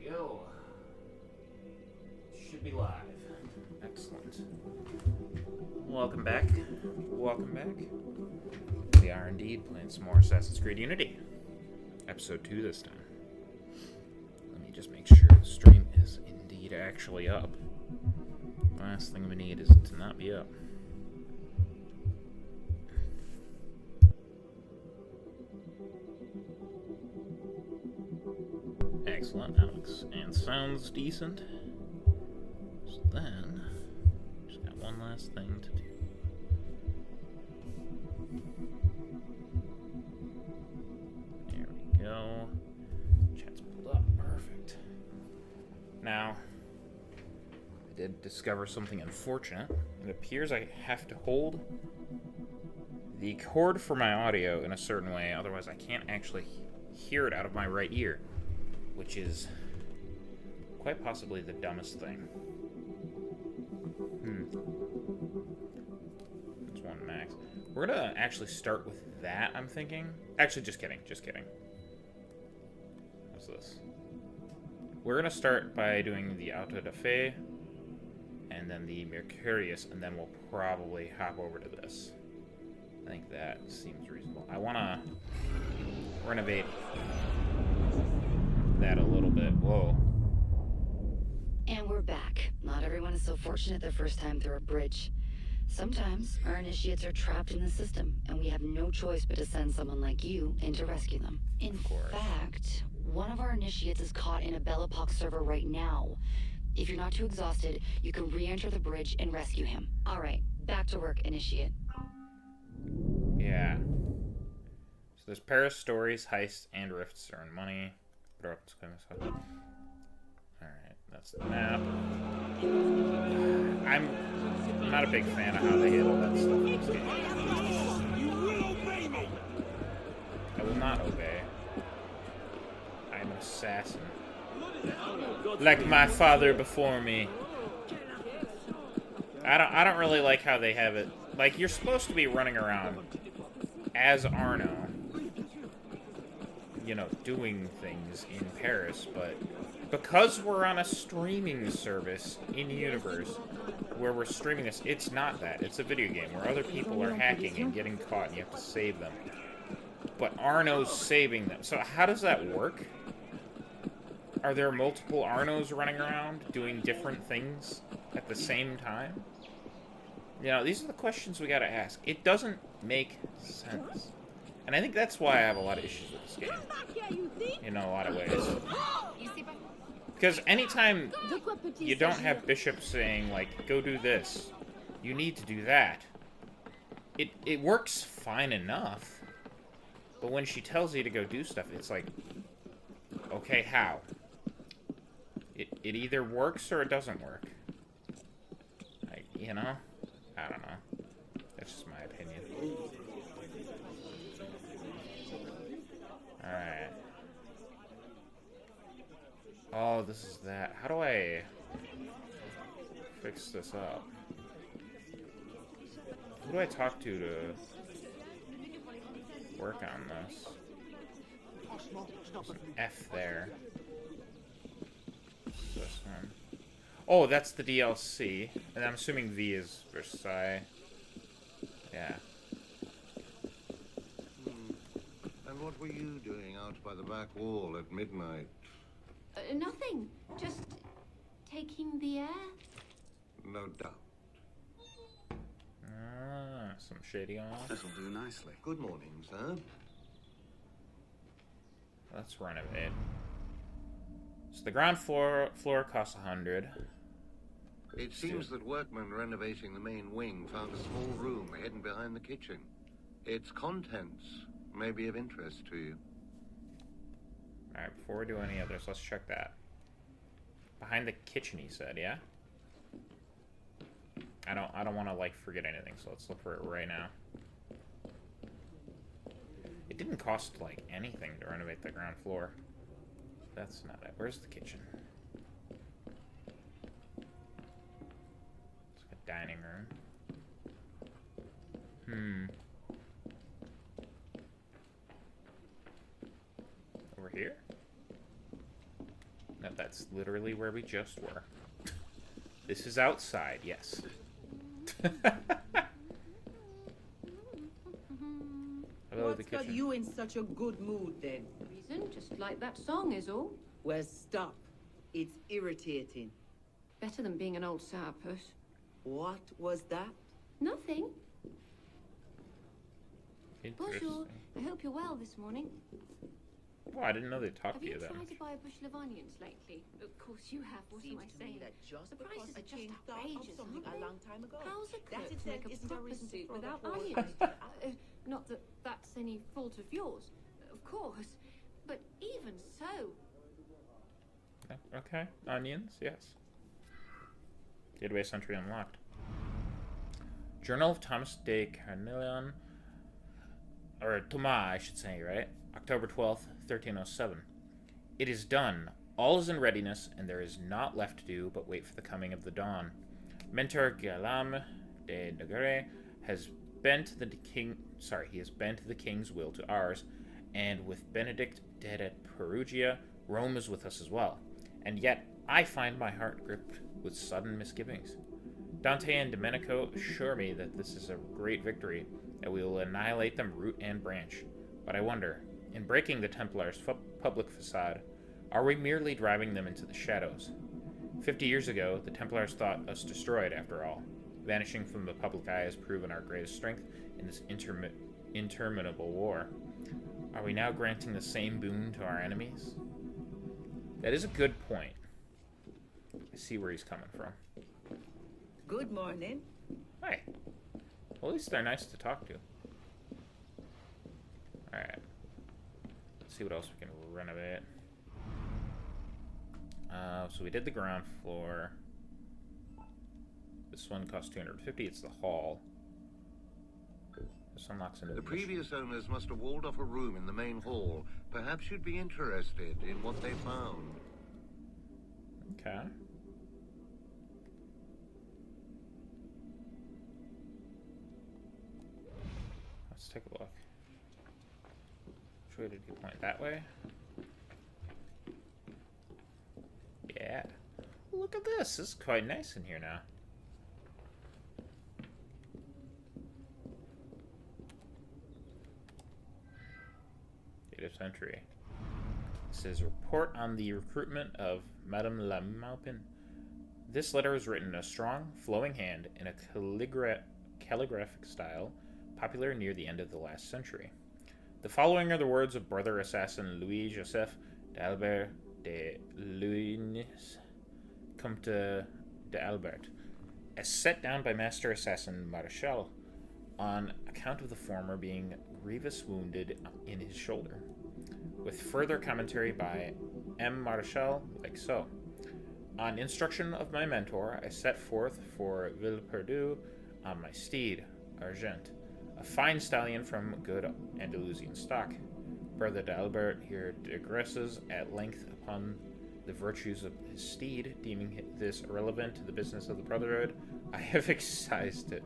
we go. Should be live. Excellent. Welcome back. Welcome back. We are indeed playing some more Assassin's Creed Unity. Episode 2 this time. Let me just make sure the stream is indeed actually up. Last thing we need is it to not be up. Excellent, Alex. And sounds decent. So then, just got one last thing to do. There we go. Chat's pulled up. Perfect. Now, I did discover something unfortunate. It appears I have to hold the cord for my audio in a certain way, otherwise I can't actually hear it out of my right ear. Which is quite possibly the dumbest thing. That's one max. We're gonna actually start with that, I'm thinking. Actually, just kidding, just kidding. What's this? We're gonna start by doing the Auto da Fe, and then the Mercurius, and then we'll probably hop over to this. I think that seems reasonable. I wanna renovate that a little bit. Whoa. And we're back. Not everyone is so fortunate their first time through a bridge. Sometimes our initiates are trapped in the system, and we have no choice but to send someone like you in to rescue them. In fact, one of our initiates is caught in a Bellapox server right now. If you're not too exhausted, you can re-enter the bridge and rescue him. Alright, back to work, initiate. Yeah. So there's Paris stories, heists, and rifts to earn money. Alright, that's the map. I'm not a big fan of how they handle that stuff in this game. I will not obey. I'm an assassin. Like my father before me. I don't really like how they have it. Like, you're supposed to be running around as Arno, you know, doing things in Paris, but because we're on a streaming service in universe where we're streaming this, it's not that. It's a video game where other people are hacking and getting caught and you have to save them. But Arno's saving them. So how does that work? Are there multiple Arnos running around doing different things at the same time? You know, these are the questions we gotta ask. It doesn't make sense. And I think that's why I have a lot of issues with this game, in a lot of ways. Because anytime you don't have Bishop saying, like, go do this, you need to do that, it works fine enough. But when she tells you to go do stuff, it's like, okay, how? It either works or it doesn't work. Like, you know? I don't know. That's just my opinion. Alright. Oh, this is that. How do I fix this up? Who do I talk to work on this? There's an F there. This one. Oh, that's the DLC. And I'm assuming V is Versailles. Yeah. And what were you doing out by the back wall at midnight? Nothing. Just taking the air. No doubt. Ah, some shady on. This'll do nicely. Good morning, sir. Let's renovate. So the ground floor costs 100. It seems that workmen renovating the main wing found a small room hidden behind the kitchen. Its contents may be of interest to you. Alright, before we do any others, let's check that. Behind the kitchen, he said, yeah? I don't want to, like, forget anything, so let's look for it right now. It didn't cost, like, anything to renovate the ground floor. That's not it. Where's the kitchen? It's like a dining room. Over here? That's literally where we just were. This is outside, yes. Hello, the What's got kitchen. you in such a good mood then? Reason, just like that song is all. Well, stop. It's irritating. Better than being an old sourpuss. What was that? Nothing. Bonjour. Interesting. I hope you're well this morning. Oh, I didn't know they talked Have to you you that tried much. to buy a bushel of onions lately? Of course you have. What am I Seems to me saying? that just The because prices a are just change thought of outrageous, something aren't a they? long time ago. How's a That cook to itself make a isn't a proper reason to soup throw the without whole onions? idea out. Not that that's any fault of yours, of course. But even so, Okay, onions, yes. Database entry unlocked. Journal of Thomas de Carnelian, or Thomas, I should say, right? October 12th, 1307. It is done. All is in readiness, and there is naught left to do but wait for the coming of the dawn. Mentor Guillaume de Daguerre has bent the king's will to ours, and with Benedict dead at Perugia, Rome is with us as well. And yet, I find my heart gripped with sudden misgivings. Dante and Domenico assure me that this is a great victory, that we will annihilate them root and branch. But I wonder, in breaking the Templars' public facade, are we merely driving them into the shadows? 50 years ago, the Templars thought us destroyed, after all. Vanishing from the public eye has proven our greatest strength in this interminable war. Are we now granting the same boon to our enemies? That is a good point. I see where he's coming from. Good morning. Hi. Well, at least they're nice to talk to. Alright. Let's see what else we can renovate. So we did the ground floor. This one costs 250. It's the hall. This unlocks into The the previous owners must have walled off a room in the main hall. Perhaps you'd be interested in what they found. Okay. Let's take a look. Which way did you point? That way? Yeah. Look at this. This is quite nice in here now. Date of century. It says report on the recruitment of Madame La Maupin. This letter was written in a strong, flowing hand in a calligraphic style popular near the end of the last century. The following are the words of brother assassin Louis Joseph d'Albert de Luynes, Comte d'Albert, as set down by master assassin Marechal, on account of the former being grievous wounded in his shoulder, with further commentary by M. Marechal, like so. On instruction of my mentor, I set forth for Villeperdue on my steed, Argent, a fine stallion from good Andalusian stock. Brother d'Albert here digresses at length upon the virtues of his steed, deeming this irrelevant to the business of the Brotherhood. I have excised it.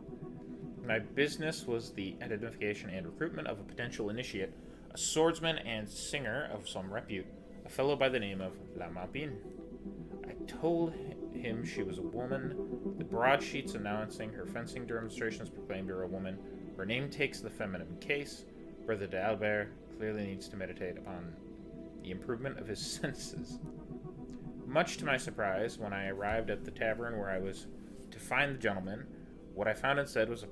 My business was the identification and recruitment of a potential initiate, a swordsman and singer of some repute, a fellow by the name of La Maupin. I told him she was a woman. The broadsheets announcing her fencing demonstrations proclaimed her a woman. Her name takes the feminine case. Brother d'Albert clearly needs to meditate upon the improvement of his senses. Much to my surprise, when I arrived at the tavern where I was to find the gentleman, what I found instead was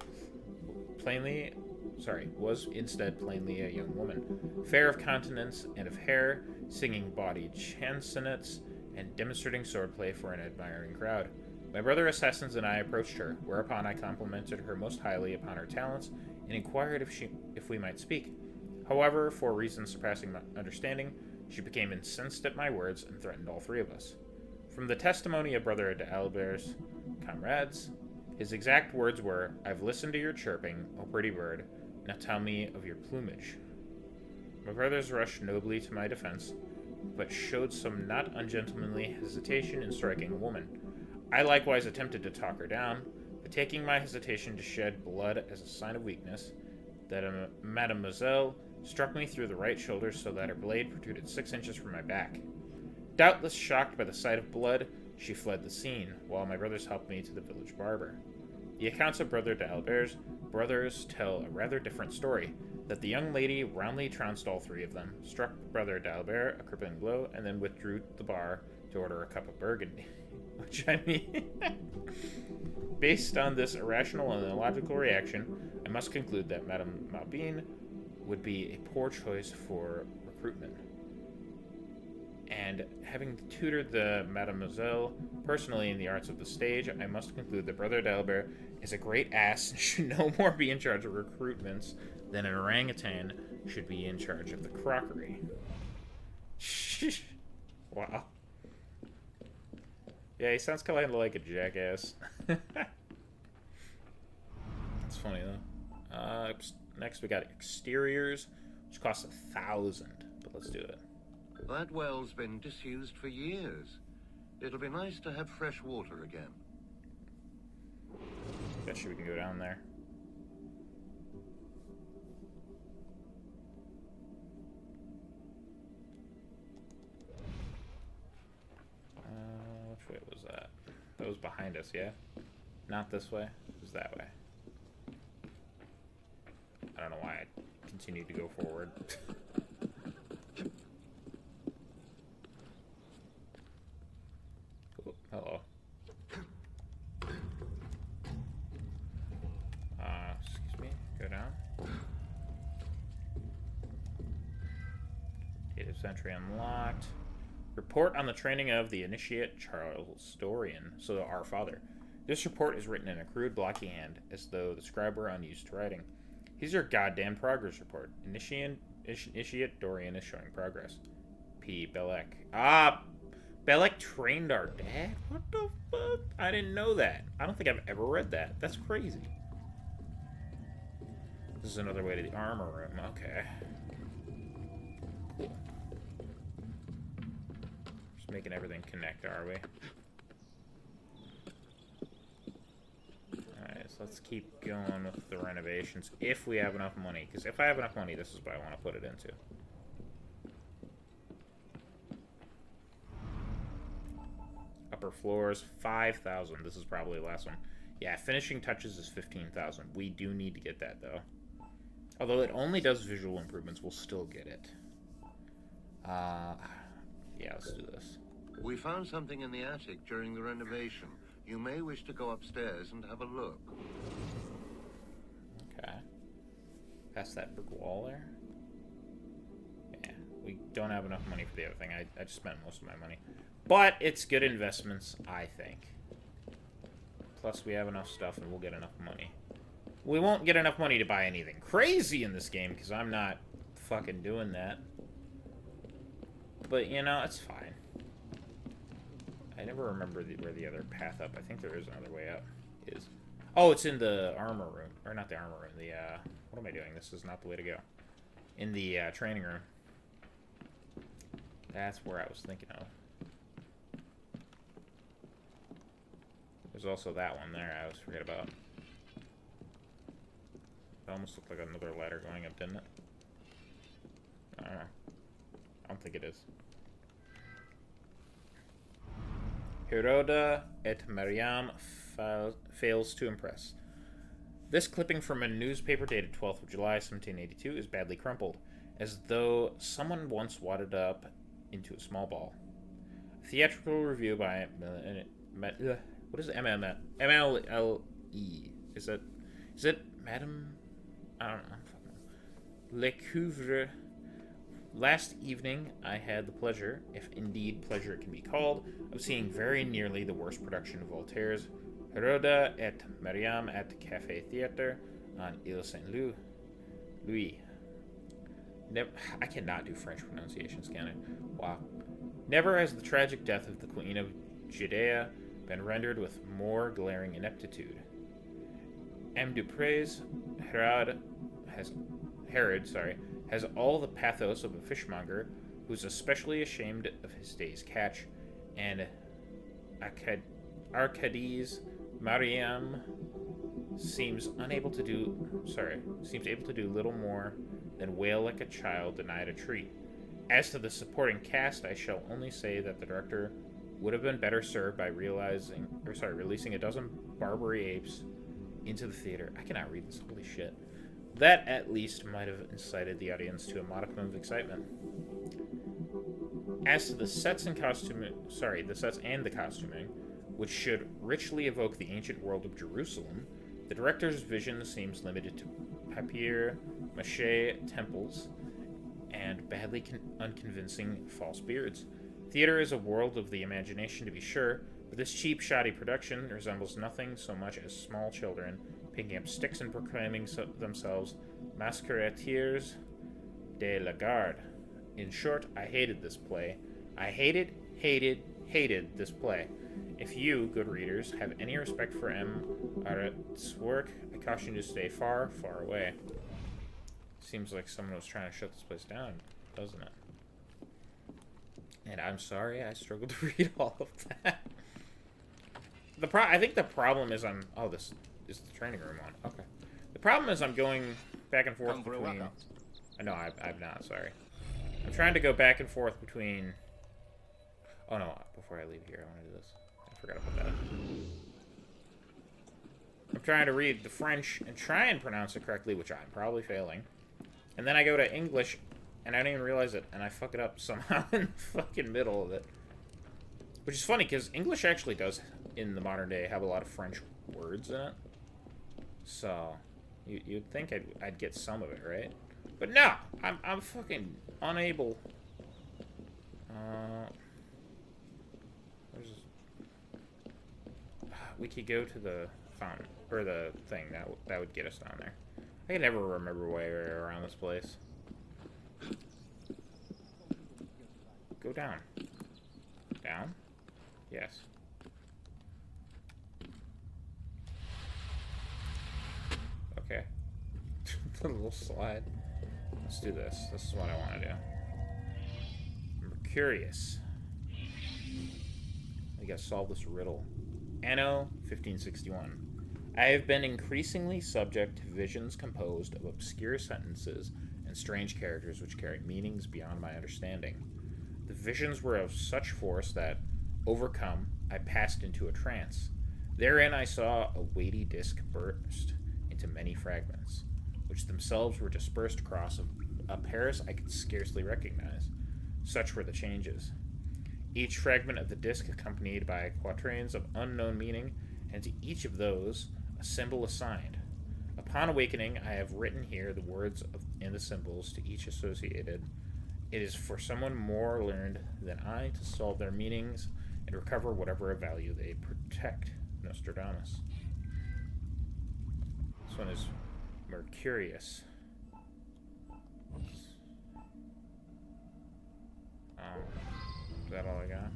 instead plainly a young woman, fair of countenance and of hair, singing bawdy chansonnets and demonstrating swordplay for an admiring crowd. My brother assassins and I approached her, whereupon I complimented her most highly upon her talents and inquired if we might speak. However, for reasons surpassing my understanding, she became incensed at my words and threatened all three of us. From the testimony of Brother d'Albert's comrades, his exact words were, "I've listened to your chirping, O pretty bird, now tell me of your plumage." My brothers rushed nobly to my defense, but showed some not ungentlemanly hesitation in striking a woman. I likewise attempted to talk her down, but taking my hesitation to shed blood as a sign of weakness, that a mademoiselle struck me through the right shoulder so that her blade protruded 6 inches from my back. Doubtless shocked by the sight of blood, she fled the scene, while my brothers helped me to the village barber. The accounts of Brother D'Albert's brothers tell a rather different story, that the young lady roundly trounced all three of them, struck Brother D'Albert a crippling blow, and then withdrew to the bar to order a cup of burgundy. Which, I mean... Based on this irrational and illogical reaction, I must conclude that Madame Maubin would be a poor choice for recruitment. And having tutored the Mademoiselle personally in the arts of the stage, I must conclude that Brother D'Albert is a great ass and should no more be in charge of recruitments than an orangutan should be in charge of the crockery. Wow. Yeah, he sounds kind of like a jackass. That's funny, though. Next, we got exteriors, which costs 1,000. But let's do it. That well's been disused for years. It'll be nice to have fresh water again. Bet you we can go down there. Which way was that? That was behind us, yeah? Not this way. It was that way. I don't know why I continued to go forward. Oh, hello. Excuse me. Go down. Data entry unlocked. Report on the training of the initiate Charles Dorian, so our father. This report is written in a crude, blocky hand, as though the scribe were unused to writing. Here's your goddamn progress report. Initiate Dorian is showing progress. P. Belek. Ah! Belek trained our dad? What the fuck? I didn't know that. I don't think I've ever read that. That's crazy. This is another way to the armor room. Okay. Cool. Just making everything connect, are we? Alright, so let's keep going with the renovations. If we have enough money. Because if I have enough money, this is what I want to put it into. Upper floors, 5,000. This is probably the last one. Yeah, finishing touches is 15,000. We do need to get that, though. Although it only does visual improvements, we'll still get it. Yeah, let's do this. We found something in the attic during the renovation. You may wish to go upstairs and have a look. Okay. Past that brick wall there. Yeah, we don't have enough money for the other thing. I just spent most of my money. But it's good investments, I think. Plus, we have enough stuff and we'll get enough money. We won't get enough money to buy anything crazy in this game because I'm not fucking doing that. But, you know, it's fine. I never remember where the other path up. I think there is another way up. Is. Oh, it's in the armor room. Or not the armor room. The, what am I doing? This is not the way to go. In the, training room. That's where I was thinking of. There's also that one there I always forget about. It almost looked like another ladder going up, didn't it? I don't know. I don't think it is. Heroda et Mariam fails to impress. This clipping from a newspaper dated 12th of July, 1782 is badly crumpled, as though someone once wadded up into a small ball. A theatrical review by... what is it? MLE. Is it Madame... I don't know. Lecouvre. Last evening, I had the pleasure, if indeed pleasure it can be called, of seeing very nearly the worst production of Voltaire's Heroda et Mariam at Café Theatre on Ile Saint-Louis. I cannot do French pronunciations, can I? Wow. Never has the tragic death of the Queen of Judea been rendered with more glaring ineptitude. M. Dupre's Herod has all the pathos of a fishmonger who's especially ashamed of his day's catch, and Arcades Mariam seems able to do little more than wail like a child denied a treat. As to the supporting cast, I shall only say that the director would have been better served by releasing a dozen Barbary apes into the theater. I cannot read this, holy shit. That at least might have incited the audience to a modicum of excitement. As to the sets and the costuming, which should richly evoke the ancient world of Jerusalem, the director's vision seems limited to papier-mâché temples and badly unconvincing false beards. Theater is a world of the imagination, to be sure, but this cheap, shoddy production resembles nothing so much as small children picking up sticks and proclaiming themselves masquerateurs de la garde. In short, I hated this play. I hated this play. If you, good readers, have any respect for M. Arret's work, I caution you to stay far, far away. Seems like someone was trying to shut this place down, doesn't it? And I'm sorry, I struggled to read all of that. I think the problem is oh, this is the training room one. Okay. The problem is I'm going back and forth between... No, I'm not, sorry. I'm trying to go back and forth between... Oh no, before I leave here, I want to do this. I forgot to put that in. I'm trying to read the French and try and pronounce it correctly, which I'm probably failing. And then I go to English, and I don't even realize it, and I fuck it up somehow in the fucking middle of it. Which is funny, because English actually does, in the modern day, have a lot of French words in it. So, you'd think I'd get some of it, right? But no! I'm fucking unable. We could go to the fountain, or the thing, that would get us down there. I can never remember way around this place. Go down. Down? Yes. Okay. The little slide. Let's do this. This is what I want to do. Mercurius. We gotta solve this riddle. Anno 1561. I have been increasingly subject to visions composed of obscure sentences and strange characters which carry meanings beyond my understanding. The visions were of such force that, overcome, I passed into a trance. Therein I saw a weighty disk burst into many fragments, which themselves were dispersed across a Paris I could scarcely recognize. Such were the changes. Each fragment of the disk accompanied by quatrains of unknown meaning, and to each of those a symbol assigned. Upon awakening, I have written here the words and the symbols to each associated. It is for someone more learned than I to solve their meanings and recover whatever of value they protect. Nostradamus. This one is Mercurius. Is that all I got?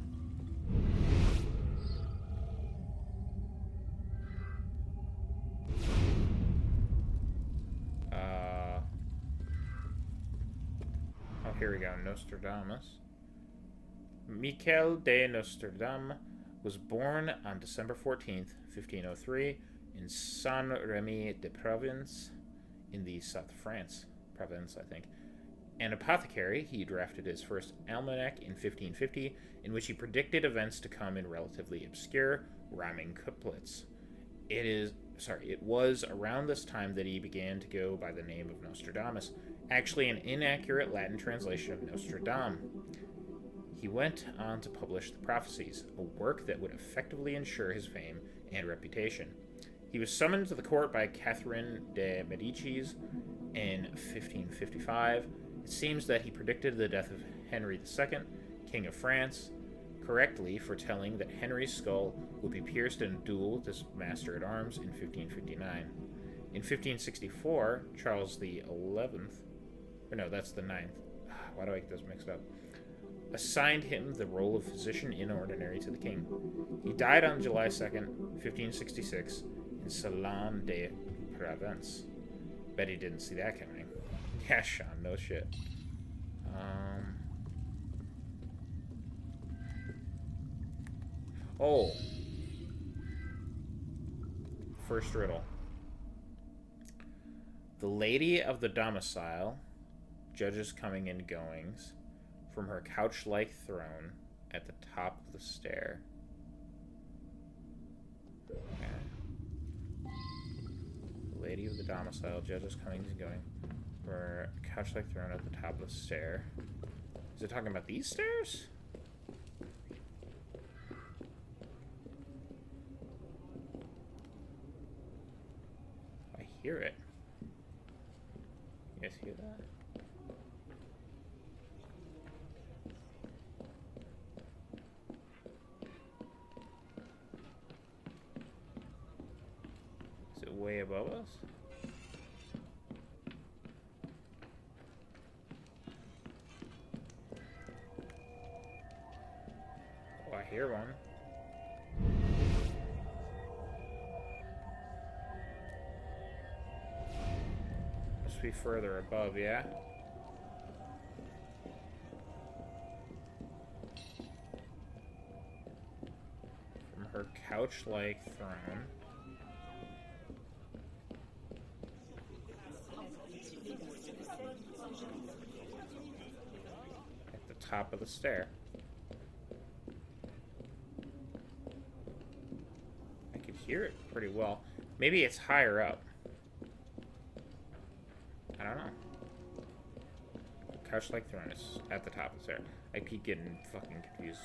Oh, here we go. Nostradamus. Michel de Nostradam was born on December 14th, 1503, in Saint-Rémy-de-Provence, in the south of France. Provence, I think. An apothecary, he drafted his first almanac in 1550, in which he predicted events to come in relatively obscure, rhyming couplets. It was around this time that he began to go by the name of Nostradamus, actually an inaccurate Latin translation of Nostradam. He went on to publish the Prophecies, a work that would effectively ensure his fame and reputation. He was summoned to the court by Catherine de' Medicis in 1555. It seems that he predicted the death of Henry II, King of France, correctly foretelling that Henry's skull would be pierced in a duel with his master-at-arms in 1559. In 1564, Charles the 11th, or no, that's the 9th. Why do I get those mixed up? Assigned him the role of physician in ordinary to the king. He died on July 2nd, 1566, in Salon de Provence. Bet he didn't see that coming. Yeah, Sean, no shit. Oh. First riddle. The lady of the domicile, judges coming and goings, from her couch-like throne at the top of the stair. Okay. The lady of the domicile, judges coming and going. For her couch-like throne at the top of the stair. Is it talking about these stairs? I hear it. You guys hear that? Is it way above us? Oh, I hear one. Must be further above, yeah? From her couch-like throne. At the top of the stair. I could hear it pretty well. Maybe it's higher up. I don't know. Couch-like throne is at the top of the stair. I keep getting fucking confused.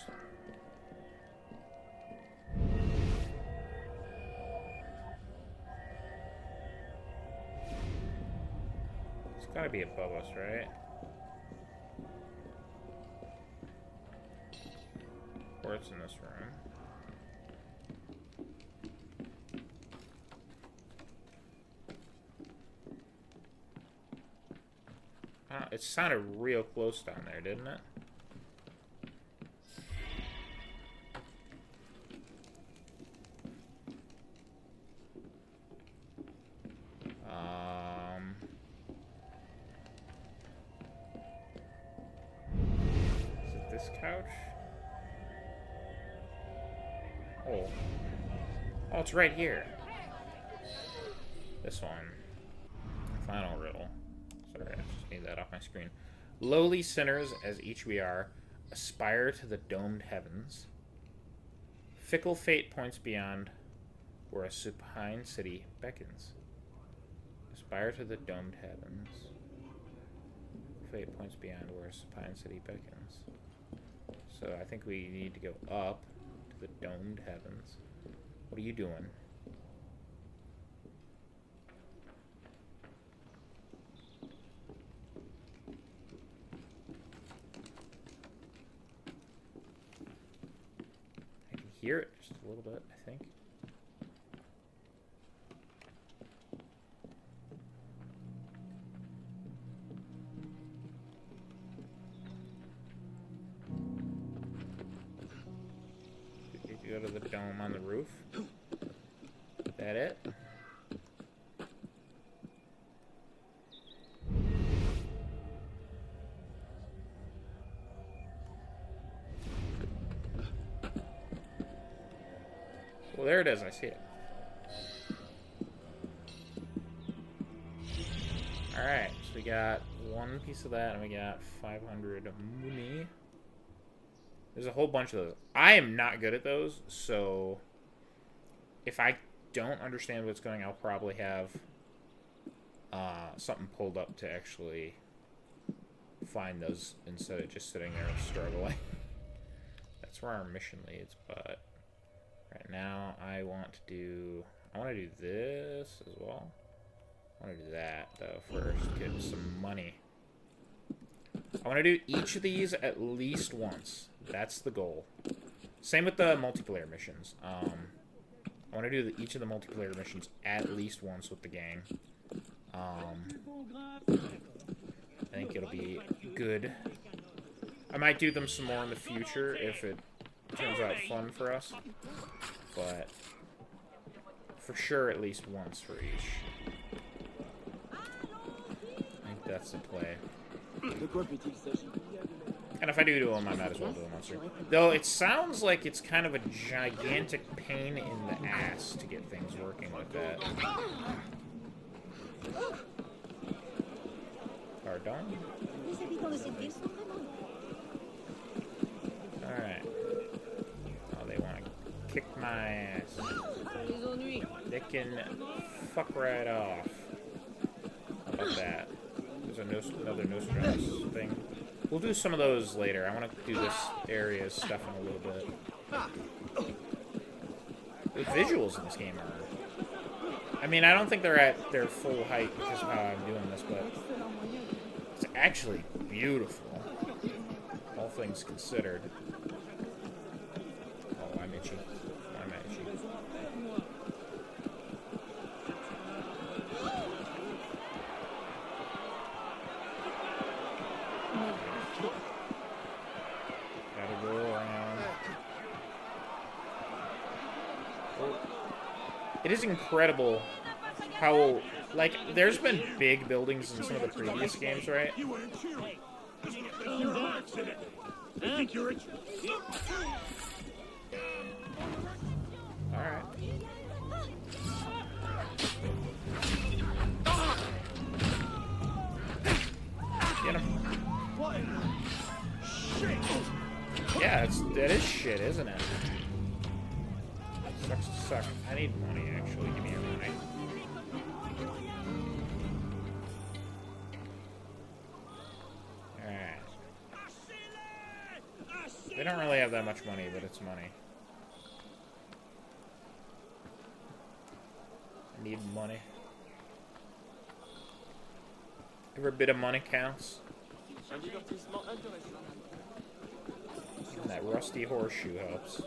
It's gotta be above us, right? Or it's in this room. It sounded real close down there, didn't it? Is it this couch? Oh. Oh, it's right here. This one. Final riddle. Sorry, I just need that off my screen. Lowly sinners, as each we are, aspire to the domed heavens. Fickle fate points beyond, where a supine city beckons. Aspire to the domed heavens. Fate points beyond, where a supine city beckons. So I think we need to go up to the domed heavens. What are you doing? Hear it just a little bit, I think. Did you go to the dome on the roof? Is that it? Well, there it is. I see it. Alright, so we got one piece of that, and we got 500 money. There's a whole bunch of those. I am not good at those, so if I don't understand what's going on, I'll probably have something pulled up to actually find those instead of just sitting there and struggling. That's where our mission leads, but... Right now, I want to do this as well. I want to do that, though, first. Get some money. I want to do each of these at least once. That's the goal. Same with the multiplayer missions. I want to do each of the multiplayer missions at least once with the gang. I think it'll be good. I might do them some more in the future if it turns out fun for us, but for sure at least once for each. I think that's the play. And if I do them, I might as well do them once. Though it sounds like it's kind of a gigantic pain in the ass to get things working like that. Pardon? Alright. Oh, they want to kick my ass. They can fuck right off. How about that? There's another Nostradamus thing. We'll do some of those later. I want to do this area stuff in a little bit. The visuals in this game are... I mean, I don't think they're at their full height because of how I'm doing this, but it's actually beautiful. All things considered. Oh, I'm itchy. I'm itchy. Gotta go around. Oh. It is incredible how, like, there's been big buildings in some of the previous games, right? Alright. Get him. Yeah, that is shit, isn't it? Sucks to suck. I need money, actually. Give me your money. Alright. They don't really have that much money, but it's money. I need money. Every bit of money counts. And that rusty horseshoe helps.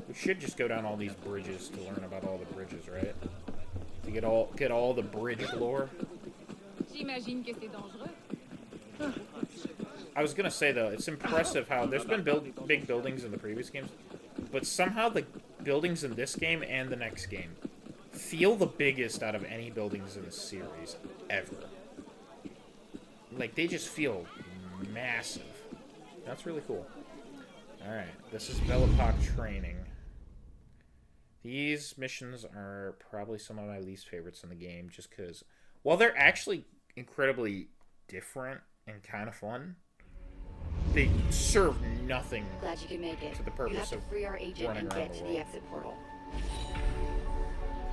We should just go down all these bridges to learn about all the bridges, right? To get all the bridge lore. I was gonna say though, it's impressive how there's been big buildings in the previous games, but somehow the buildings in this game and the next game feel the biggest out of any buildings in the series ever. Like, they just feel massive. That's really cool. Alright, this is Velopok training. These missions are probably some of my least favorites in the game, just because, while they're actually incredibly different and kind of fun, they serve nothing Glad you can make it. to the purpose you have to of free our agent running and around get the to world. the exit portal.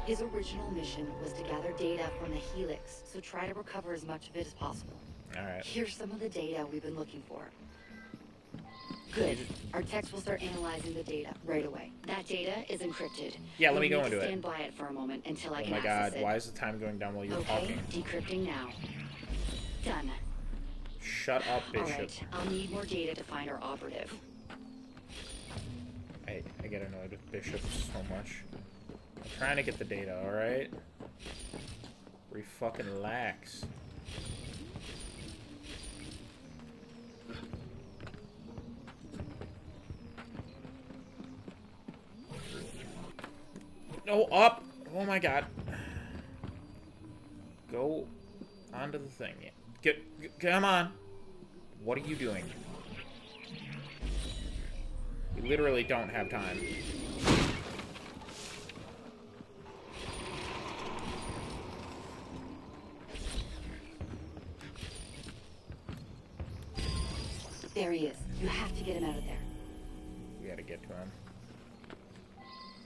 His original mission was to gather data from the Helix, so try to recover as much of it as possible. Alright. Here's some of the data we've been looking for. Good. Our techs will start analyzing the data right away. That data is encrypted. Yeah, let me You'll go need into to it. stand by it for a moment until I Oh can my access god, it. why is the time going down while you're Okay, talking? decrypting now. Done. Shut up, Bishop. Alright, I'll need more data to find our operative. I get annoyed with Bishop so much. I'm trying to get the data, alright? Fucking lax. No, up! Oh my god. Go onto the thing. Come on! What are you doing? You literally don't have time. There he is. You have to get him out of there. We gotta get to him.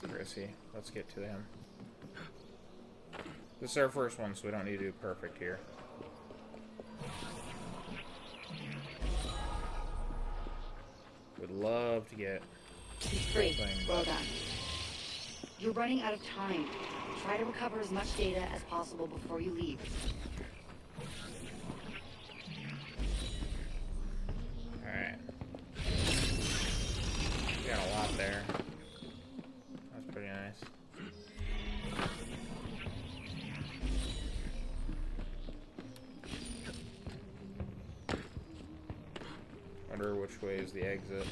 Where is he? Let's get to him. This is our first one, so we don't need to do perfect here. Would love to get... He's free. Thing, Well but- done. You're running out of time. Try to recover as much data as possible before you leave. Alright. We got a lot there. That's pretty nice. Wonder which way is the exit.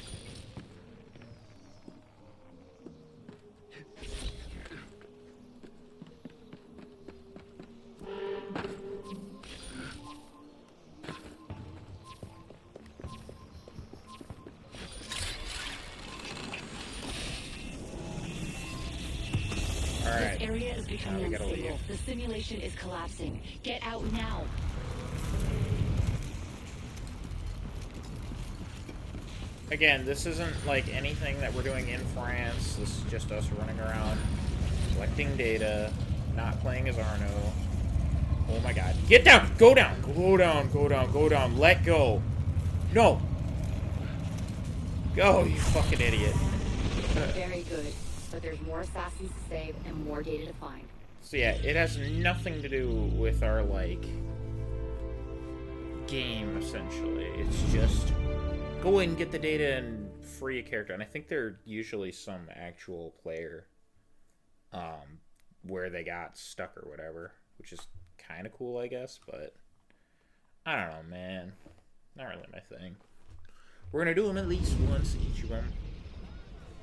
Alright. This area is Now becoming we gotta unstable. leave. The simulation is collapsing. Get out now. Again, this isn't like anything that we're doing in France. This is just us running around, collecting data, not playing as Arno. Oh my god. Get down! Go down! Go down, go down, go down. Let go. No! Go, you fucking idiot. Very good. But there's more assassins to save and more data to find. So yeah, it has nothing to do with our, like, game, essentially. It's just go in, get the data, and free a character. And I think there are usually some actual player where they got stuck or whatever, which is kind of cool, I guess, but I don't know, man. Not really my thing. We're going to do them at least once, each of them.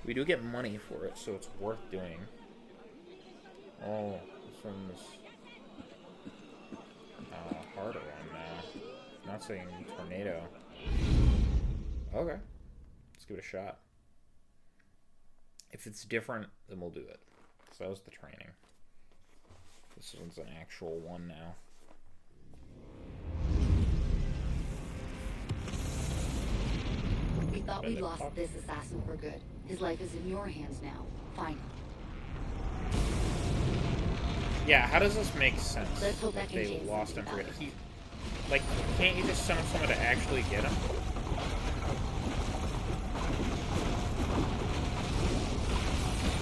We do get money for it, so it's worth doing. Oh, this one's harder one now. Not saying tornado. Okay. Let's give it a shot. If it's different, then we'll do it. So that was the training. This one's an actual one now. We thought we'd lost this assassin for good. His life is in your hands now. Find him. Yeah, how does this make sense? Let's hope That that can they change lost him something for good. about Like, can't you just summon someone to actually get him?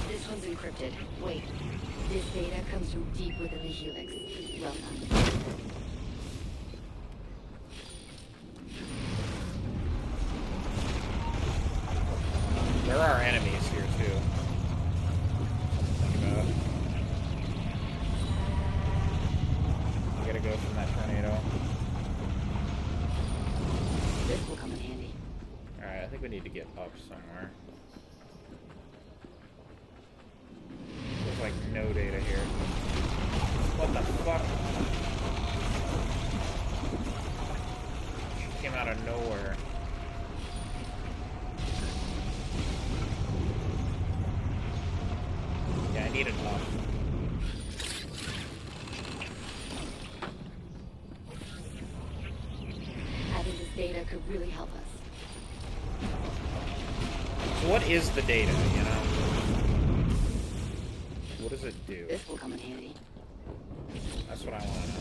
This one's encrypted. Wait. This data comes from deep within the Helix. Well done. There are enemies here, too. Think about it. We gotta go from that tornado. This will come in handy. Alright, I think we need to get up somewhere. There's like no data here. What the fuck? She came out of nowhere. Yeah, I need it up. Having this data could really help us. So what is the data, you know? What does it do? This will come in handy. That's what I want to know.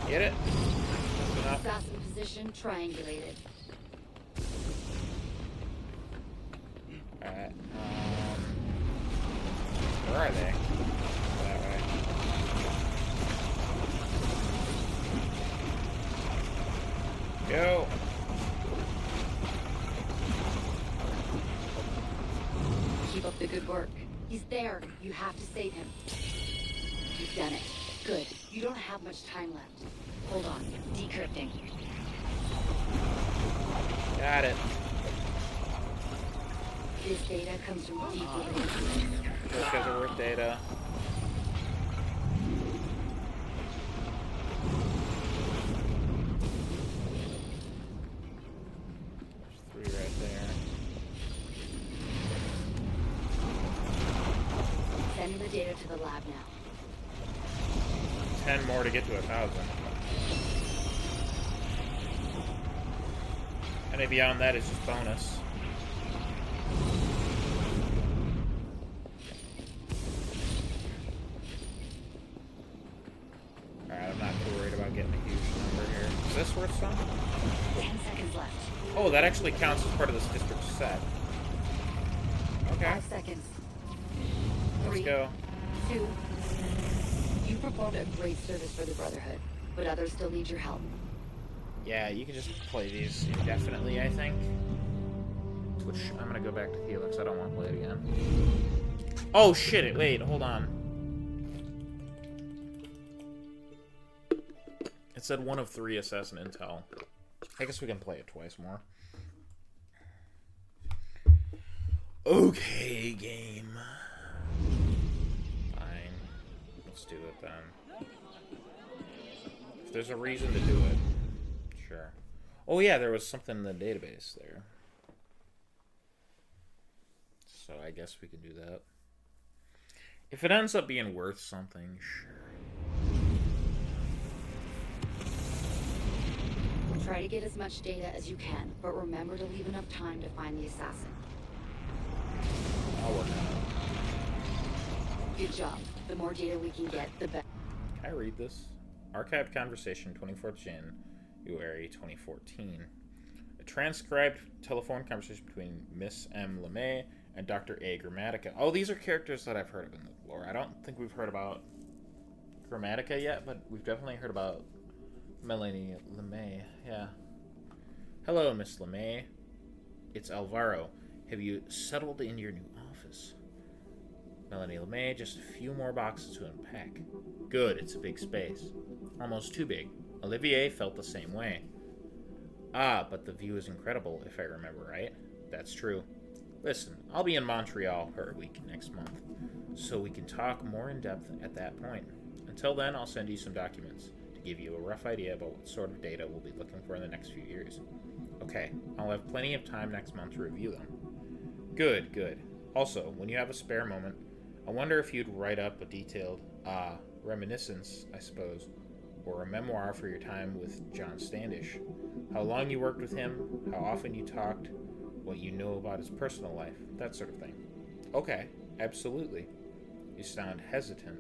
Get it? That's enough. Assassin position triangulated. Alright, where are they? That way. Go! Keep up the good work. He's there. You have to save him. You've done it. Good. You don't have much time left. Hold on. Decrypting. Got it. This data comes from deep within the Helix. Those guys are worth data. There's 3 right there. Sending the data to the lab now. 10 more to get to 1,000. Any beyond that is just bonus. Alright, I'm not too worried about getting a huge number here. Is this worth some? 10 seconds left. Oh, that actually counts as part of this district set. Okay, 5 seconds. let's 3, go. 2. You performed a great service for the Brotherhood, but others still need your help. Yeah, you can just play these indefinitely, I think. Which, I'm gonna go back to Helix. I don't want to play it again. Oh, shit, wait, hold on. It said 1 of 3 assassin intel. I guess we can play it twice more. Okay, game. Fine. Let's do it then. If there's a reason to do it, sure. Oh yeah, there was something in the database there. So I guess we can do that. If it ends up being worth something, sure. Try to get as much data as you can, but remember to leave enough time to find the assassin. I'll work on it. Good job. The more data we can get, the better. Can I read this? Archived conversation, 24th January 2014. A transcribed telephone conversation between Miss M. LeMay and Dr. A. Grammatica. Oh, these are characters that I've heard of in the lore. I don't think we've heard about Grammatica yet, but we've definitely heard about Melanie LeMay. Yeah. Hello, Miss LeMay. It's Alvaro. Have you settled in your new office? Melanie LeMay, just a few more boxes to unpack. Good, it's a big space. Almost too big. Olivier felt the same way. Ah, but the view is incredible, if I remember right. That's true. Listen, I'll be in Montreal for a week next month, so we can talk more in depth at that point. Until then, I'll send you some documents to give you a rough idea about what sort of data we'll be looking for in the next few years. Okay, I'll have plenty of time next month to review them. Good, good. Also, when you have a spare moment, I wonder if you'd write up a detailed, reminiscence, I suppose, or a memoir for your time with John Standish. How long you worked with him, how often you talked, what you know about his personal life, that sort of thing. Okay, absolutely. You sound hesitant.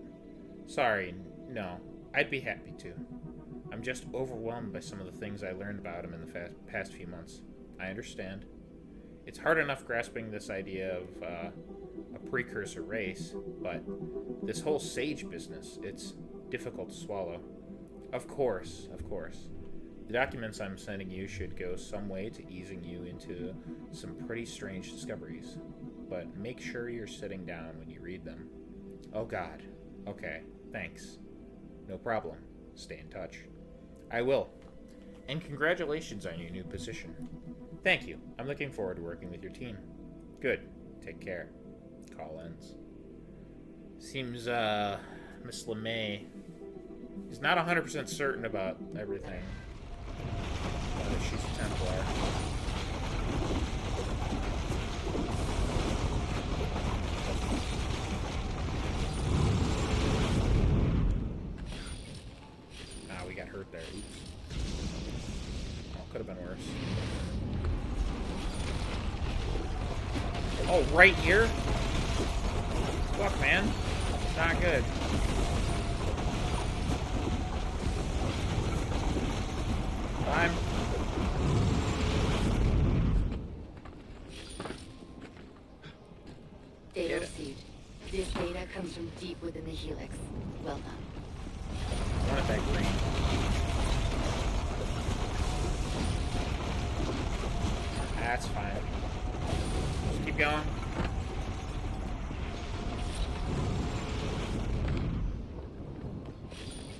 Sorry, no, I'd be happy to. I'm just overwhelmed by some of the things I learned about him in the past few months. I understand. It's hard enough grasping this idea of a precursor race, but this whole sage business, it's difficult to swallow. Of course, of course. The documents I'm sending you should go some way to easing you into some pretty strange discoveries, but make sure you're sitting down when you read them. Oh God. Okay, thanks. No problem. Stay in touch. I will. And congratulations on your new position. Thank you. I'm looking forward to working with your team. Good. Take care. Call ends. Seems, Miss LeMay is not 100% certain about everything. Whether she's a Templar. Ah, we got hurt there. Oops. Oh, could have been worse. Oh, right here? Fuck, man. Not good. Time. Data received. This data comes from deep within the helix. Well done. I want that green. That's fine. Just keep going.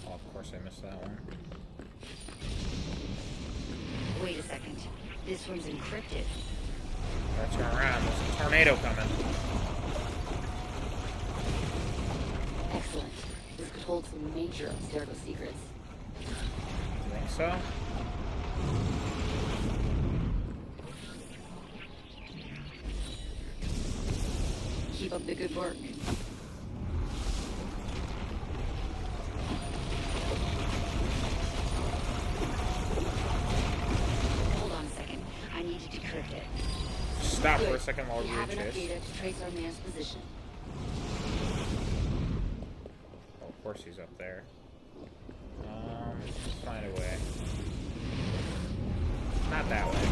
Oh, of course I missed that one. Wait a second. This room's encrypted. Gotta turn around. There's a tornado coming. Excellent. This could hold some major Abstergo secrets. You think so? Keep up the good work. Hold on a second. I need to decrypt it. Stop Good. for a second while We we have enough chase. data to trace our man's position. Oh, of course he's up there. Let's find a way. Not that way.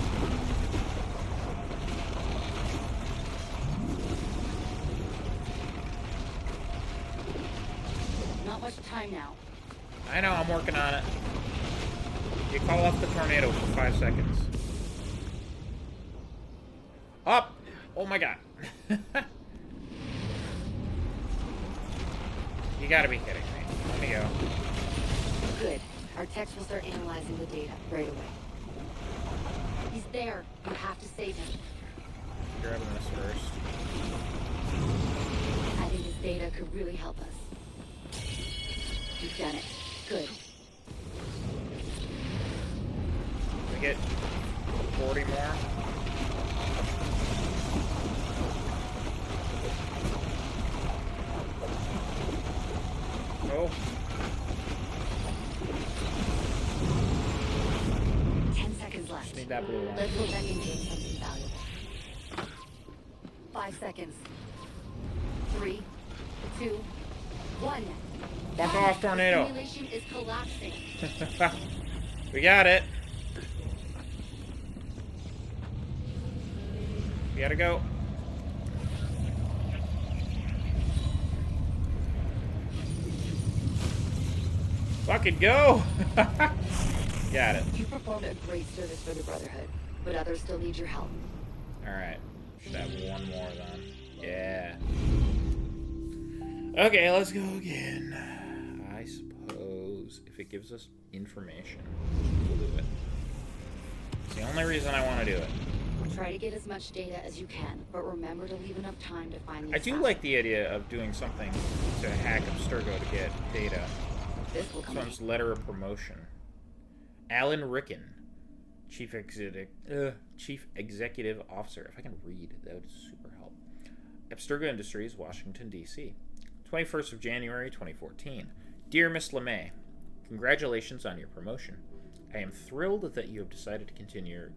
Not much time now. I know, I'm working on it. You call off the tornado for 5 seconds. Up! Oh my god. You gotta be kidding me. Let me go. Good. Our techs will start analyzing the data right away. He's there. You have to save him. Grabbing this first. I think his data could really help us. You've done it. Good. We get 40 more. that blue one. Let's go back and get something valuable. 5 seconds. 3, 2, 1. Fuck off, tornado. Simulation is collapsing. We got it. We gotta go. Fucking go! Got it. You performed a great service for the Brotherhood, but others still need your help. Alright. Should have one more then. Yeah. Okay, let's go again. I suppose if it gives us information, we'll do it. It's the only reason I want to do it. Try to get as much data as you can, but remember to leave enough time to find the I do assassin. like the idea of doing something to hack Abstergo to get data. This will This come one's letter of promotion. Alan Ricken, Chief Executive Officer. If I can read, that would super help. Abstergo Industries, Washington, D.C. 21st of January, 2014. Dear Miss LeMay, congratulations on your promotion. I am thrilled that you have decided to continue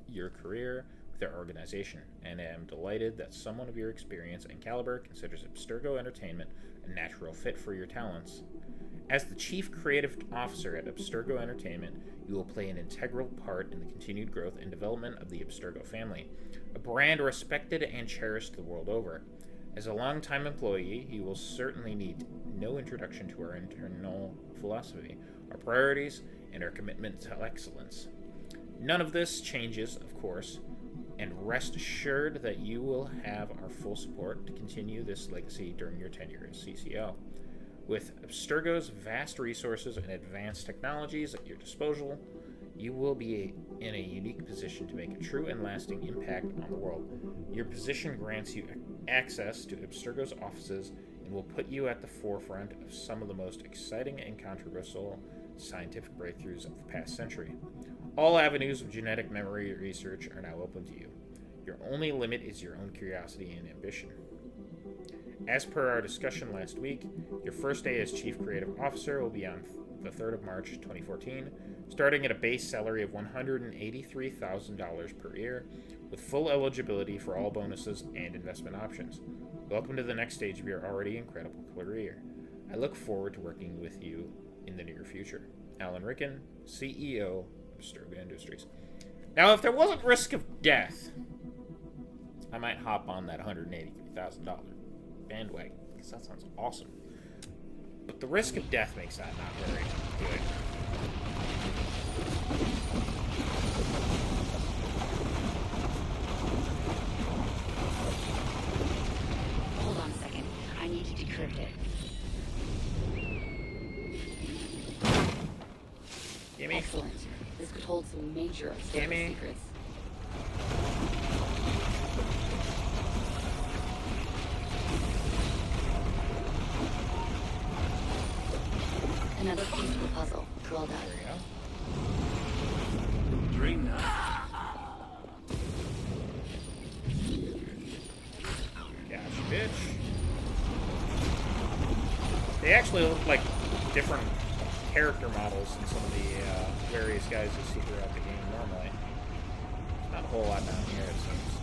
your career with our organization, and I am delighted that someone of your experience and caliber considers Abstergo Entertainment a natural fit for your talents. As the Chief Creative Officer at Abstergo Entertainment, you will play an integral part in the continued growth and development of the Abstergo family, a brand respected and cherished the world over. As a longtime employee, you will certainly need no introduction to our internal philosophy, our priorities, and our commitment to excellence. None of this changes, of course, and rest assured that you will have our full support to continue this legacy during your tenure as CCO. With Abstergo's vast resources and advanced technologies at your disposal, you will be in a unique position to make a true and lasting impact on the world. Your position grants you access to Abstergo's offices and will put you at the forefront of some of the most exciting and controversial scientific breakthroughs of the past century. All avenues of genetic memory research are now open to you. Your only limit is your own curiosity and ambition. As per our discussion last week, your first day as Chief Creative Officer will be on the 3rd of March 2014, starting at a base salary of $183,000 per year, with full eligibility for all bonuses and investment options. Welcome to the next stage of your already incredible career. I look forward to working with you in the near future. Alan Ricken, CEO of Abstergo Industries. Now, if there wasn't risk of death, I might hop on that $183,000 bandwagon, because that sounds awesome. But the risk of death makes that not very good. Hold on a second. I need to decrypt it. Gimme. Excellent. This could hold some major Gimme. secrets. Another piece of the puzzle. Well done. There we go. Dream now. Gosh, bitch. They actually look like different character models in some of the various guys you see throughout the game normally. Not a whole lot down here, it seems.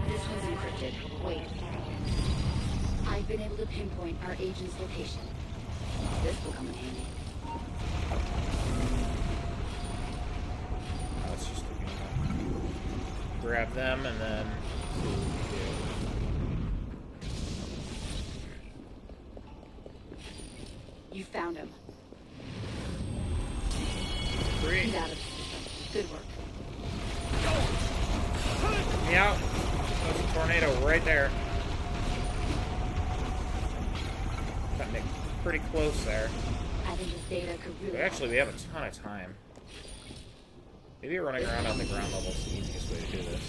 This was encrypted. Wait. I've been able to pinpoint our agent's location. This will come in handy. Let's just grab them and then see what we do. You found him. Three. He's out of the system. Good work. Me out. There's a tornado right there. Got Nick pretty close there. I think this data could really... Actually, we have a ton of time. Maybe running around on the ground level is the easiest way to do this.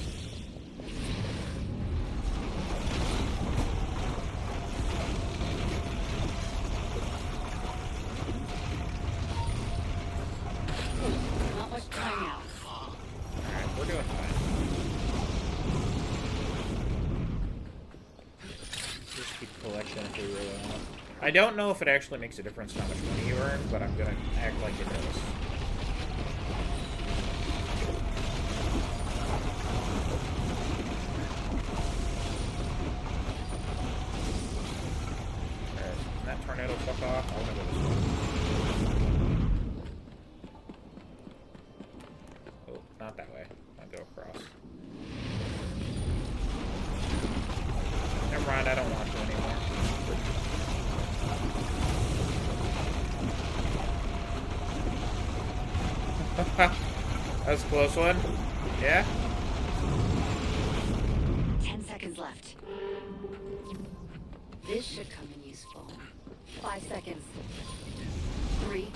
Not much time now. Alright, we're doing fine. Just keep collecting I don't know if it actually makes a difference how much money you earn, but I'm gonna act like it does. Alright, can that tornado fuck off? I wanna go this way. Oh, not that way. I'll go across. Never mind, I don't want to anymore. That was a close one. Yeah? 10 seconds left. This should come in useful. 5 seconds. 3,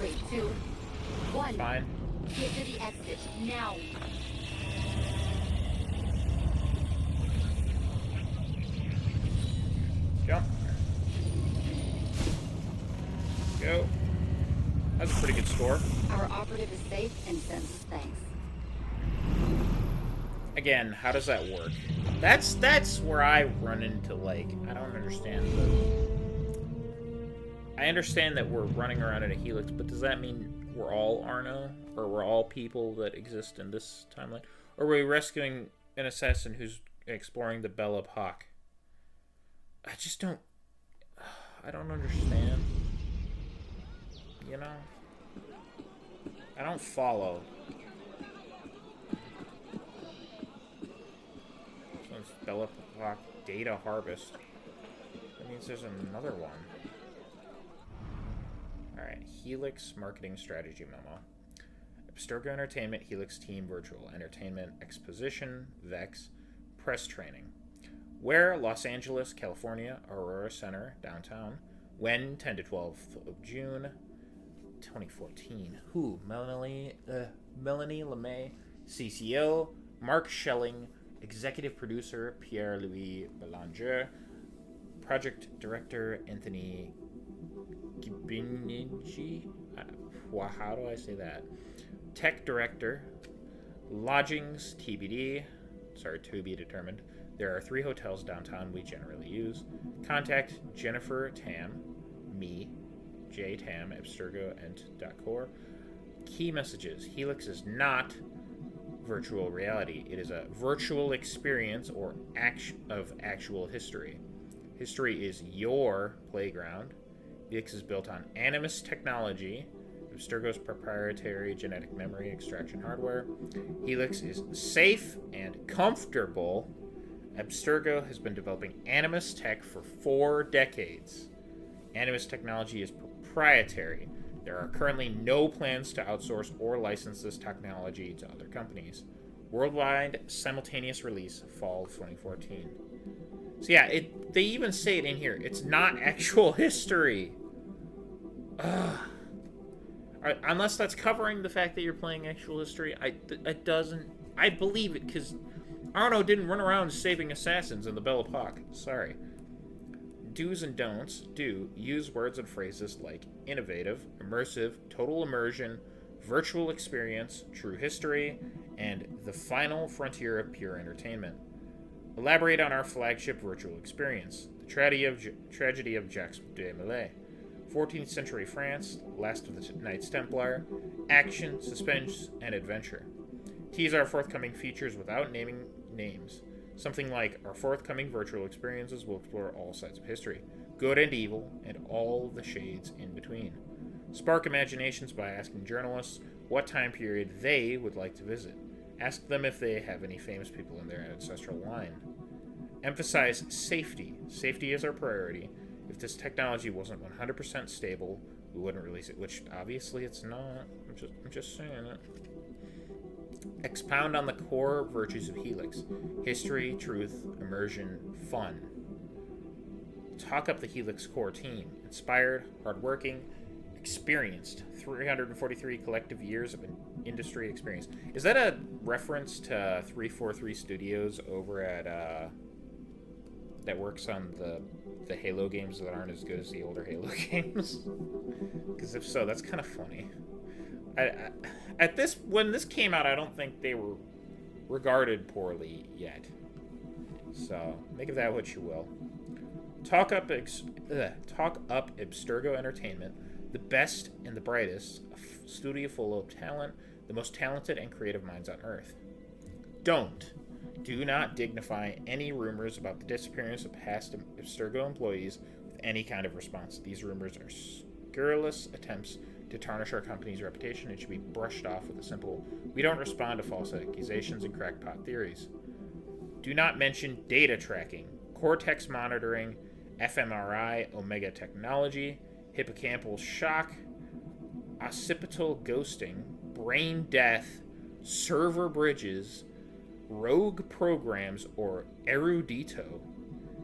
wait, 2, 1. Fine. Get to the exit, now. Jump. Go. That's a pretty good score. Our operative is safe and sends us thanks. Again, how does that work? That's where I run into, like, I don't understand I understand that we're running around in a helix, but does that mean we're all Arno? Or we're all people that exist in this timeline? Or are we rescuing an assassin who's exploring the Belle Epoque? I just don't... I don't understand. You know? I don't follow. So it's Belle Epoque Data Harvest. That means there's another one. Alright, Helix Marketing Strategy Memo. Abstergo Entertainment, Helix Team Virtual Entertainment, Exposition, VEX, Press Training. Where? Los Angeles, California, Aurora Center, downtown. When? 10 to 12 of June, 2014. Who? Melanie LeMay, CCO. Mark Schelling, Executive Producer, Pierre-Louis Belanger. Project Director, Anthony Gibinigi. How do I say that? Tech Director, Lodgings, TBD. Sorry, to be determined. There are 3 hotels downtown we generally use. Contact Jennifer Tam, me, J Tam, Abstergo, and .core. Key messages. Helix is not virtual reality. It is a virtual experience or of actual history. History is your playground. Helix is built on Animus technology, Abstergo's proprietary genetic memory extraction hardware. Helix is safe and comfortable. Abstergo has been developing Animus tech for 4 decades. Animus technology is proprietary. There are currently no plans to outsource or license this technology to other companies. Worldwide simultaneous release fall 2014. So yeah, they even say it in here. It's not actual history. Ugh. Unless that's covering the fact that you're playing actual history, it doesn't. I believe it because Arno didn't run around saving assassins in the Belle Epoque. Sorry. Do's and don'ts. Do use words and phrases like innovative, immersive, total immersion, virtual experience, true history, and the final frontier of pure entertainment. Elaborate on our flagship virtual experience, the tragedy of Jacques de Molay. 14th century France, Last of the Knights Templar, action, suspense, and adventure. Tease our forthcoming features without naming names. Something like, our forthcoming virtual experiences will explore all sides of history, good and evil, and all the shades in between. Spark imaginations by asking journalists what time period they would like to visit. Ask them if they have any famous people in their ancestral line. Emphasize safety. Safety is our priority. If this technology wasn't 100% stable, we wouldn't release it, which obviously it's not. I'm just saying it. Expound on the core virtues of Helix. History, truth, immersion, fun. Talk up the Helix core team. Inspired, hardworking, experienced. 343 collective years of industry experience. Is that a reference to 343 Studios over at, that works on the Halo games that aren't as good as the older Halo games? Because if so, that's kind of funny. When this came out, I don't think they were regarded poorly yet. So, make of that what you will. Talk up Abstergo Entertainment, the best and the brightest, a studio full of talent, the most talented and creative minds on Earth. Do not dignify any rumors about the disappearance of past Abstergo employees with any kind of response. These rumors are scurrilous attempts to tarnish our company's reputation and should be brushed off with a simple, we don't respond to false accusations and crackpot theories. Do not mention data tracking, cortex monitoring, fMRI, Omega technology, hippocampal shock, occipital ghosting, brain death, server bridges, rogue programs, or erudito.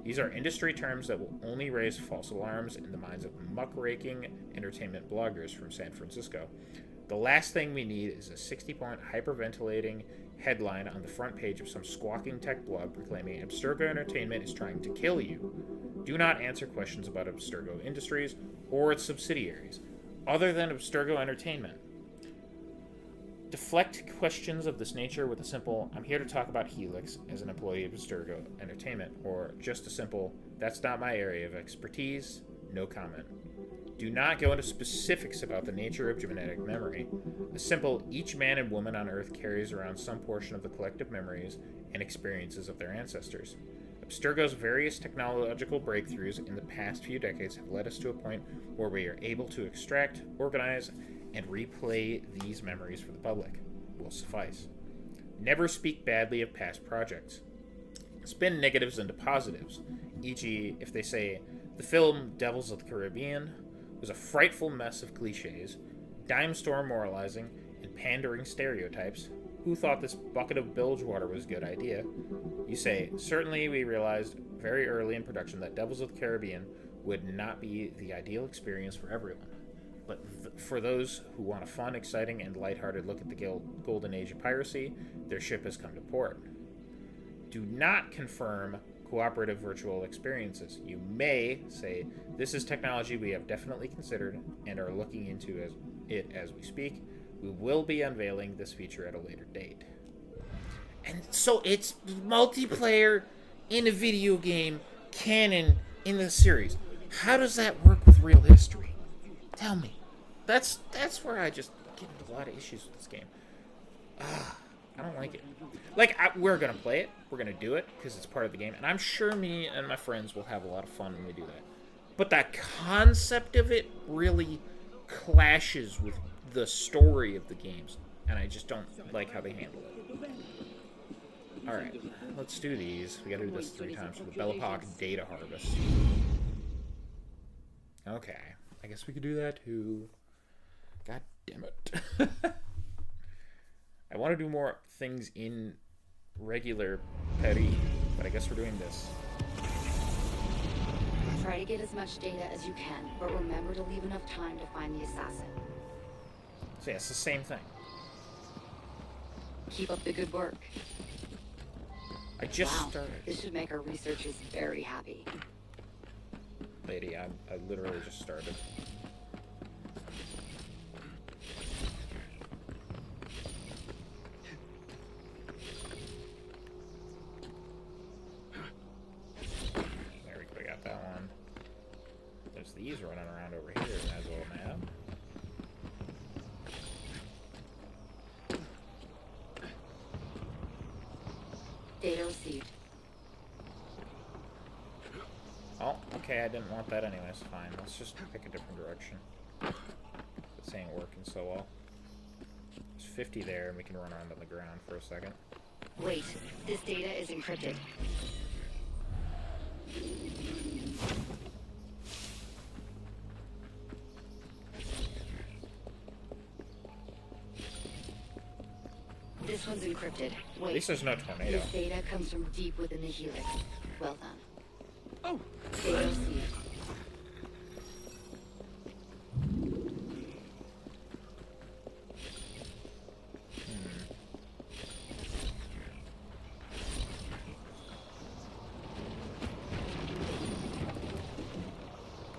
These are industry terms that will only raise false alarms in the minds of muckraking entertainment bloggers from San Francisco. The last thing we need is a 60-point hyperventilating headline on the front page of some squawking tech blog proclaiming Abstergo Entertainment is trying to kill you. Do not answer questions about Abstergo Industries or its subsidiaries, other than Abstergo Entertainment. Deflect questions of this nature with a simple, I'm here to talk about Helix as an employee of Abstergo Entertainment, or just a simple, that's not my area of expertise, no comment. Do not go into specifics about the nature of genetic memory. A simple, each man and woman on Earth carries around some portion of the collective memories and experiences of their ancestors. Abstergo's various technological breakthroughs in the past few decades have led us to a point where we are able to extract, organize, and replay these memories for the public. Will suffice. Never speak badly of past projects. Spin negatives into positives, e.g., if they say, the film Devils of the Caribbean was a frightful mess of cliches, dime store moralizing, and pandering stereotypes. Who thought this bucket of bilge water was a good idea? You say, certainly we realized very early in production that Devils of the Caribbean would not be the ideal experience for everyone. But for those who want a fun, exciting, and lighthearted look at the golden age of piracy, their ship has come to port. Do not confirm cooperative virtual experiences. You may say, this is technology we have definitely considered and are looking into it as we speak. We will be unveiling this feature at a later date. And so it's multiplayer in a video game, canon in the series. How does that work with real history? Tell me. That's where I just get into a lot of issues with this game. I don't like it. Like, we're going to play it. We're going to do it because it's part of the game. And I'm sure me and my friends will have a lot of fun when we do that. But that concept of it really clashes with the story of the games. And I just don't like how they handle it. Alright, let's do these. We got to do this 3 times for the Bellapock Data Harvest. Okay. I guess we could do that too. God damn it. I want to do more things in regular petty, but I guess we're doing this. Try to get as much data as you can, but remember to leave enough time to find the assassin. So yeah, it's the same thing. Keep up the good work. I just Wow, started. this should make our researchers very happy. Lady, I literally just started. There we got that one. There's these running around over here, might as well map. Data received. Oh, okay, I didn't want that anyways. Fine, let's just pick a different direction. This ain't working so well. There's 50 there, and we can run around on the ground for a second. Wait, this data is encrypted. This one's encrypted. At Wait, least there's no tornado. this data comes from deep within the helix. Well done. Oh, Data received.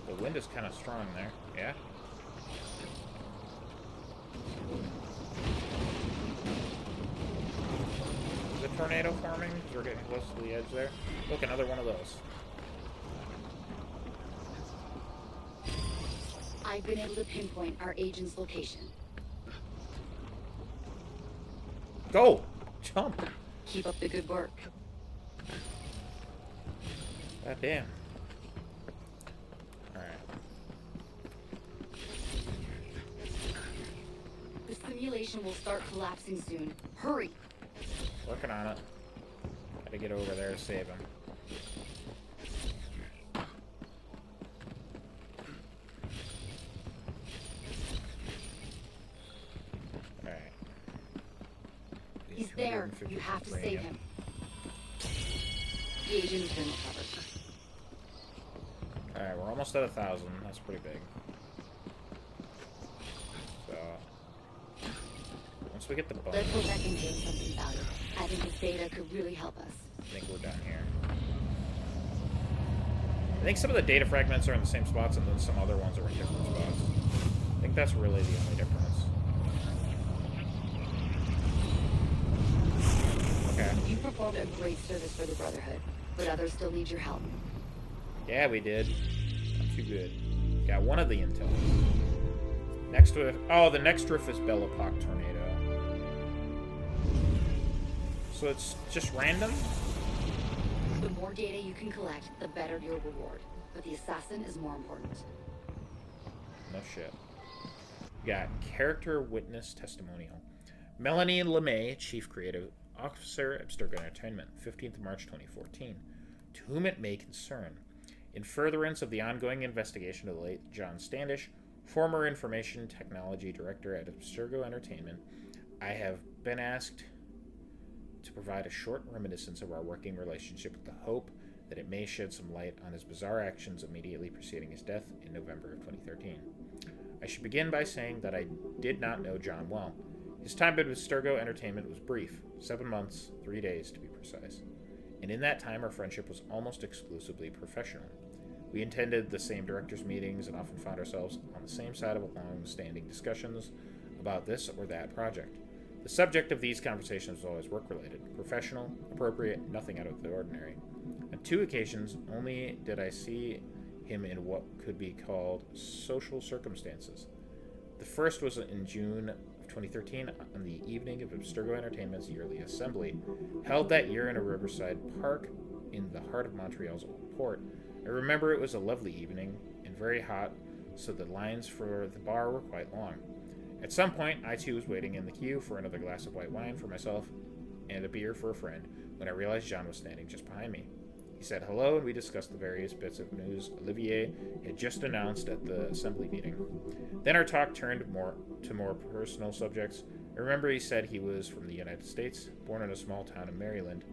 The wind is kind of strong there. Yeah? Is a tornado forming? Because we're getting close to the edge there. Look, another one of those. I've been able to pinpoint our agent's location. Go! Jump! Keep up the good work. God damn. Alright. The simulation will start collapsing soon. Hurry! Working on it. Gotta get over there to save him. Alright. He's there. You have to save him. The agent has been recovered. Alright, we're almost at 1,000. That's pretty big. So, once we get the bonus, Let's go back and get something valuable. I think this data could really help us. I think we're done here. I think some of the data fragments are in the same spots, and then some other ones are in different spots. I think that's really the only difference. Okay. You performed a great service for the Brotherhood, but others still need your help. Yeah, we did. Not too good. Got one of the intel. Next riff. Oh, the next riff is Bellapock Tornado. So it's just random? The more data you can collect, the better your reward. But the assassin is more important. No shit. We got character witness testimonial. Melanie LeMay, Chief Creative Officer, Abstergo Entertainment, 15th of March 2014. To whom it may concern. In furtherance of the ongoing investigation of the late John Standish, former Information Technology Director at Abstergo Entertainment, I have been asked to provide a short reminiscence of our working relationship with the hope that it may shed some light on his bizarre actions immediately preceding his death in November of 2013. I should begin by saying that I did not know John well. His time at Abstergo Entertainment was brief, 7 months, 3 days to be precise. And in that time our friendship was almost exclusively professional. We attended the same directors' meetings and often found ourselves on the same side of long-standing discussions about this or that project. The subject of these conversations was always work-related, professional, appropriate, nothing out of the ordinary. On 2 occasions only did I see him in what could be called social circumstances. The first was in June of 2013 on the evening of Abstergo Entertainment's yearly assembly, held that year in a riverside park in the heart of Montreal's old port. I remember it was a lovely evening and very hot, so the lines for the bar were quite long. At some point, I too was waiting in the queue for another glass of white wine for myself and a beer for a friend when I realized John was standing just behind me. He said hello, and we discussed the various bits of news Olivier had just announced at the assembly meeting. Then our talk turned to more personal subjects. I remember he said he was from the United States, born in a small town in Maryland,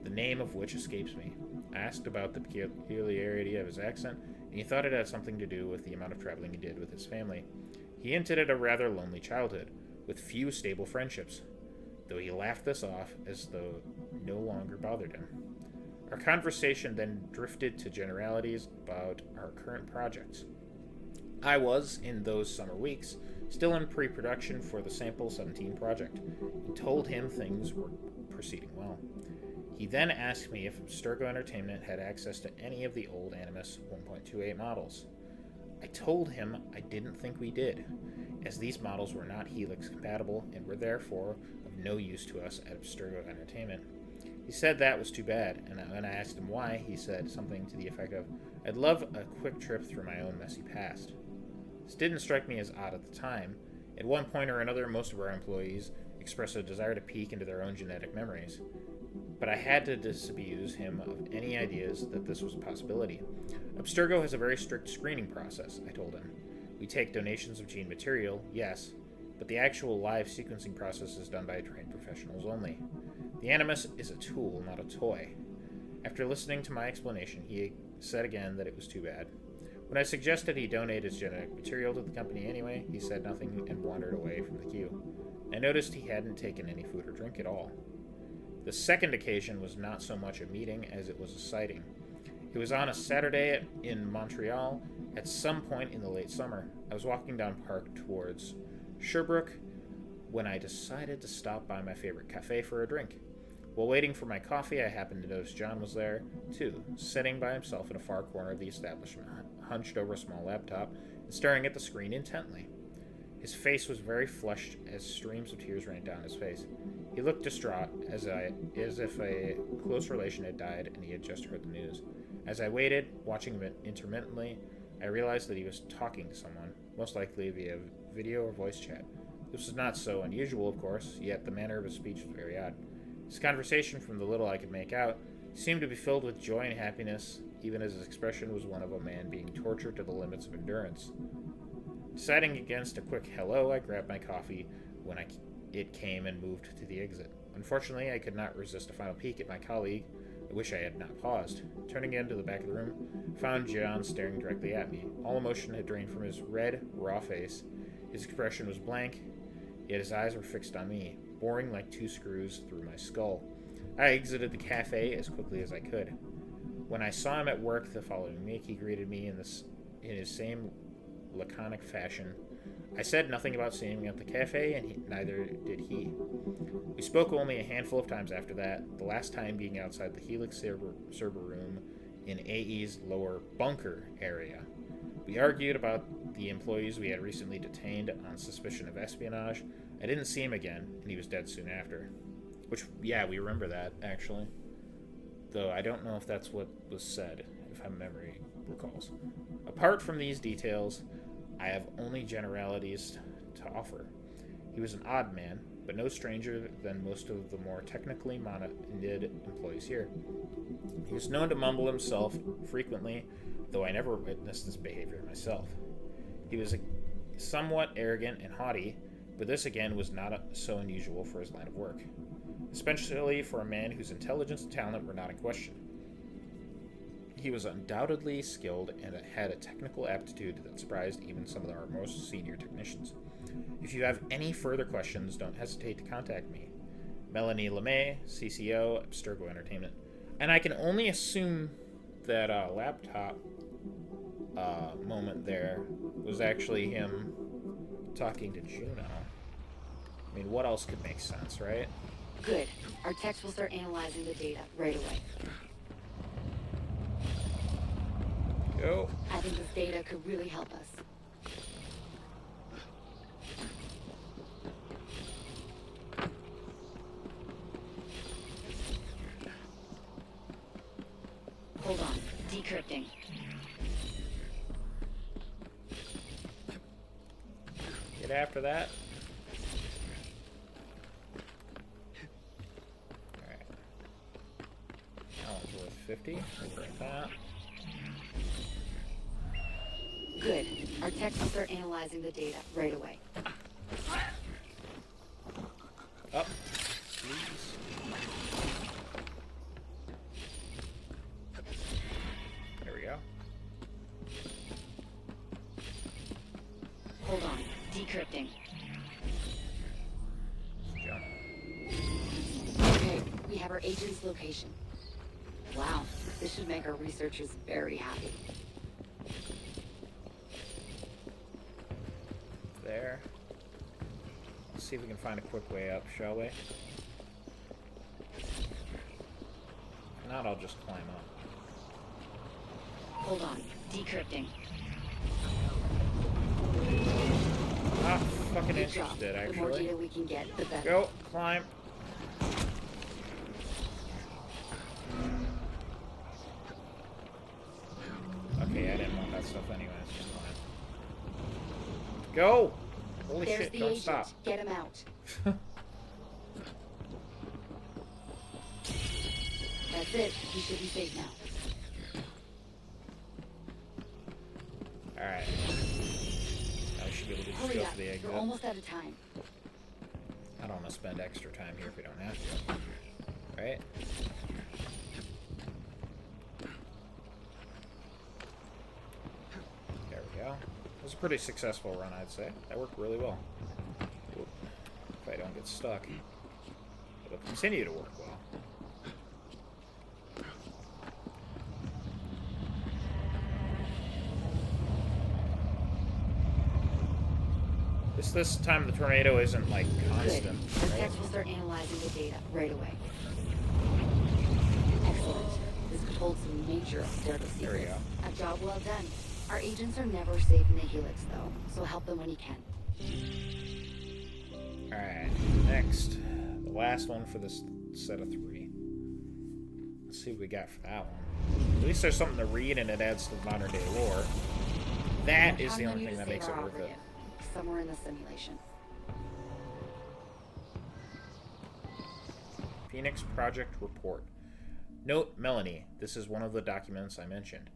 the name of which escapes me. I asked about the peculiarity of his accent, and he thought it had something to do with the amount of traveling he did with his family. He hinted at a rather lonely childhood, with few stable friendships, though he laughed this off as though no longer bothered him. Our conversation then drifted to generalities about our current projects. I was, in those summer weeks, still in pre-production for the Sample 17 project, and told him things were proceeding well. He then asked me if Abstergo Entertainment had access to any of the old Animus 1.28 models. I told him I didn't think we did, as these models were not Helix compatible and were therefore of no use to us at Abstergo Entertainment. He said that was too bad, and when I asked him why, he said something to the effect of, I'd love a quick trip through my own messy past. This didn't strike me as odd at the time. At one point or another, most of our employees expressed a desire to peek into their own genetic memories. But I had to disabuse him of any ideas that this was a possibility. Abstergo has a very strict screening process, I told him. We take donations of gene material, yes, but the actual live sequencing process is done by trained professionals only. The Animus is a tool, not a toy. After listening to my explanation, he said again that it was too bad. When I suggested he donate his genetic material to the company anyway, he said nothing and wandered away from the queue. I noticed he hadn't taken any food or drink at all. The second occasion was not so much a meeting as it was a sighting. It was on a Saturday in Montreal at some point in the late summer. I was walking down Park towards Sherbrooke when I decided to stop by my favorite cafe for a drink. While waiting for my coffee, I happened to notice John was there, too, sitting by himself in a far corner of the establishment, hunched over a small laptop staring at the screen intently. His face was very flushed as streams of tears ran down his face. He looked distraught, as if a close relation had died and he had just heard the news. As I waited, watching him intermittently, I realized that he was talking to someone, most likely via video or voice chat. This was not so unusual, of course, yet the manner of his speech was very odd. His conversation, from the little I could make out, seemed to be filled with joy and happiness, even as his expression was one of a man being tortured to the limits of endurance. Deciding against a quick hello, I grabbed my coffee when it came and moved to the exit. Unfortunately, I could not resist a final peek at my colleague. I wish I had not paused. Turning into the back of the room, found John staring directly at me. All emotion had drained from his red, raw face. His expression was blank, yet his eyes were fixed on me, boring like two screws through my skull. I exited the cafe as quickly as I could. When I saw him at work the following week, he greeted me in his same laconic fashion. I said nothing about seeing me at the cafe, and neither did he. We spoke only a handful of times after that, the last time being outside the Helix server room in AE's lower bunker area. We argued about the employees we had recently detained on suspicion of espionage. I didn't see him again, and he was dead soon after. Which, yeah, we remember that, actually. Though I don't know if that's what was said, if my memory recalls. Apart from these details, I have only generalities to offer. He was an odd man, but no stranger than most of the more technically minded employees here. He was known to mumble himself frequently, though I never witnessed this behavior myself. He was somewhat arrogant and haughty, but this again was not so unusual for his line of work, especially for a man whose intelligence and talent were not in question. He was undoubtedly skilled and had a technical aptitude that surprised even some of our most senior technicians. If you have any further questions, don't hesitate to contact me. Melanie LeMay, CCO, Abstergo Entertainment. And I can only assume that laptop moment there was actually him talking to Juno. I mean, what else could make sense, right? Good. Our techs will start analyzing the data right away. Go. I think this data could really help us. Hold on. Decrypting. Get after that. Alright. That one's worth 50. Like that. Good. Our techs will start analyzing the data right away. Up. Please. There we go. Hold on. Decrypting. Jump. Okay, we have our agent's location. Wow, this should make our researchers very happy. There. Let's see if we can find a quick way up, shall we? If not, I'll just climb up. Hold on. Decrypting. Ah, fucking Good job. interested, The more actually. data we can get, the better. Go, climb. Okay, I didn't want that stuff anyways. Just climb. Go! Holy There's shit, the don't agent. stop. Get him out. That's it. He should be safe now. Alright. Now we should be able to just Hurry go up. for the exit. We're almost out of time. I don't want to spend extra time here if we don't have to. Right? There we go. It was a pretty successful run, I'd say. That worked really well. Oop. If I don't get stuck, it'll continue to work well. This time the tornado isn't like Good. constant, The right? techs will start analyzing the data right away. Excellent. This could hold some major Abstergo secrets. There we go. A job well done. Our agents are never safe in the Helix, though, so help them when you can. Alright, next. The last one for this set of 3. Let's see what we got for that one. At least there's something to read and it adds to the modern day lore. That is the only thing that makes it worth it. Somewhere in the simulation. Phoenix Project Report. Note, Melanie, this is one of the documents I mentioned.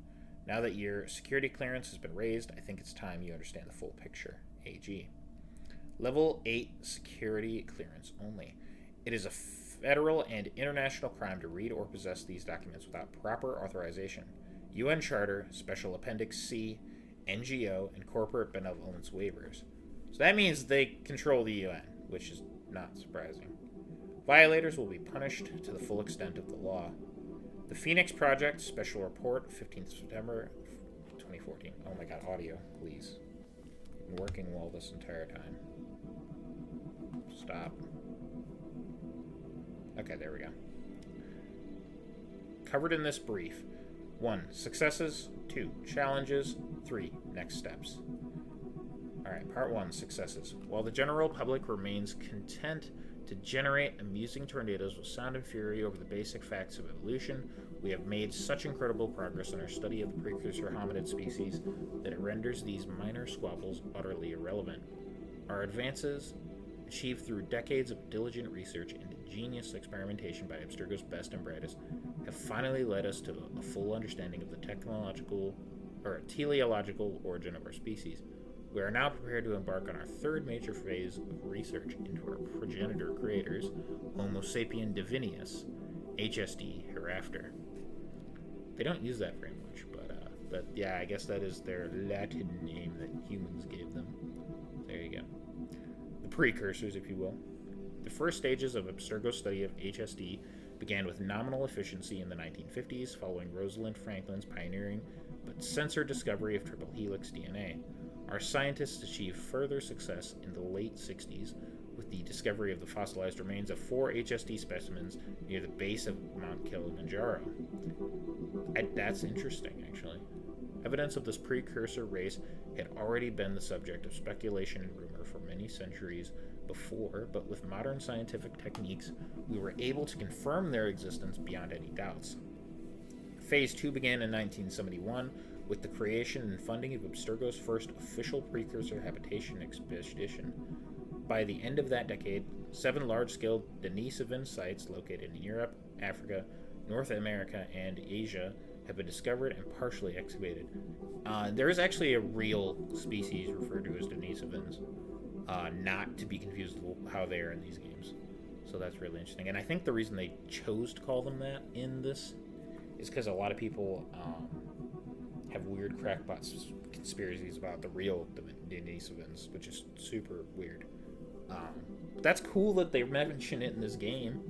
Now that your security clearance has been raised, I think it's time you understand the full picture. AG. Level 8 security clearance only. It is a federal and international crime to read or possess these documents without proper authorization. UN Charter, Special Appendix C, NGO, and Corporate Benevolence Waivers. So that means they control the UN, which is not surprising. Violators will be punished to the full extent of the law. The Phoenix Project Special Report, 15th September 2014. Oh my god, audio, please. Been working well this entire time. Stop. Okay, there we go. Covered in this brief. 1. Successes. 2. Challenges. 3. Next steps. Alright, part 1. Successes. While the general public remains content to generate amusing tornadoes with sound and fury over the basic facts of evolution, we have made such incredible progress in our study of the precursor hominid species that it renders these minor squabbles utterly irrelevant. Our advances, achieved through decades of diligent research and ingenious experimentation by Abstergo's best and brightest, have finally led us to a full understanding of the teleological origin of our species. We are now prepared to embark on our third major phase of research into our progenitor creators, Homo sapien divinius, HSD, hereafter. They don't use that very much, but yeah, I guess that is their Latin name that humans gave them. There you go. The precursors, if you will. The first stages of Abstergo's study of HSD began with nominal efficiency in the 1950s, following Rosalind Franklin's pioneering but censored discovery of triple helix DNA. Our scientists achieved further success in the late 60s with the discovery of the fossilized remains of 4 HSD specimens near the base of Mount Kilimanjaro. That's interesting, actually. Evidence of this precursor race had already been the subject of speculation and rumor for many centuries before, but with modern scientific techniques, we were able to confirm their existence beyond any doubts. Phase 2 began in 1971 with the creation and funding of Abstergo's first official precursor habitation expedition. By the end of that decade, 7 large-scale Denisovan sites located in Europe, Africa, North America, and Asia have been discovered and partially excavated. There is actually a real species referred to as Denisovans, not to be confused with how they are in these games. So that's really interesting. And I think the reason they chose to call them that in this is because a lot of people have weird crackpot conspiracies about the real Denisovans, which is super weird. But that's cool that they mention it in this game.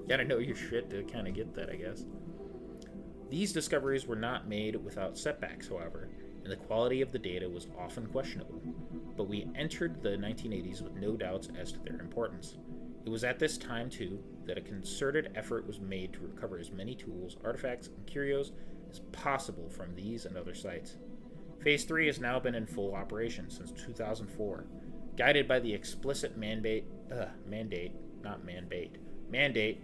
Gotta know your shit to kind of get that, I guess. These discoveries were not made without setbacks, however, and the quality of the data was often questionable. But we entered the 1980s with no doubts as to their importance. It was at this time, too, that a concerted effort was made to recover as many tools, artifacts, and curios as possible from these and other sites. Phase 3 has now been in full operation since 2004, guided by the explicit mandate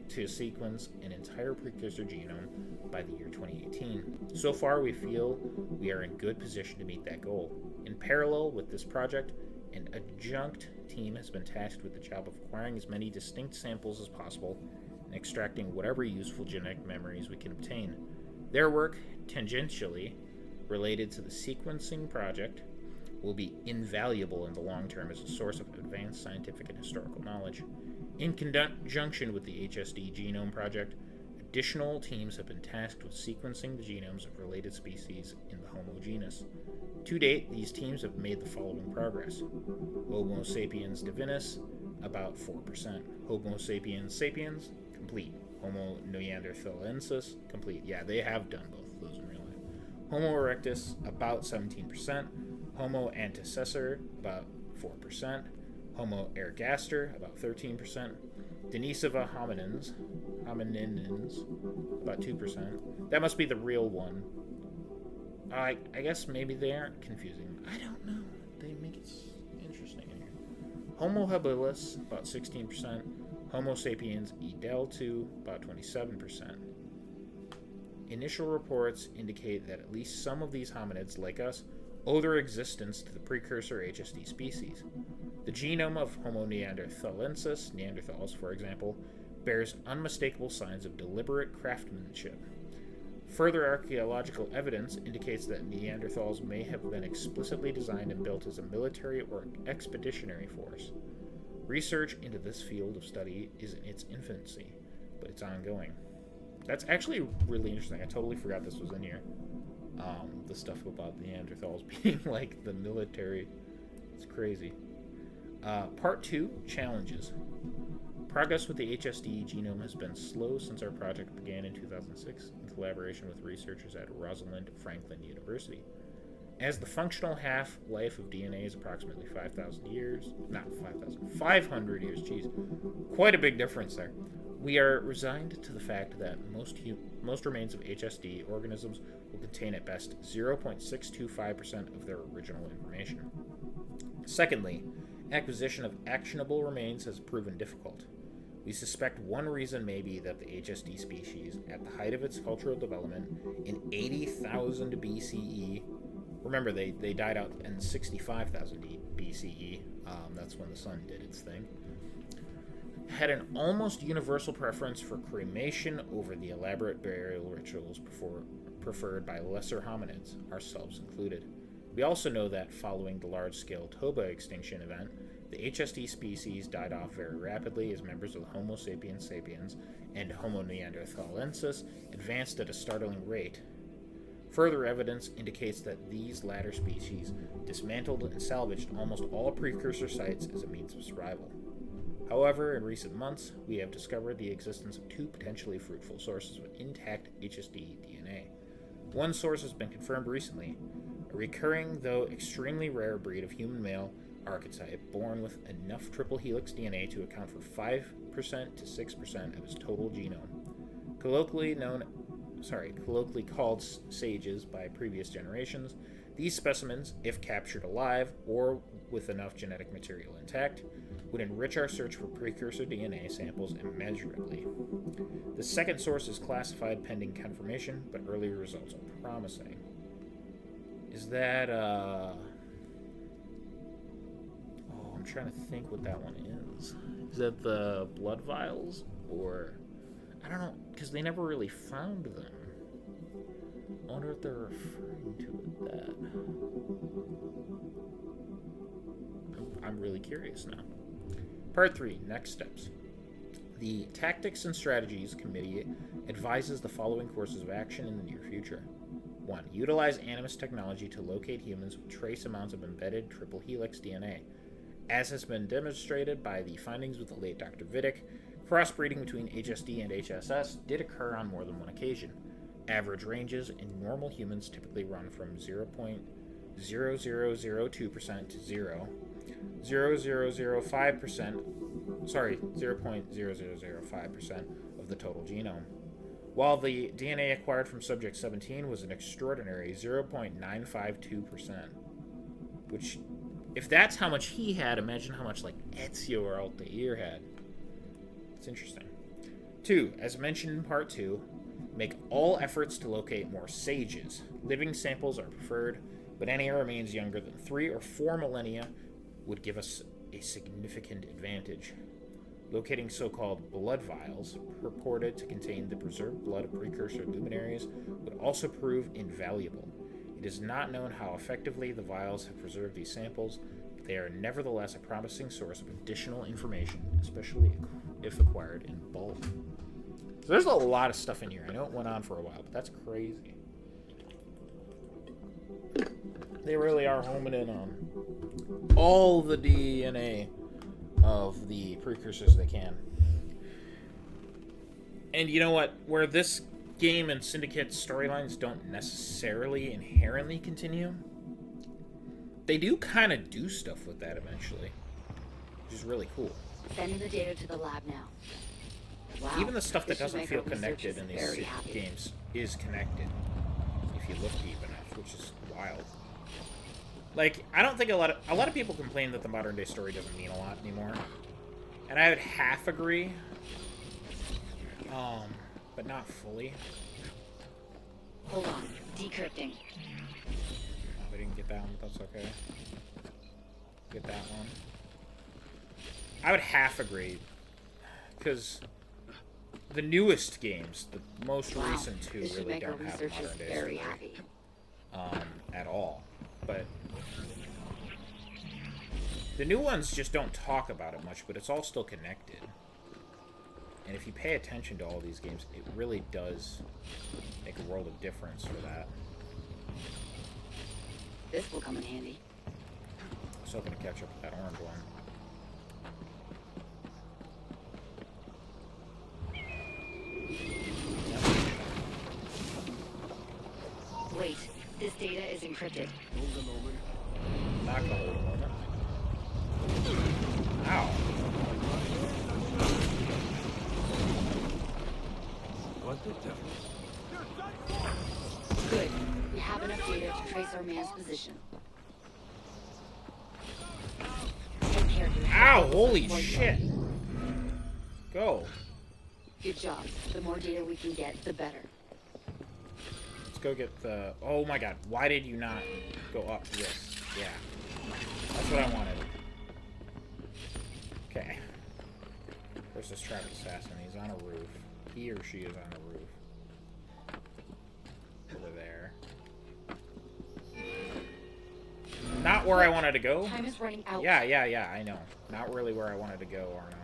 to sequence an entire precursor genome by the year 2018. So far, we feel we are in good position to meet that goal. In parallel with this project, an adjunct team has been tasked with the job of acquiring as many distinct samples as possible and extracting whatever useful genetic memories we can obtain. Their work, tangentially related to the sequencing project, will be invaluable in the long term as a source of advanced scientific and historical knowledge. In conjunction with the HSD Genome Project, additional teams have been tasked with sequencing the genomes of related species in the Homo genus. To date, these teams have made the following progress. Homo sapiens divinus, about 4%. Homo sapiens sapiens, complete. Homo neanderthalensis, complete. Yeah, they have done both of those in real life. Homo erectus, about 17%. Homo antecessor, about 4%. Homo ergaster, about 13%. Denisova hominins, about 2%. That must be the real one. I guess maybe they aren't confusing. I don't know. They make it interesting in here. Homo habilis, about 16%. Homo sapiens idel2, about 27%. Initial reports indicate that at least some of these hominids, like us, owe their existence to the precursor HSD species. The genome of Homo neanderthalensis, Neanderthals for example, bears unmistakable signs of deliberate craftsmanship. Further archaeological evidence indicates that Neanderthals may have been explicitly designed and built as a military or expeditionary force. Research into this field of study is in its infancy, but it's ongoing. That's actually really interesting. I totally forgot this was in here. The stuff about Neanderthals being like the military. It's crazy. Part 2, challenges. Progress with the HSD genome has been slow since our project began in 2006 in collaboration with researchers at Rosalind Franklin University. As the functional half-life of DNA is approximately 5,000 years, not 5,000, 500 years, geez, quite a big difference there. We are resigned to the fact that most remains of HSD organisms will contain at best 0.625% of their original information. Secondly, acquisition of actionable remains has proven difficult. We suspect one reason may be that the HSD species, at the height of its cultural development in 80,000 BCE, remember they died out in 65,000 BCE, that's when the sun did its thing, had an almost universal preference for cremation over the elaborate burial rituals preferred by lesser hominids, ourselves included. We also know that following the large-scale Toba extinction event, the HSD species died off very rapidly as members of Homo sapiens sapiens and Homo neanderthalensis advanced at a startling rate. Further evidence indicates that these latter species dismantled and salvaged almost all precursor sites as a means of survival. However, in recent months, we have discovered the existence of two potentially fruitful sources of intact HSD DNA. One source has been confirmed recently, a recurring, though extremely rare breed of human male archetype born with enough triple helix DNA to account for 5% to 6% of his total genome. Colloquially called sages by previous generations, these specimens, if captured alive or with enough genetic material intact, would enrich our search for precursor DNA samples immeasurably. The second source is classified pending confirmation, but early results are promising. Is that, I'm trying to think what that one is. Is that the blood vials? Or, I don't know, because they never really found them. I wonder if they're referring to that. I'm really curious now. Part 3, next steps. The Tactics and Strategies Committee advises the following courses of action in the near future. 1. Utilize Animus technology to locate humans with trace amounts of embedded triple helix DNA. As has been demonstrated by the findings with the late Dr. Vidic, crossbreeding between HSD and HSS did occur on more than one occasion. Average ranges in normal humans typically run from 0.0002% to 0.0005% of the total genome, while the DNA acquired from subject 17 was an extraordinary 0.952%, which, if that's how much he had, imagine how much, like, Ezio or Altair had. It's interesting. 2. As mentioned in Part 2, make all efforts to locate more sages. Living samples are preferred, but any remains younger than 3 or 4 millennia would give us a significant advantage. Locating so-called blood vials, purported to contain the preserved blood of precursor luminaries, would also prove invaluable. It is not known how effectively the vials have preserved these samples, but they are nevertheless a promising source of additional information, especially if acquired in bulk. So there's a lot of stuff in here. I know it went on for a while, but that's crazy. They really are homing in on all the DNA of the precursors they can. And you know what? Where this game and Syndicate storylines don't necessarily inherently continue, they do kind of do stuff with that eventually, which is really cool. Sending the data to the lab now. Wow. Even the stuff that This should doesn't make feel our researchers connected in these very happy. games is connected if you look deep enough. which is wild. Like, I don't think a lot of people complain that the modern day story doesn't mean a lot anymore, and I would half agree, but not fully. Hold on. Decrypting. We didn't get that one, but that's okay. Get that one. I would half agree, because the newest games, the most recent two, This should really make our don't have researchers modern day very story happy. at all. But the new ones just don't talk about it much, but it's all still connected. And if you pay attention to all these games, it really does make a world of difference for that. This will come in handy. I was hoping to catch up with that orange one. Wait, this data is encrypted. Not gonna hold a moment. Ow. What the devil? Good. We have enough data to trace our man's position. Take care of your Ow, health. holy One shit. more. Go. Good job. The more data we can get, the better. Let's go get the... Oh my god, why did you not go up this? Yeah. That's what I wanted. Okay. Where's this trap assassin? He's on a roof. He or she is on a roof. Over there. Not where I wanted to go. Time is running out. Yeah, I know. Not really where I wanted to go, Arno.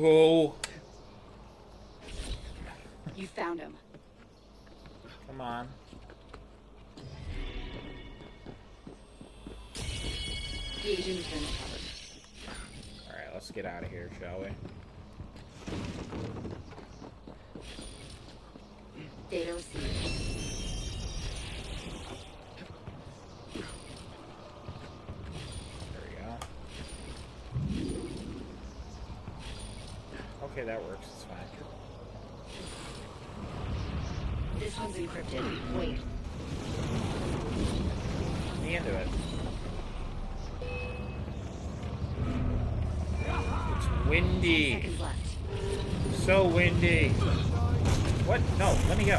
Go! You found him. Come on. The agent has been recovered. Alright, let's get out of here, shall we? Data received. There we go. Okay, that works. It's fine. This one's encrypted. Wait. Me into it. It's windy. Seconds left. So windy. What? No, let me go.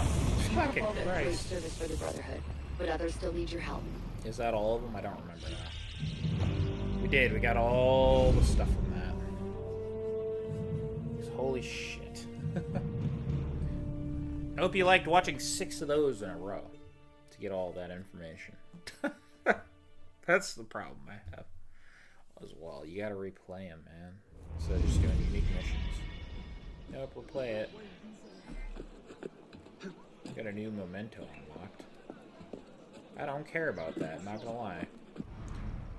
Fucking All that great Christ. service for the Brotherhood, but others still need your help. Is that all of them? I don't remember that. We did. We got all the stuff from that. Holy shit. I hope you liked watching 6 of those in a row to get all that information. That's the problem I have as well. You gotta replay them, man. Instead of just doing unique missions. Nope, we'll play it. Got a new memento unlocked. I don't care about that, not gonna lie.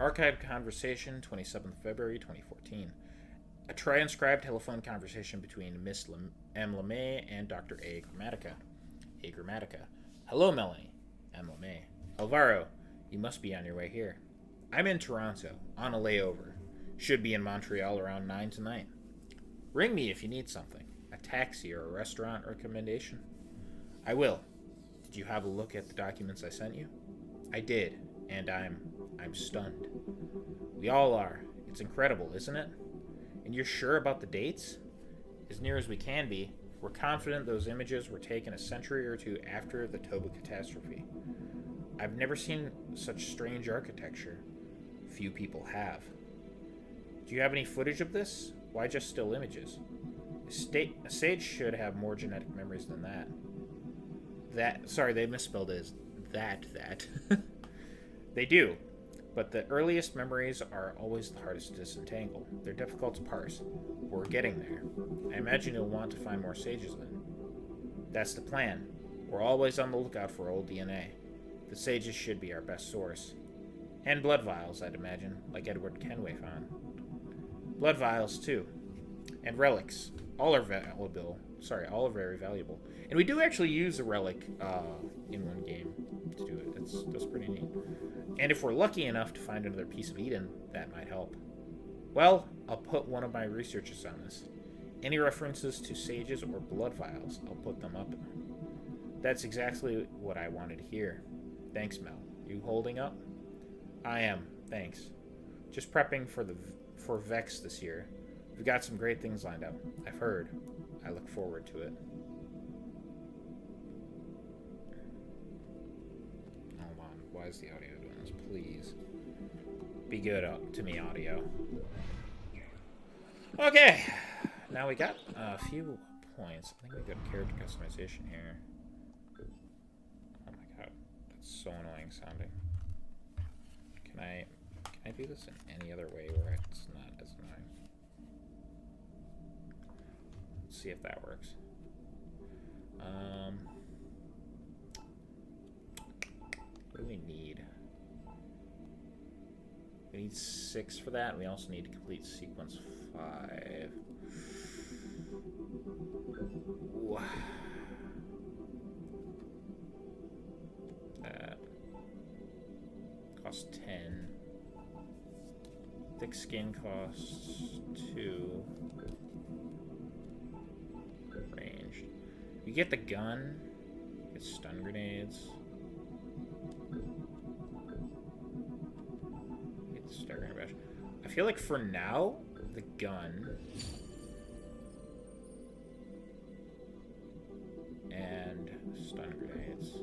Archived conversation, 27th February 2014. A transcribed telephone conversation between Miss M. LeMay and Dr. A. Grammatica. A. Grammatica. Hello, Melanie. M. LeMay. Alvaro, you must be on your way here. I'm in Toronto, on a layover. Should be in Montreal around 9 tonight. Ring me if you need something. A taxi or a restaurant recommendation. I will. Did you have a look at the documents I sent you? I did, and I'm stunned. We all are. It's incredible, isn't it? And you're sure about the dates? As near as we can be, we're confident those images were taken a century or two after the Toba catastrophe. I've never seen such strange architecture. Few people have. Do you have any footage of this? Why just still images? A sage should have more genetic memories than that. Sorry, they misspelled it as that. They do. But the earliest memories are always the hardest to disentangle. They're difficult to parse. We're getting there. I imagine you'll want to find more sages then. That's the plan. We're always on the lookout for old DNA. The sages should be our best source. And blood vials, I'd imagine, like Edward Kenway found. Blood vials, too. And relics. All are valuable. All are very valuable. And we do actually use a relic in one game to do it. That's pretty neat. And if we're lucky enough to find another piece of Eden, that might help. Well, I'll put one of my researchers on this. Any references to sages or blood vials, I'll put them up. That's exactly what I wanted to hear. Thanks, Mel. You holding up? I am. Thanks. Just prepping for Vex this year. We've got some great things lined up. I've heard. I look forward to it. Hold on. Why is the audio doing this? Please. Be good to me, audio. Okay. Now we got a few points. I think we got character customization here. Oh my god. That's so annoying sounding. Can I do this in any other way where it's not as annoying? Let's see if that works. What do we need? We need 6 for that. We also need to complete sequence 5. Ooh. That costs 10. Thick skin costs 2. Ranged. You get the gun. Get stun grenades. Get the star grenade bash. I feel like for now, the gun and stun grenades.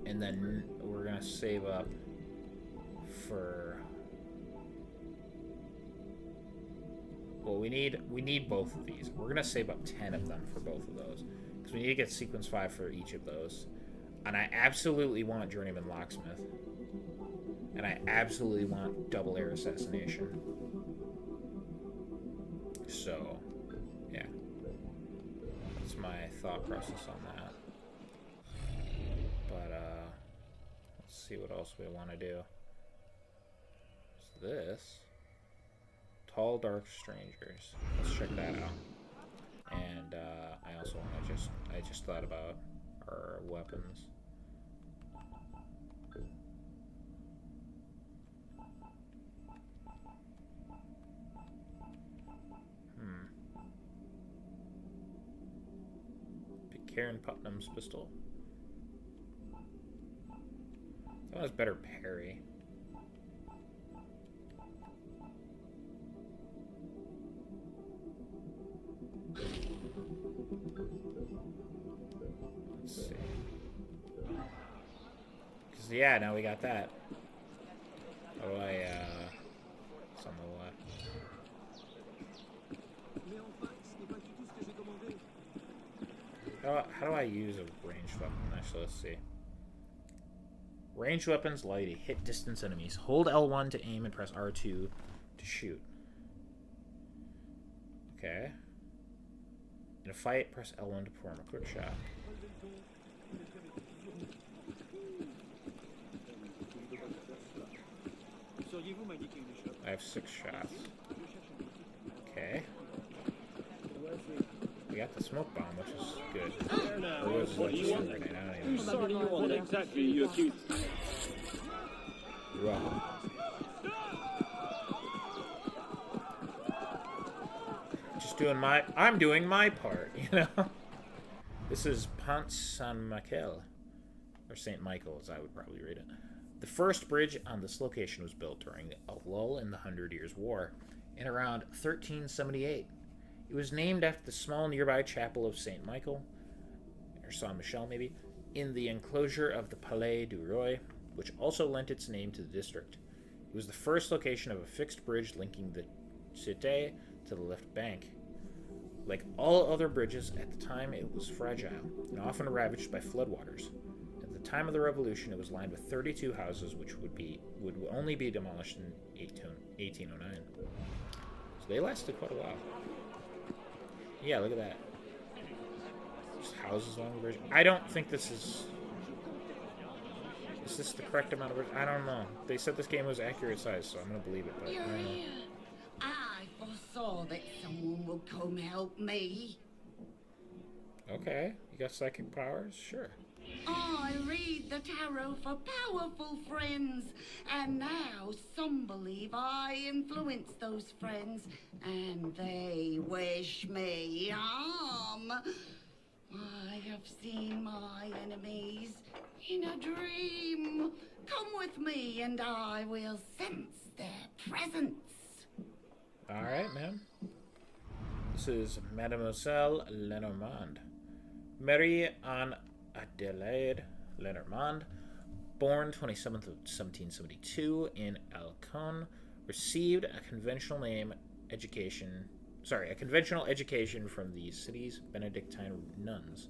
And then we're gonna save up for, well, we need both of these. We're gonna save up 10 of them for both of those because we need to get sequence 5 for each of those. And I absolutely want Journeyman Locksmith, and I absolutely want double air assassination. So yeah, that's my thought process on that. But let's see what else we want to do. This Tall Dark Strangers. Let's check that out. And I also want to I just thought about our weapons. Karen Putnam's pistol. That one has better parry. Let's see. 'Cause yeah, now we got that. How do I, it's on the left. How do I use a ranged weapon? Actually, let's see. Ranged weapons, light, hit distance enemies. Hold L1 to aim and press R2 to shoot. Okay. In a fight, press L1 to perform a quick shot. I have 6 shots. Okay. We got the smoke bomb, which is good. Or was it just a grenade? I don't even know. What exactly are you accused? You're welcome. Just doing I'm doing my part, you know? This is Pont Saint-Michel, or St. Michael, as I would probably read it. The first bridge on this location was built during a lull in the 100 Years' War in around 1378. It was named after the small nearby chapel of St. Michael, or Saint Michel maybe, in the enclosure of the Palais du Roi, which also lent its name to the district. It was the first location of a fixed bridge linking the Cité to the left bank. Like all other bridges at the time, it was fragile and often ravaged by floodwaters. At the time of the Revolution, it was lined with 32 houses, which would only be demolished in 1809. So they lasted quite a while. Yeah, look at that. Just houses along the bridge. I don't think this is... Is this the correct amount of bridge? I don't know. They said this game was accurate size, so I'm going to believe it, but I don't know. I foresaw that someone would come help me. Okay. You got psychic powers? Sure. I read the tarot for powerful friends, and now some believe I influence those friends, and they wish me harm. I have seen my enemies in a dream. Come with me and I will sense their presence. Alright, ma'am. This is Mademoiselle Lenormand. Marie-Anne Adelaide Lenormand, born 27th of 1772 in Alcon, received a conventional education from the city's Benedictine nuns.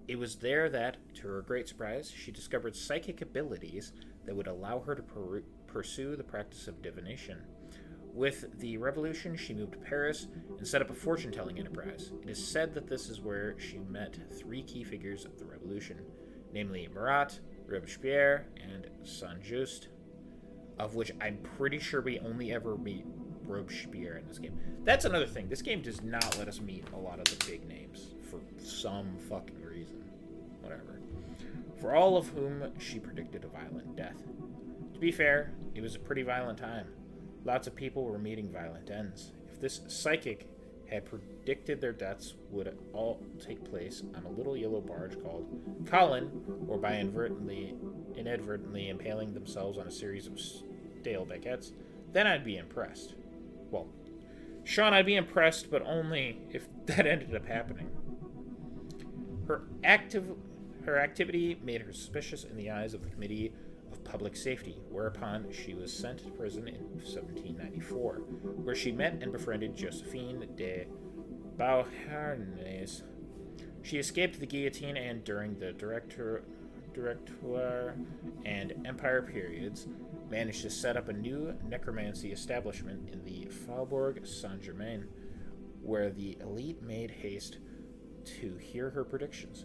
It was there that, to her great surprise, she discovered psychic abilities that would allow her to pursue the practice of divination. With the revolution, she moved to Paris and set up a fortune-telling enterprise. It is said that this is where she met three key figures of the revolution, namely Marat, Robespierre, and Saint-Just, of which I'm pretty sure we only ever meet Robespierre in this game. That's another thing. This game does not let us meet a lot of the big names for some fucking reason. Whatever. For all of whom she predicted a violent death. To be fair, it was a pretty violent time. Lots of people were meeting violent ends. If this psychic had predicted their deaths would all take place on a little yellow barge called Colin, or by inadvertently impaling themselves on a series of stale baguettes, then I'd be impressed. Well, Sean, I'd be impressed, but only if that ended up happening. Her activity made her suspicious in the eyes of the Committee of Public Safety, whereupon she was sent to prison in 1794, where she met and befriended Josephine de Beauharnais. She escaped the guillotine and, during the Directoire and Empire periods, managed to set up a new necromancy establishment in the Faubourg Saint-Germain, where the elite made haste to hear her predictions.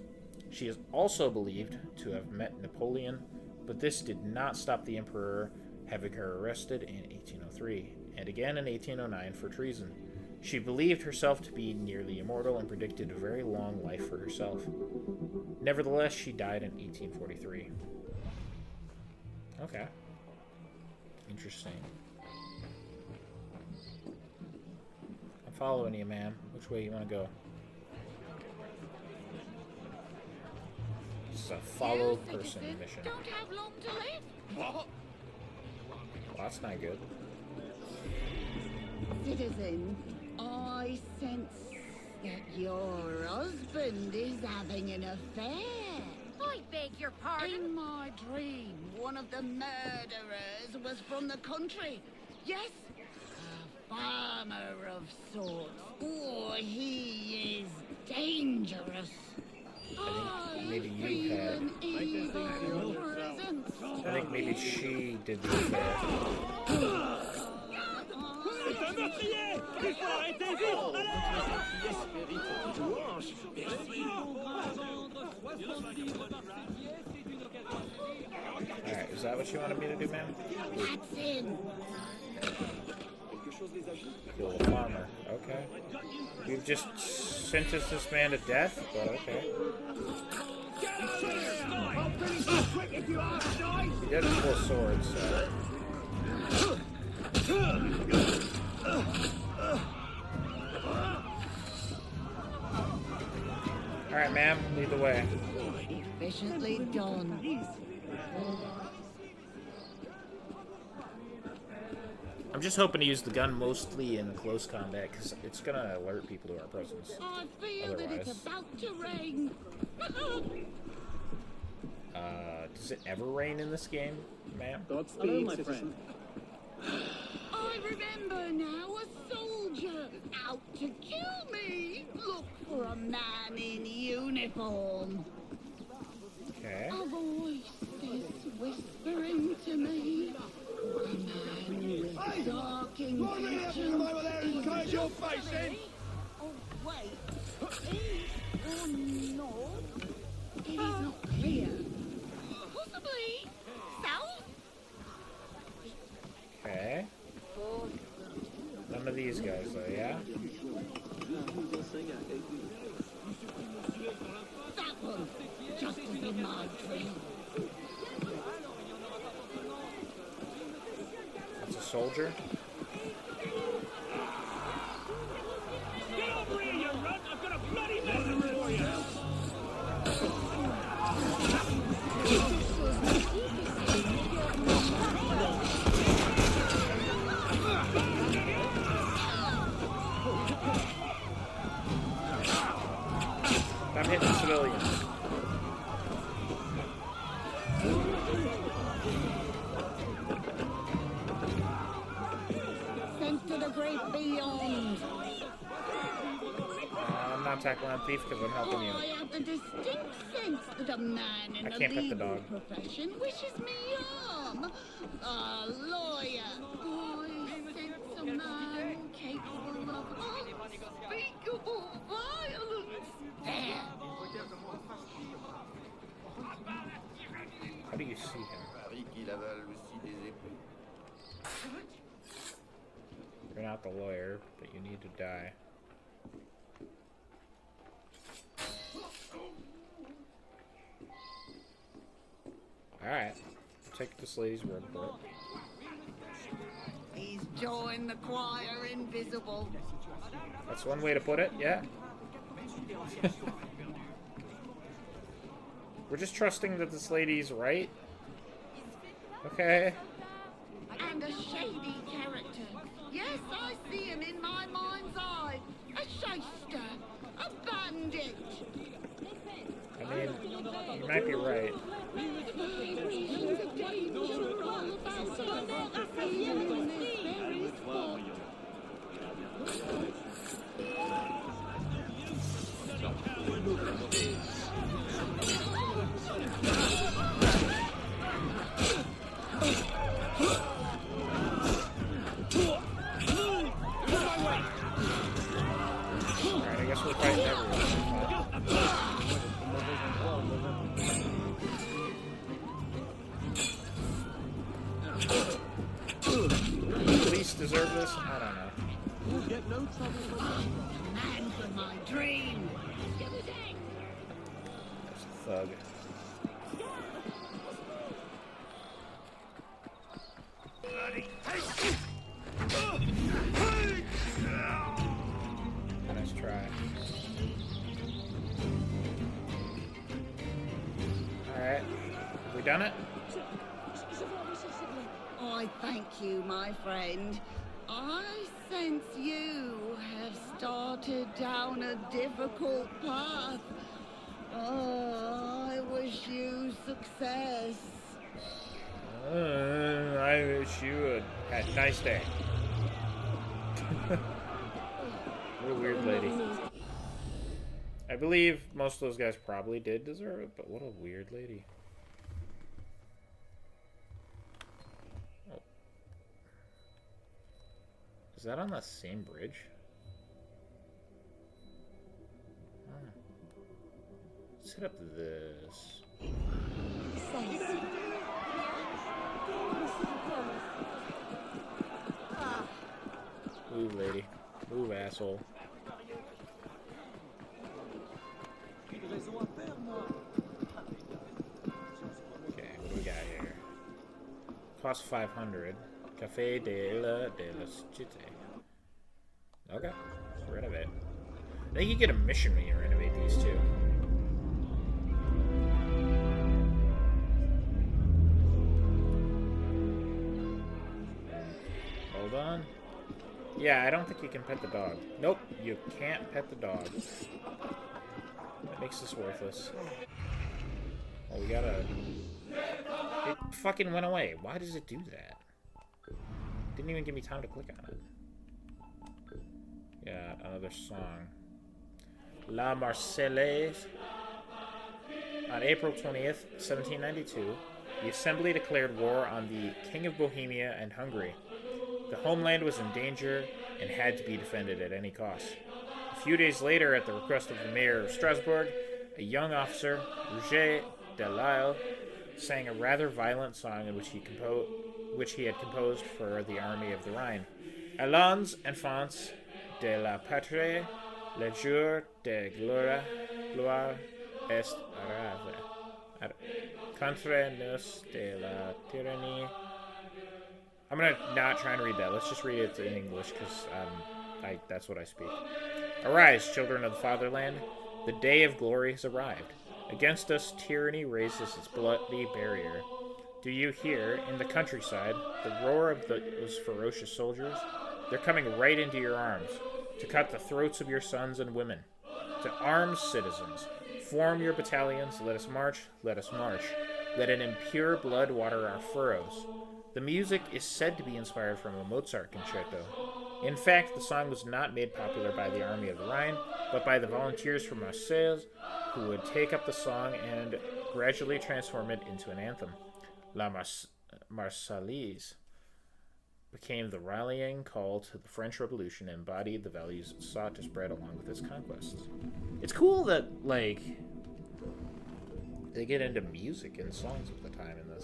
She is also believed to have met Napoleon, but this did not stop the Emperor having her arrested in 1803, and again in 1809 for treason. She believed herself to be nearly immortal and predicted a very long life for herself. Nevertheless, she died in 1843. Okay. Interesting. I'm following you, ma'am. Which way you want to go? This is a follow person mission. Don't have long to live. Well, that's not good. Citizen, I sense that your husband is having an affair. I beg your pardon. In my dream, one of the murderers was from the country. Yes, a farmer of sorts. Oh, he is dangerous. I think maybe you had. I think maybe she did the affair. Alright, is that what you wanted me to do, ma'am? That's him. Kill the farmer. Okay. You've just sentenced this man to death, but okay. He doesn't pull swords, so. Alright, ma'am, lead the way. Efficiently done. I'm just hoping to use the gun mostly in close combat, because it's going to alert people to our presence. I feel that it's about to rain. Does it ever rain in this game, ma'am? Godspeed, my friend. I remember now, a soldier out to kill me. Look for a man in uniform. Okay. A voice is whispering to me. A man with dark intentions. Your face in. Oh, wait. East or north? It is not clear. Possibly south? Okay. None of these guys, though, yeah? That one. Just as in my dream. That's a soldier. Get over here, you runt! I've got a bloody message for you! tackle on thief because I'm helping you. I have the distinct sense that a man in I the can't pet the legal dog. profession wishes me harm. A lawyer. I sense a man capable of unspeakable violence. There. How do you see him? You're not the lawyer, but you need to die. Alright. Take this lady's word for it. He's joined the choir invisible. That's one way to put it, yeah. We're just trusting that this lady's right. Okay. And a shady character. Yes, I see him in my mind's eye. A shyster. A bandit. I mean, you might be right. Alright, I guess we're fighting everyone. Police deserve this? I don't know. You'll get no trouble from us. Man for my dream. There's a thug. Nice try. Alright. We done it? I thank you, my friend. I sense you have started down a difficult path. Oh, I wish you success. I wish you had a nice day. What a weird lady. I believe most of those guys probably did deserve it, but what a weird lady. Oh. Is that on the same bridge? Oh. Let's hit up this. Move, lady. Move, asshole. Okay, what do we got here? Cost 500. Café de la Cité. Okay, let's renovate. I think you get a mission when you renovate these two. Hold on. Yeah, I don't think you can pet the dog. Nope, you can't pet the dog. That makes this worthless. Oh, we gotta... It fucking went away. Why does it do that? Didn't even give me time to click on it. Yeah, another song. La Marseillaise. On April 20th, 1792, the Assembly declared war on the King of Bohemia and Hungary. The homeland was in danger and had to be defended at any cost. A few days later, at the request of the mayor of Strasbourg, a young officer, Roger de Lisle, sang a rather violent song in which he had composed for the army of the Rhine. Allons, enfants de la patrie, le jour de gloire est arrivé. Contre nous de la tyrannie. I'm gonna not try and read that. Let's just read it in English, because that's what I speak. Arise, children of the fatherland. The day of glory has arrived. Against us, tyranny raises its bloody barrier. Do you hear, in the countryside, the roar of those ferocious soldiers? They're coming right into your arms, to cut the throats of your sons and women. To arms, citizens. Form your battalions. Let us march. Let us march. Let an impure blood water our furrows. The music is said to be inspired from a Mozart concerto. In fact, the song was not made popular by the Army of the Rhine, but by the volunteers from Marseille, who would take up the song and gradually transform it into an anthem. La Marseillaise became the rallying call to the French Revolution and embodied the values it sought to spread along with its conquests. It's cool that, like, they get into music and songs at the time in this.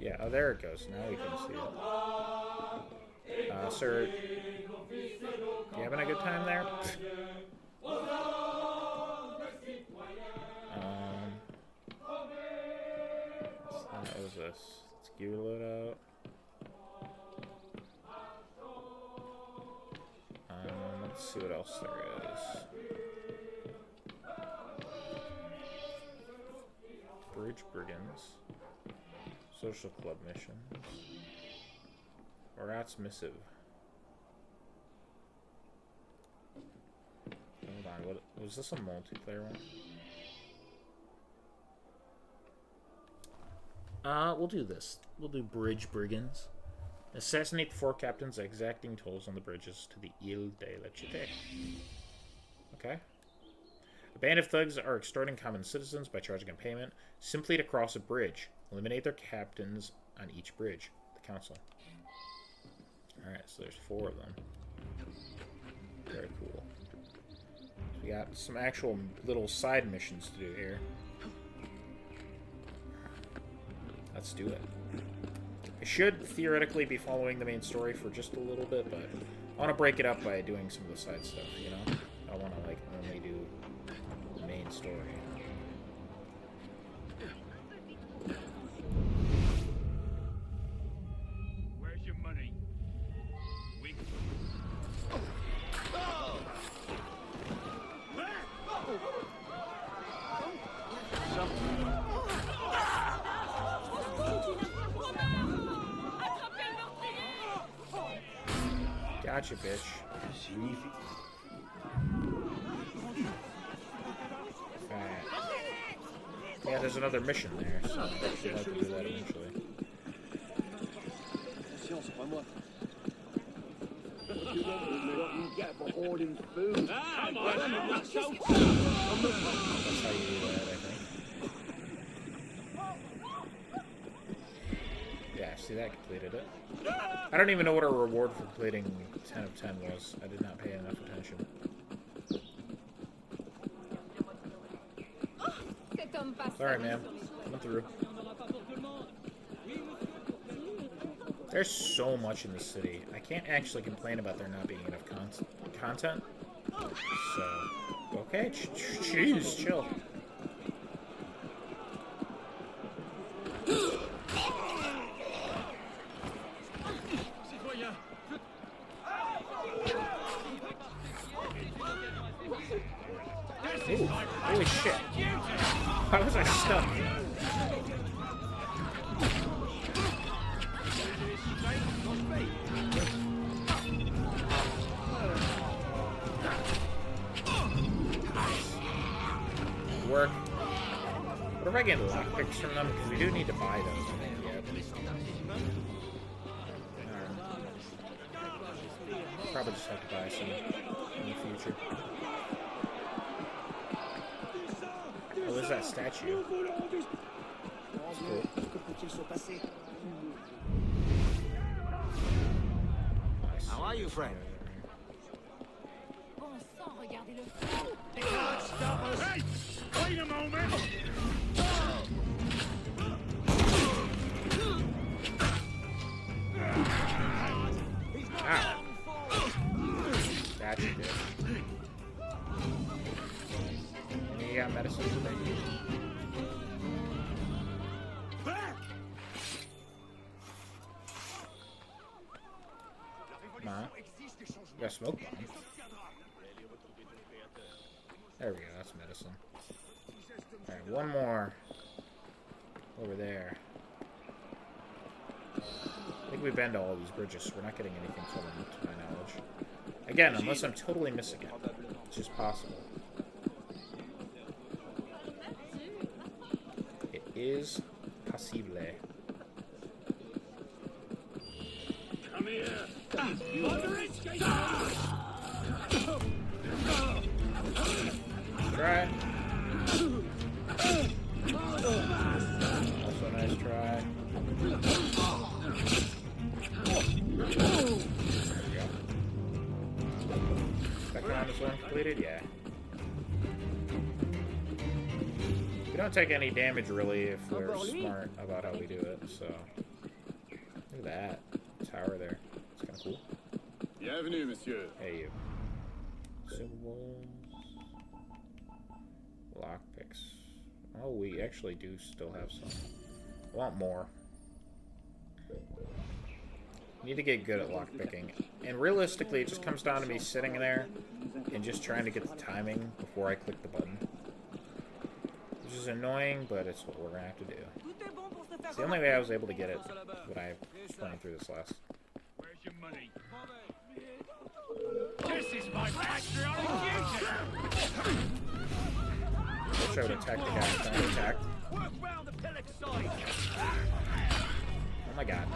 Yeah, oh, there it goes. Now we can see it. Sir, you having a good time there? What was this? Let's give it a load out. Let's see what else there is. Bridge Brigands. Social Club missions. Rat's Missive. Hold on, what was this a multiplayer one? We'll do this. We'll do Bridge Brigands. Assassinate the 4 captains exacting tolls on the bridges to the Ile de la Cité. Okay. A band of thugs are extorting common citizens by charging a payment simply to cross a bridge. Eliminate their captains on each bridge. The council. Alright, so there's 4 of them. Very cool. So we got some actual little side missions to do here. Let's do it. I should theoretically be following the main story for just a little bit, but I want to break it up by doing some of the side stuff, you know? I don't want to, like, only do the main story. Where's your money? We... Gotcha, bitch. Alright. Yeah, there's another mission there, so I should have to do that eventually. Come on! That's how you do that, I think. Yeah, see, that completed it. I don't even know what our reward for completing 10 of 10 was. I did not pay enough attention. Sorry, man. Coming through. There's so much in the city. I can't actually complain about there not being enough content. So, okay, jeez, chill. Ooh, holy shit. Why was I stuck? Work. What if I get lockpicks from them? Because we do need to buy those, I think, yeah. Probably just have to buy some in the future. Oh, there's that statue. That's cool. Nice. How are you, friend? Hey! Wait a moment! Ow. Statue did. You got medicine for me? Come on. Got a smoke bomb. There we go, that's medicine. Alright, one more. Over there. I think we've been to all these bridges, so we're not getting anything from them, to my knowledge. I Again, unless I'm totally missing it, which is possible. It is possible. Come here. Try. Also a nice try. There we go. Second round is one completed? Yeah. We don't take any damage really if we're smart about how we do it, so. Look at that tower there. It's kind of cool. Bienvenue, monsieur. Hey, you. Consumables. Lockpicks. Oh, we actually do still have some. I want more. Need to get good at lockpicking. And realistically, it just comes down to me sitting there and just trying to get the timing before I click the button. Which is annoying, but it's what we're going to have to do. It's the only way I was able to get it when I was playing through this last. Where's your money? This is my patriotic duty! I should attack the guy trying to attack. Work round the pillock side! Oh my god.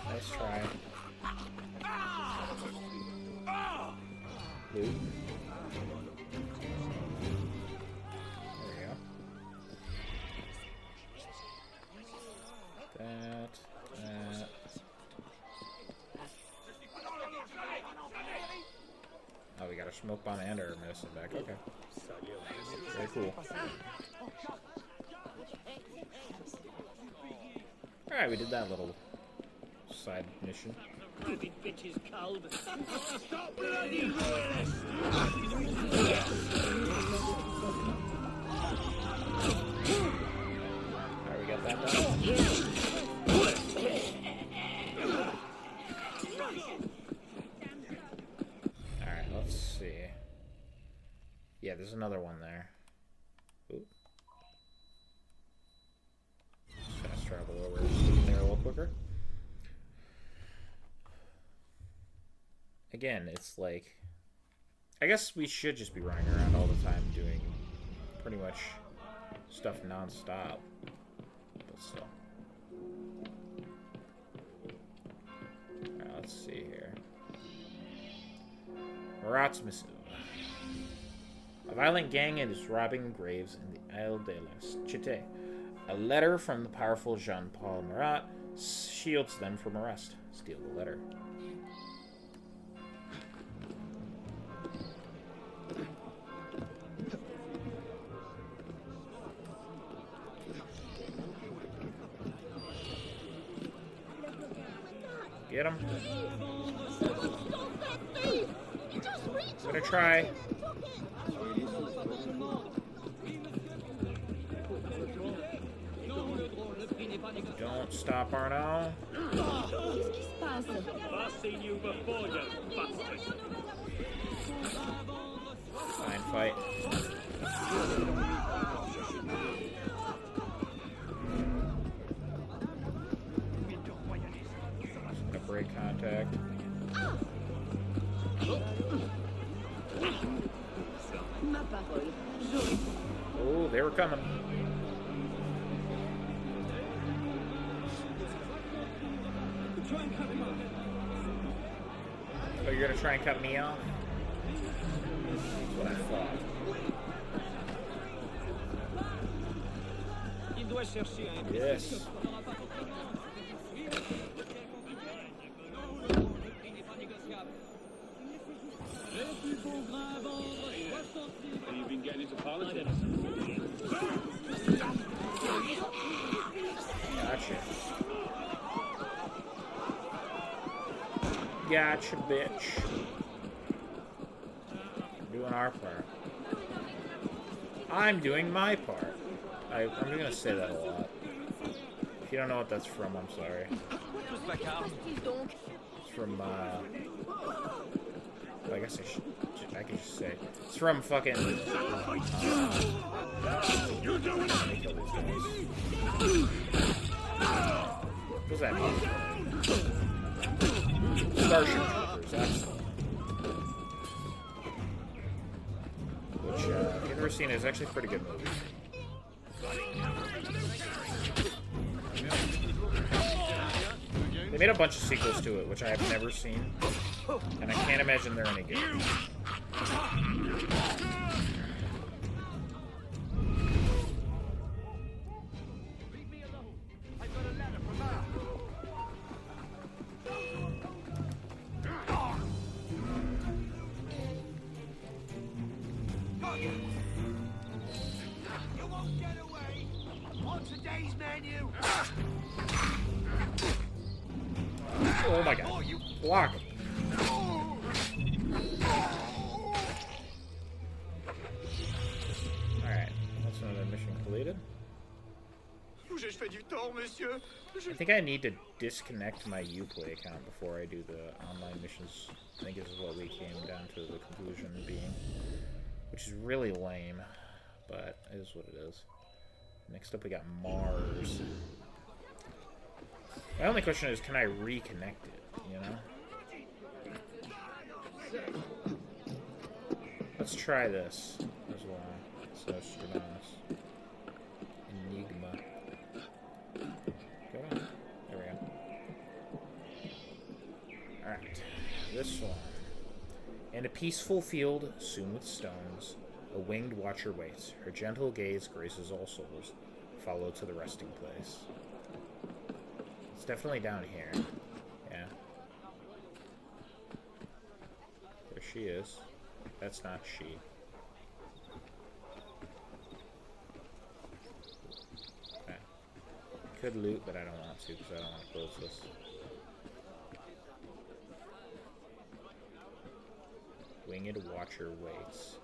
Nice try. Loot. There we go. That. Oh, we got a smoke bomb and our medicine back. Okay. Very cool. Alright, we did that little side mission. Bitches cold. Stop bloody royalists! Alright, we got that done. Alright, let's see. Yeah, there's another one there. Ooh. Just fast travel over there a little quicker. Again, it's like, I guess we should just be running around all the time doing pretty much stuff non-stop. But still. Alright, let's see here. Marat's missive. A violent gang is robbing graves in the Isle de la Cité. A letter from the powerful Jean-Paul Marat shields them from arrest. Steal the letter. Get him. I'm gonna try. Don't stop, Arno. I've seen you before, you bastard. Fine fight. Gonna break contact. Oh, they were coming. Oh, you're gonna try and cut me off? That's what I thought. Yes. You've been getting into politics. Gotcha. Gotcha, bitch. We're doing our part. I'm doing my part. I'm gonna say that a lot. If you don't know what that's from, I'm sorry. It's from, I guess I can just say it's from fucking. What does that mean? Starship Troopers. That's which, if you've never seen it, is actually a pretty good movie. They made a bunch of sequels to it, which I have never seen, and I can't imagine they're any good. You won't get away. On today's menu. Oh my god. Block it. Alright, that's another mission completed. J'ai fait du tort, monsieur. I think I need to disconnect my Uplay account before I do the online missions. I think this is what we came down to the conclusion being. Which is really lame, but it is what it is. Next up we got Mars. My only question is, can I reconnect it, you know? Let's try this as well. So Stradamus. Enigma. Go on. There we go. Alright. This one. In a peaceful field, soon with stones, a winged watcher waits. Her gentle gaze graces all souls. Follow to the resting place. It's definitely down here. Yeah. There she is. That's not she. Okay. Could loot, but I don't want to because I don't want to close this. Winged Watcher waits.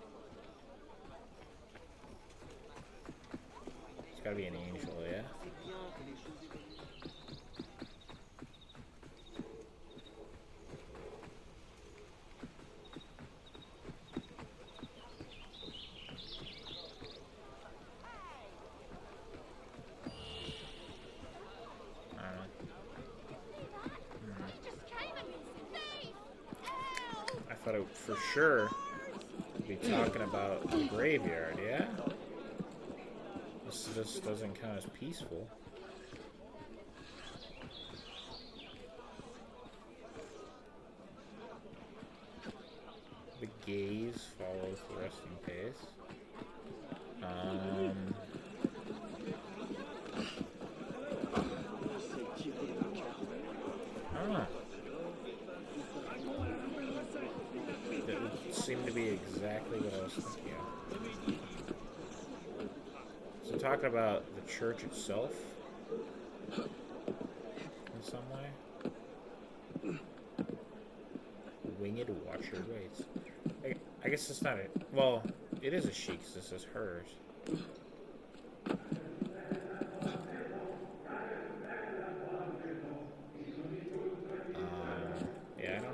It's gotta be an angel, yeah? I thought it for sure would be talking about the graveyard, yeah? This just doesn't count as peaceful. The gaze follows the resting pace. I don't know. It would seem to be exactly what I was thinking of. So talking about the church itself in some way. Winged Watcher waits. I guess it's not a... Well, it is a she because this is hers. Yeah, I don't know.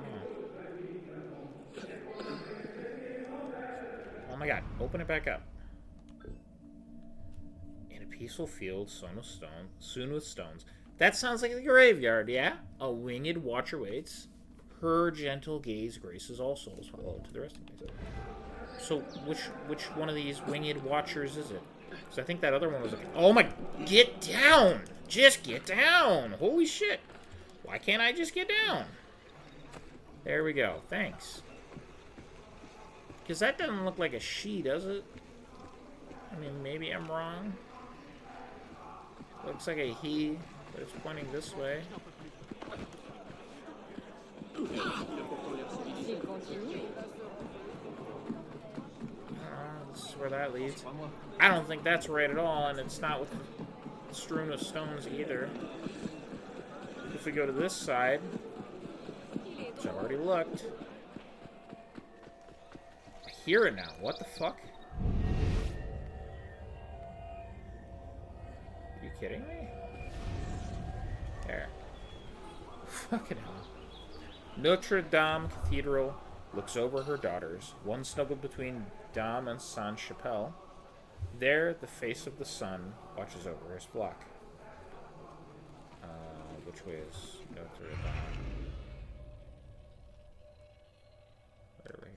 Oh my god, open it back up. In a peaceful field, sown with stones. That sounds like the graveyard, yeah? A winged watcher waits. Her gentle gaze graces all souls. Follow to the resting place. So, which one of these winged watchers is it? Because I think that other one was like, oh my, get down! Just get down! Holy shit! Why can't I just get down? There we go. Thanks. Because that doesn't look like a she, does it? I mean, maybe I'm wrong. Looks like a he, but it's pointing this way. This is where that leads. I don't think that's right at all, and it's not with strewn with stones either. If we go to this side, which I've already looked, I hear it now. What the fuck? Are you kidding me? There. Fucking hell. Notre Dame Cathedral, looks over her daughters, one snuggled between Dom and Sainte-Chapelle. There, the face of the sun watches over his flock. Which way is go through it? Where are we?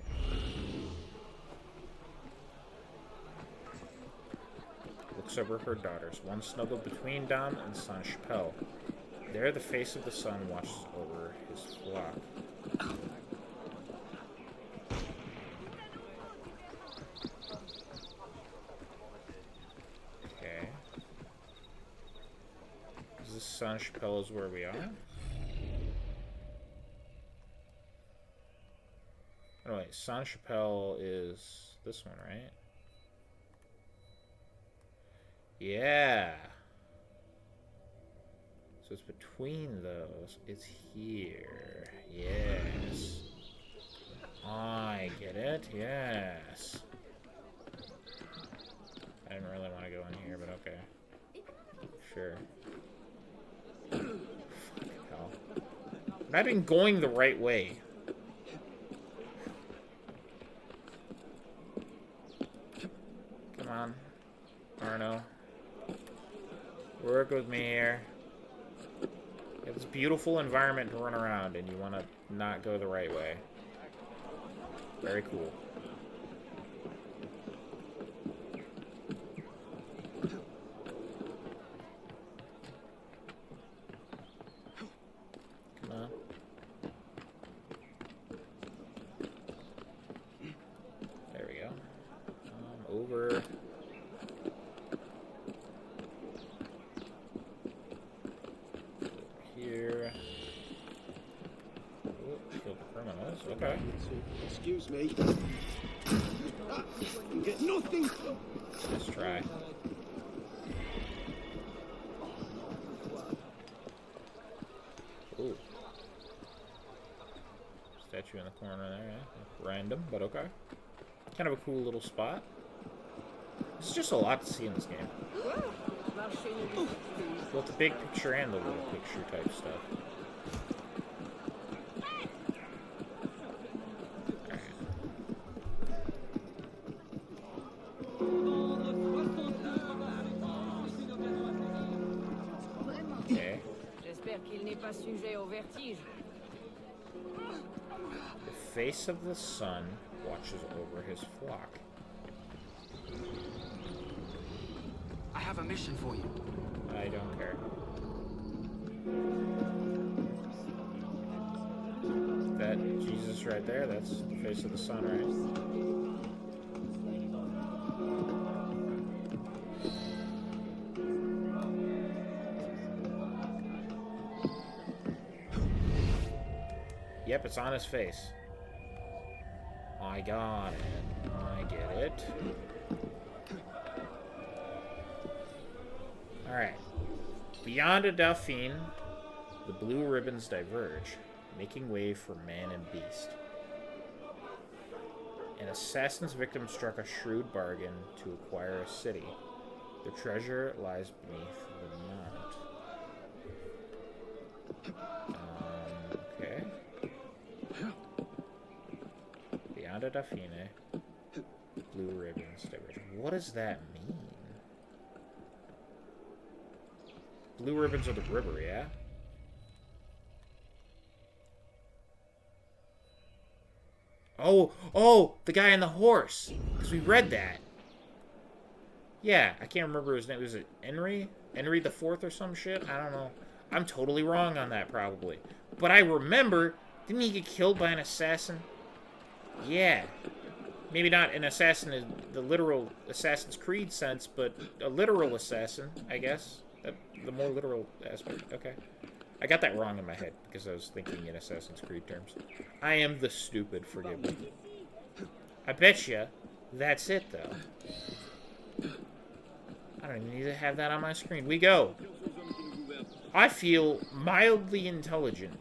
Looks over her daughters, one snuggled between Dom and Sainte-Chapelle. There, the face of the sun watches over his flock. Okay. Is this Sainte-Chapelle is where we are? Oh wait, Sainte-Chapelle is this one, right? Yeah. So it's between those. It's here. Yes. I get it. Yes. I didn't really want to go in here, but okay. Sure. Fucking hell. But I've been going the right way. Come on. Arno. Work with me here. You have this beautiful environment to run around, and you want to not go the right way. Very cool. Come on. There we go. Over. Here. Oh, kill the criminals. Okay. Excuse me. You get nothing. Let's try. Ooh. Statue in the corner there, yeah. Random, but okay. Kind of a cool little spot. There's just a lot to see in this game. Both the big picture and the little picture type stuff. Okay. J'espère qu'il n'est pas sujet au vertige. The face of the sun watches over his flock. I have a mission for you. I don't care. That Jesus right there, that's the face of the sun, right? Yep, it's on his face. I got it. I get it. Alright. Beyond a Dauphine, the blue ribbons diverge, making way for man and beast. An assassin's victim struck a shrewd bargain to acquire a city. The treasure lies beneath the mount. Okay. Beyond a Dauphine, blue ribbons diverge. What does that mean? Blue ribbons are the river, yeah? Oh, the guy on the horse. Because we read that. Yeah, I can't remember his name. Was it Henry? Henry the Fourth or some shit? I don't know. I'm totally wrong on that, probably. But I remember, didn't he get killed by an assassin? Yeah. Maybe not an assassin in the literal Assassin's Creed sense, but a literal assassin, I guess. The more literal aspect. Okay. I got that wrong in my head because I was thinking in Assassin's Creed terms. I am the stupid, forgive me. I bet you that's it, though. I don't even need to have that on my screen. We go. I feel mildly intelligent.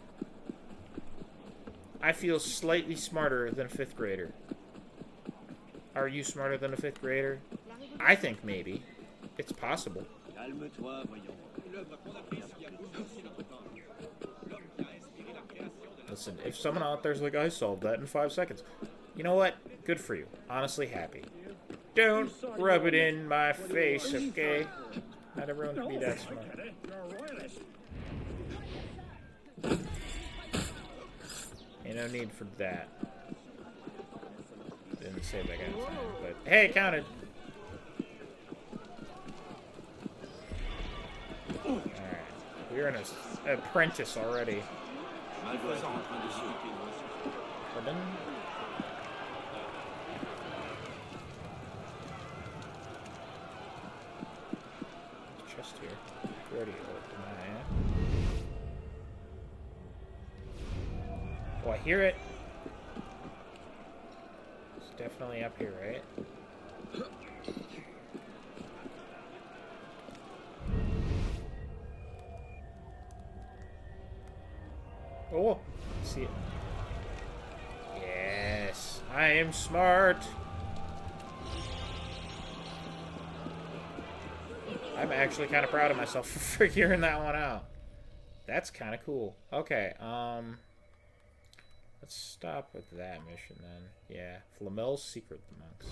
I feel slightly smarter than a 5th grader. Are you smarter than a 5th grader? I think maybe. It's possible. Listen, if someone out there's like, I solved that in 5 seconds. You know what? Good for you. Honestly happy. Don't rub it in my face, okay? Not everyone can be that smart. Ain't no need for that. Didn't say that kind of thing, but hey, it counted. Alright. We're an apprentice already. Pardon? Chest here. Ready to open my. Oh, I hear it. It's definitely up here, right? Oh, see it. Yes, I am smart. I'm actually kind of proud of myself for figuring that one out. That's kind of cool. Okay, let's stop with that mission then. Yeah, Flamel's Secret the Monks.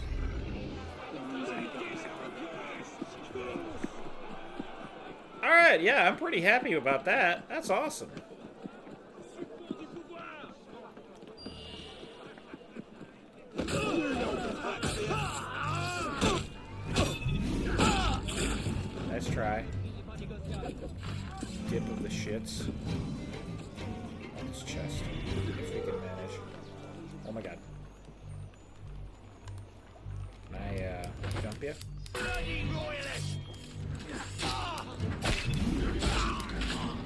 Alright, yeah, I'm pretty happy about that. That's awesome. Nice try. Dip of the shits. On this chest. If we can manage. Oh my god. Can I, jump you? There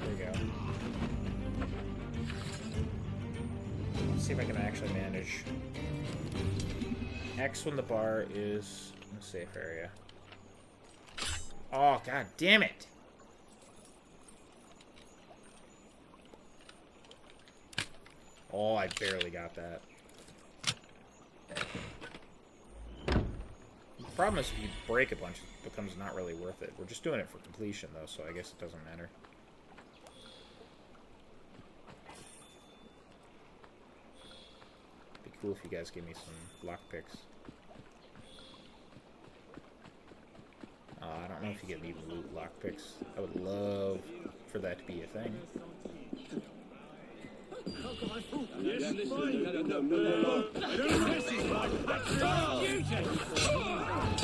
we go. Let's see if I can actually manage. X when the bar is in a safe area. Oh, god damn it! Oh, I barely got that. The problem is if you break a bunch, it becomes not really worth it. We're just doing it for completion, though, so I guess it doesn't matter. It'd be cool if you guys give me some lockpicks. I don't know if you get me loot lockpicks. I would love for that to be a thing.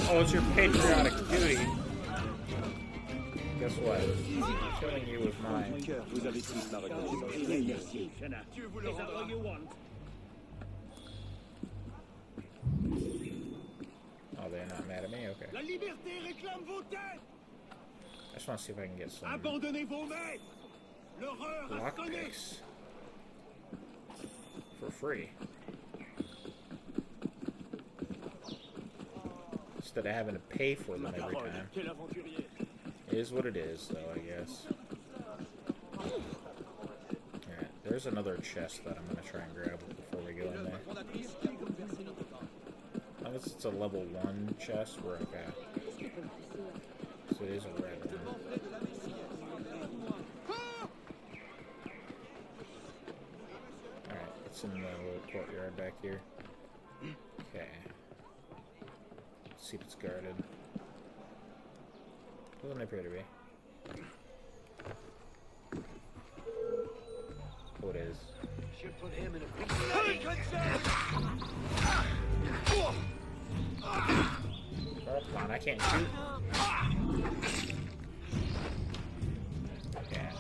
Oh, it's your patriotic duty. Guess what? Killing you is mine. Oh, they're not mad at me? Okay. I just want to see if I can get some lockpicks for free. Instead of having to pay for them every time. It is what it is, though, I guess. Alright, there's another chest that I'm going to try and grab before we go in there. Unless it's a level 1 chest, we're okay. So it is a red one. Alright, it's in the little courtyard back here. Okay. Let's see if it's guarded. Doesn't appear to be. Oh, it is. Oh, come on, I can't shoot. Yeah.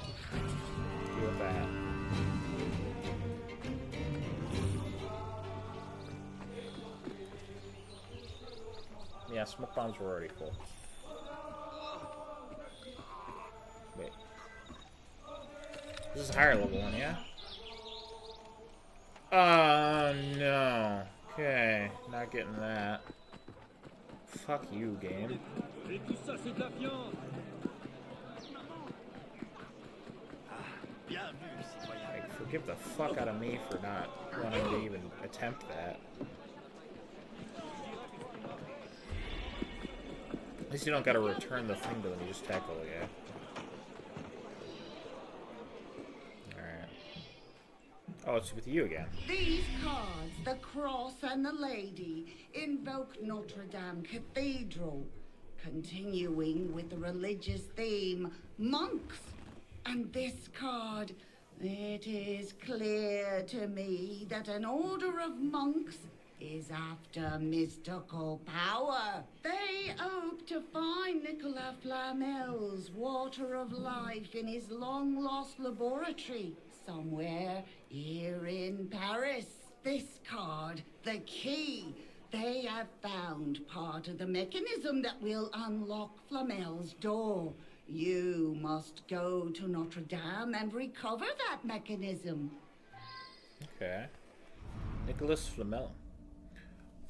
Deal with that. Yeah, smoke bombs were already full. Wait. This is a higher level one, yeah? No. Okay, not getting that. Fuck you, game. Like, forgive the fuck out of me for not wanting to even attempt that. At least you don't gotta return the thing to them, you just tackle the guy. Alright. Oh, it's with you again. These cards, the cross and the lady, invoke Notre Dame Cathedral, continuing with the religious theme, monks. And this card, it is clear to me that an order of monks is after mystical power. They hope to find Nicolas Flamel's water of life in his long-lost laboratory somewhere here in Paris. This card, the key, they have found part of the mechanism that will unlock Flamel's door. You must go to Notre Dame and recover that mechanism. Okay. Nicolas Flamel.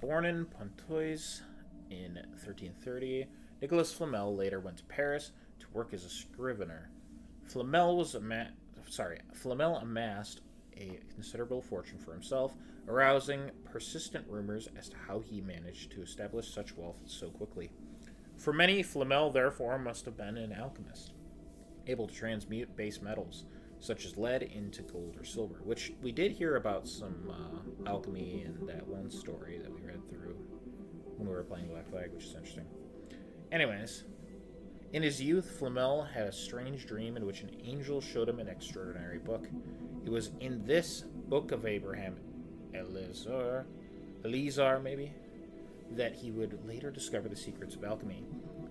Born in Pontoise in 1330, Nicolas Flamel later went to Paris to work as a scrivener. Flamel amassed a considerable fortune for himself, arousing persistent rumors as to how he managed to establish such wealth so quickly. For many, Flamel therefore must have been an alchemist, able to transmute base metals, such as lead, into gold or silver, which we did hear about some alchemy in that one story that we read through when we were playing Black Flag, which is interesting. Anyways, in his youth, Flamel had a strange dream in which an angel showed him an extraordinary book. It was in this Book of Abraham Eleazar maybe, that he would later discover the secrets of alchemy.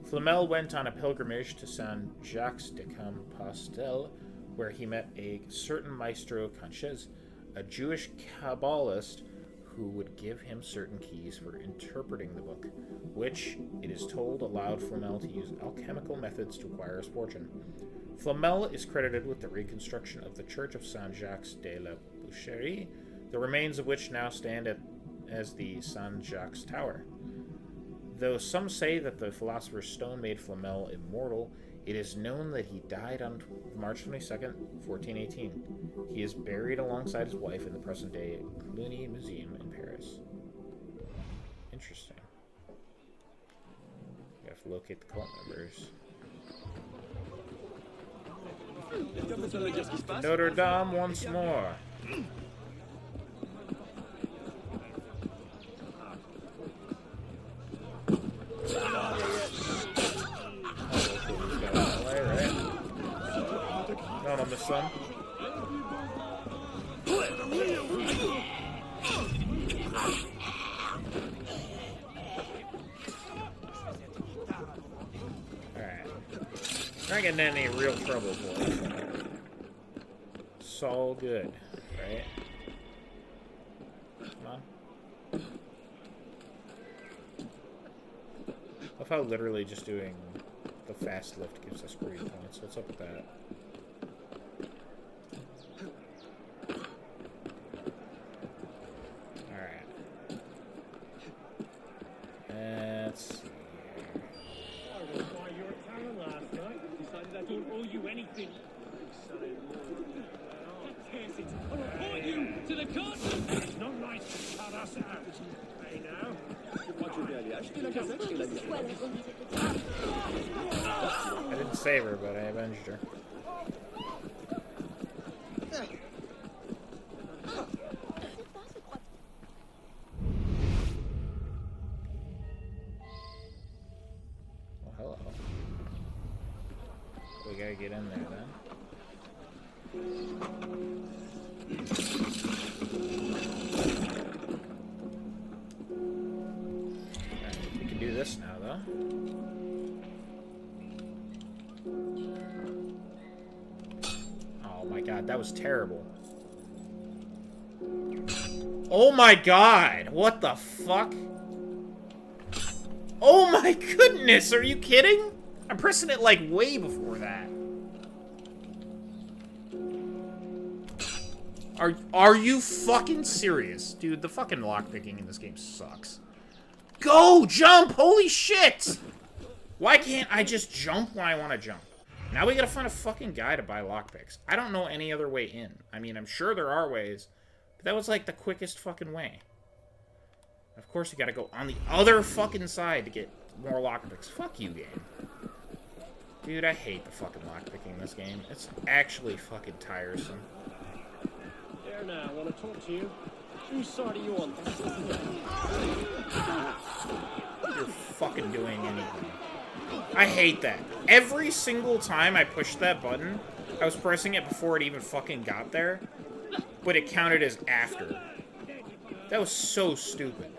Flamel went on a pilgrimage to Saint-Jacques-de-Compostelle, where he met a certain Maestro Conches, a Jewish Kabbalist who would give him certain keys for interpreting the book, which, it is told, allowed Flamel to use alchemical methods to acquire his fortune. Flamel is credited with the reconstruction of the Church of Saint-Jacques-de-la-Boucherie, the remains of which now stand as the Saint-Jacques Tower. Though some say that the Philosopher's Stone made Flamel immortal, it is known that he died on March 22nd, 1418. He is buried alongside his wife in the present-day Cluny Museum in Paris. Interesting. We have to locate the cult members. Notre Dame once more. Not on the sun. Alright. Not getting in any real trouble for it. It's all good, right? Come on. I love how literally just doing the fast lift gives us great points. What's up with that? Alright. Let's see here. I was by your town last night. Decided I don't owe you anything. I'll report you to the court. It's not right to cut us out. Hey now. I didn't save her, but I avenged her. Well, hello. We gotta get in there then. We can do this now, though. Oh my god, that was terrible. Oh my god! What the fuck? Oh my goodness! Are you kidding? I'm pressing it like way before that. Are you fucking serious? Dude, the fucking lockpicking in this game sucks. Go! Jump! Holy shit! Why can't I just jump when I want to jump? Now we gotta find a fucking guy to buy lockpicks. I don't know any other way in. I mean, I'm sure there are ways, but that was like the quickest fucking way. Of course you gotta go on the other fucking side to get more lockpicks. Fuck you, game. Dude, I hate the fucking lockpicking in this game. It's actually fucking tiresome. there now. I want to talk to you. Whose side are you on? You're fucking doing anything. I hate that. Every single time I pushed that button, I was pressing it before it even fucking got there, but it counted as after. That was so stupid.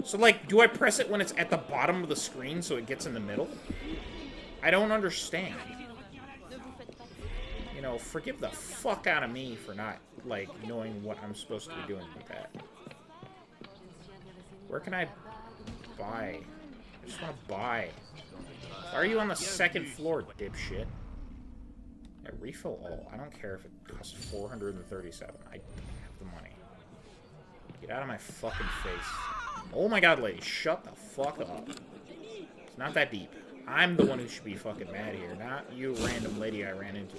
So, like, do I press it when it's at the bottom of the screen so it gets in the middle? I don't understand. You know, forgive the fuck out of me for not, like, knowing what I'm supposed to be doing with that. Where can I buy? I just want to buy. Why are you on the second floor, dipshit? Yeah, refill all. I don't care if it costs 437. I have the money. Get out of my fucking face. Oh my god, lady, shut the fuck up. It's not that deep. I'm the one who should be fucking mad here, not you random lady I ran into.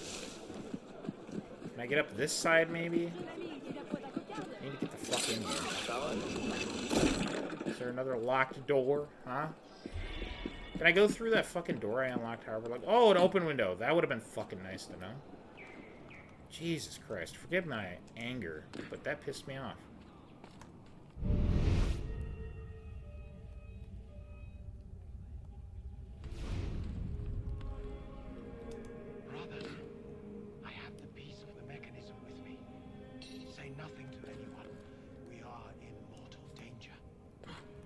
Can I get up this side, maybe? I need to get the fuck in here. Is there another locked door? Huh? Can I go through that fucking door I unlocked, however? Like, oh, an open window. That would have been fucking nice to know. Jesus Christ. Forgive my anger, but that pissed me off. Brother, I have the piece of the mechanism with me. Say nothing to anyone. We are in mortal danger.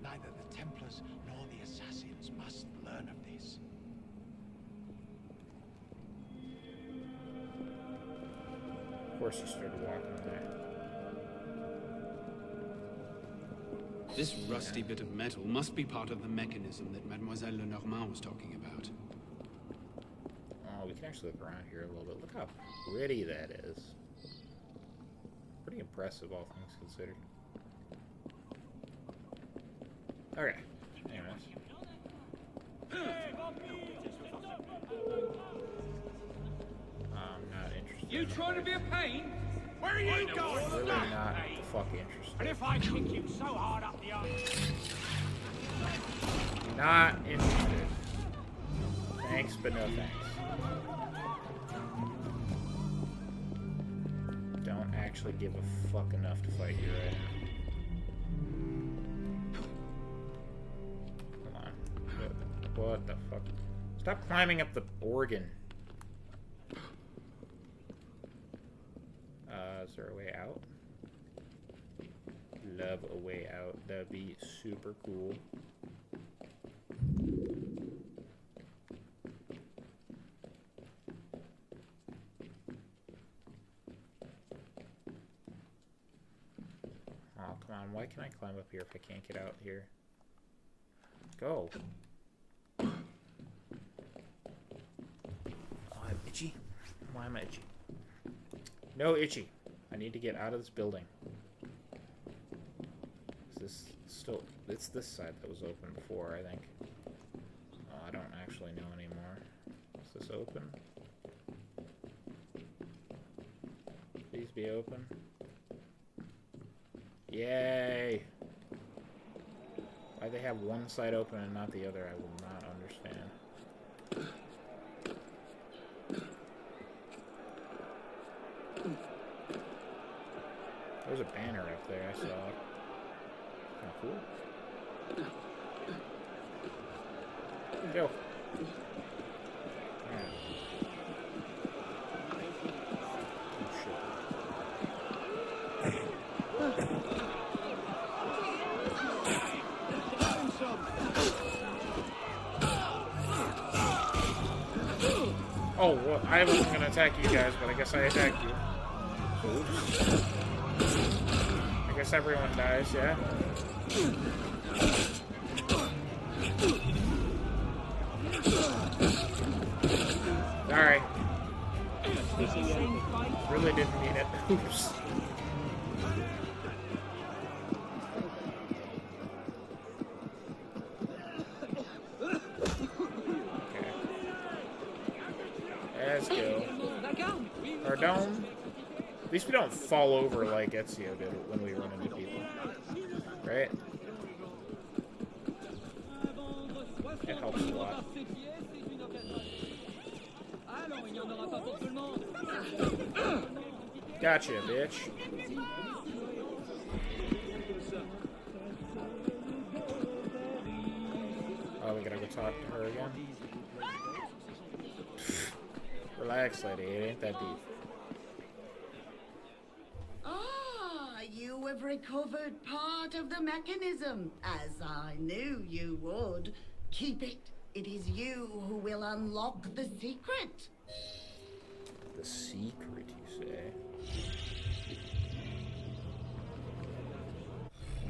Neither the Templars nor the Assassins must learn of this. Of course he started walking there. This rusty bit of metal must be part of the mechanism that Mademoiselle Lenormand was talking about. Oh, we can actually look around here a little bit. Look how pretty that is. Pretty impressive, all things considered. Okay. Anyways. I'm not interested. You trying to be a pain? Where are you going? I'm really not fucking interested. And if I kick you so hard up the arse? Not interested. Thanks, but no thanks. Don't actually give a fuck enough to fight you right now. Come on. What the fuck? Stop climbing up the organ. Is there a way out? Love a way out. That'd be super cool. Oh, come on. Why can't I climb up here if I can't get out here? Go. Oh, I'm itchy. Why am I itchy? No, itchy. I need to get out of this building. Is this still... It's this side that was open before, I think. Oh, I don't actually know anymore. Is this open? Please be open. Yay! Why they have one side open and not the other, I will not understand. There's a banner up there, I saw it. Kinda cool. Go. Yeah. Oh, well, I wasn't gonna attack you guys, but I guess I attacked you. Oops. I guess everyone dies, yeah? Sorry. Really didn't mean it. Oops. Okay. Let's go. Pardon? At least we don't fall over like Ezio did when we run into people. Right? It helps a lot. Gotcha, bitch. Oh, we gotta go talk to her again? Relax, lady. It ain't that deep. Ah, you have recovered part of the mechanism, as I knew you would. Keep it. It is you who will unlock the secret. The secret, you say?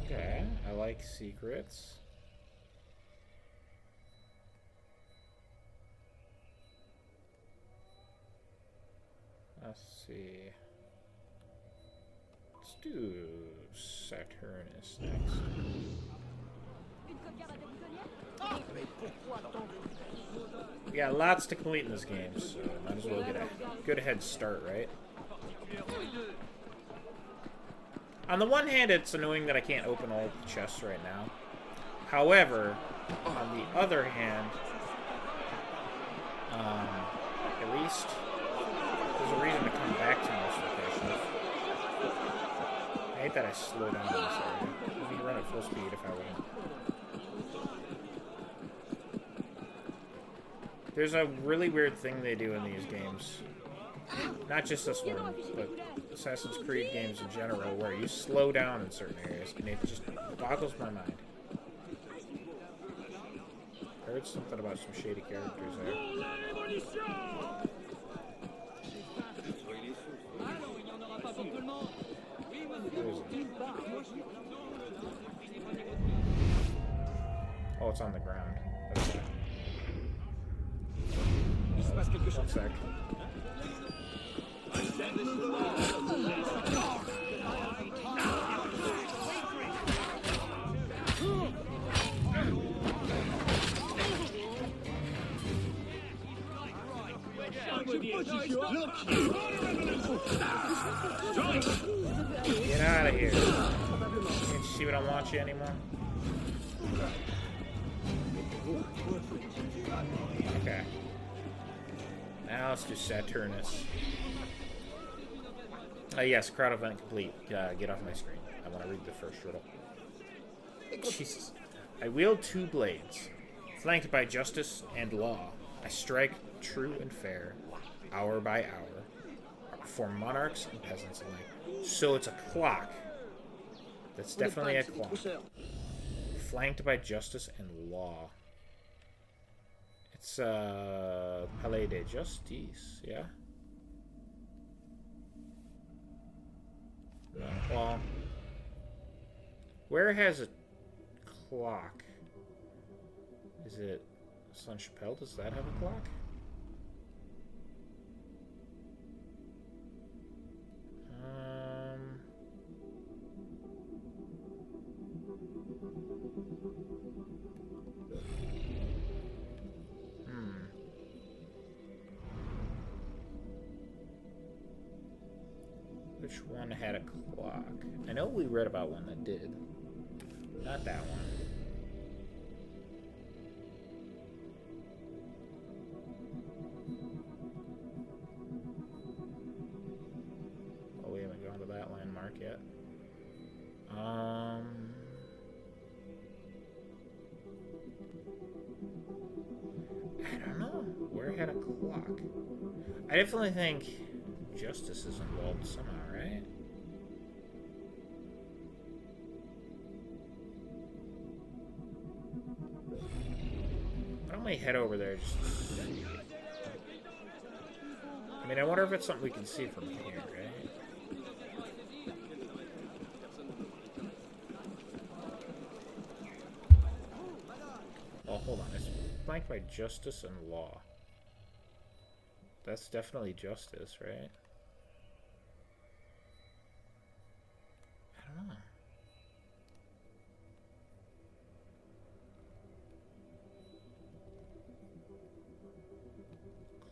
Okay, I like secrets. Let's see. Let's do Saturnus next. We got lots to complete in this game, so might as well get a good head start, right? On the one hand, it's annoying that I can't open all the chests right now. However, on the other hand, at least there's a reason to come back to most locations. I hate that I slow down in this area. I could run at full speed if I wouldn't. There's a really weird thing they do in these games. Not just this one, but Assassin's Creed games in general, where you slow down in certain areas, and it just boggles my mind. I heard something about some shady characters there. Oh, it's on the ground. That's bad. One sec. Get out of here. Can't you see we don't want you anymore? Okay. Now let's do Saturnus. Yes, crowd event complete. Get off my screen. I want to read the first riddle. Jesus. I wield two blades, flanked by justice and law. I strike true and fair, hour by hour, for monarchs and peasants alike. So it's a clock. That's definitely a clock. Flanked by justice and law. It's Palais de Justice, yeah? Well, where has a clock? Is it Sainte-Chapelle? Does that have a clock? Which one had a clock? I know we read about one that did. Not that one. Oh, we haven't gone to that landmark yet. I don't know. Where had a clock? I definitely think justice is involved somehow, right? Why don't we head over there just to see? I mean, I wonder if it's something we can see from here, right? Oh, hold on. It's flanked by justice and law. That's definitely justice, right? I don't know.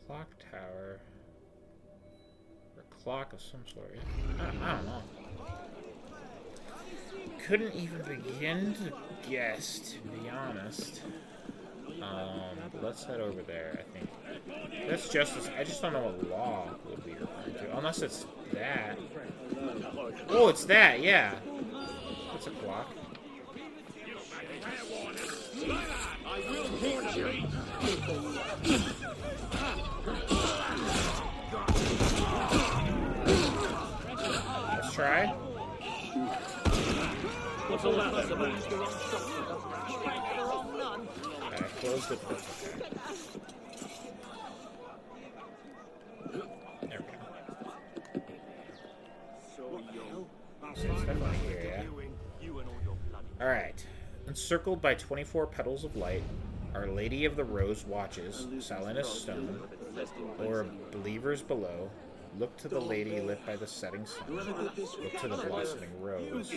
Clock tower. Or clock of some sort. I don't know. Couldn't even begin to guess, to be honest. Let's head over there, I think. That's justice. I just don't know what law would be referring to. Unless it's that. Oh, it's that, yeah. That's a clock. I will warn you. Let's try. What's all that? I closed it, but it's okay. There we go. So it's definitely here, yeah? Alright. Encircled by 24 petals of light, Our Lady of the Rose watches, silent as stone, or believers below. Look to the lady lit by the setting sun. Look to the blossoming rose.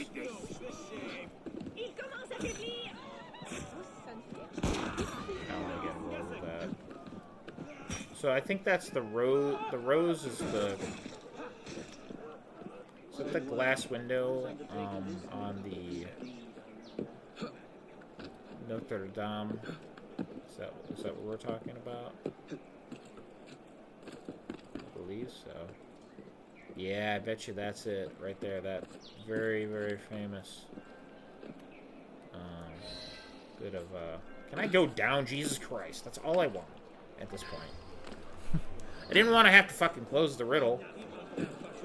So I think that's the rose. The rose is the... Is that the glass window on the Notre Dame? Is that what we're talking about? I believe so. Yeah, I bet you that's it right there. That very, very famous bit of Can I go down? Jesus Christ. That's all I want at this point. I didn't want to have to fucking close the riddle,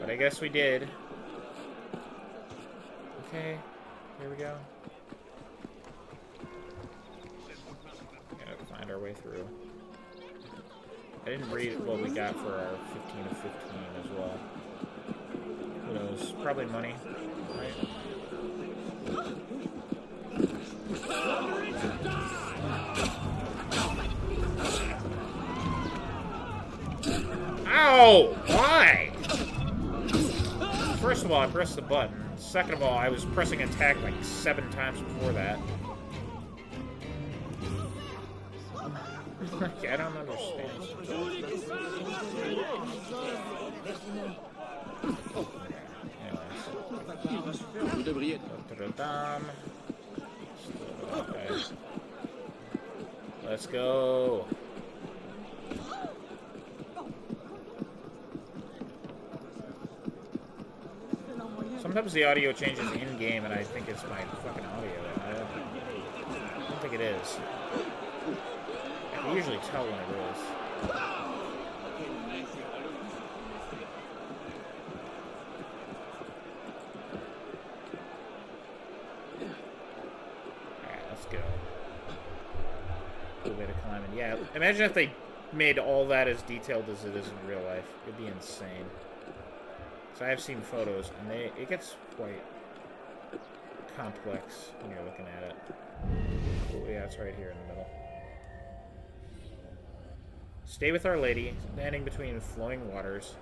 but I guess we did. Okay, here we go. Gotta find our way through. I didn't read what we got for our 15 of 15 as well. Who knows? Probably money, right? Ow! Why? First of all, I pressed the button. Second of all, I was pressing attack like 7 times before that. I don't understand. Anyways. Notre Dame. Okay. Let's go. Sometimes the audio changes in-game, and I think it's my fucking audio. I don't think it is. I can usually tell when it is. Alright, let's go. Good way to climb in. Yeah, imagine if they made all that as detailed as it is in real life. It'd be insane. So I have seen photos, and it gets quite complex when you're looking at it. Oh, yeah, it's right here in the middle. Stay with Our Lady, standing between flowing waters.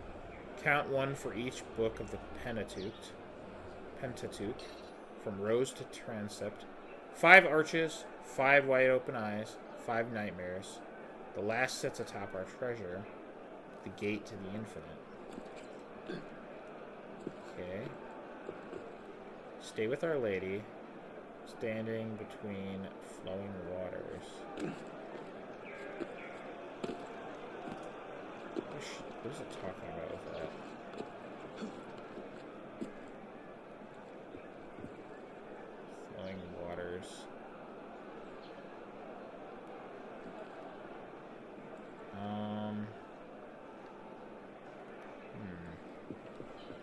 Count 1 for each book of the Pentateuch, from rose to transept. 5 arches, 5 wide open eyes, 5 nightmares. The last sits atop our treasure, the gate to the infinite. Okay. Stay with Our Lady, standing between flowing waters. What is it talking about with that? Flowing waters.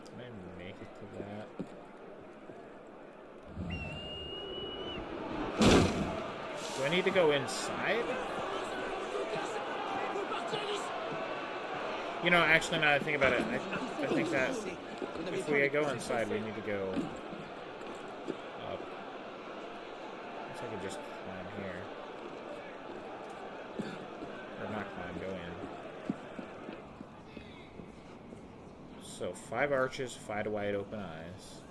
Can I make it to that? Do I need to go inside? You know, actually, now that I think about it, I think that if we go inside, we need to go up. I guess I could just climb here. Or not climb, go in. So, 5 arches, 5 wide open eyes.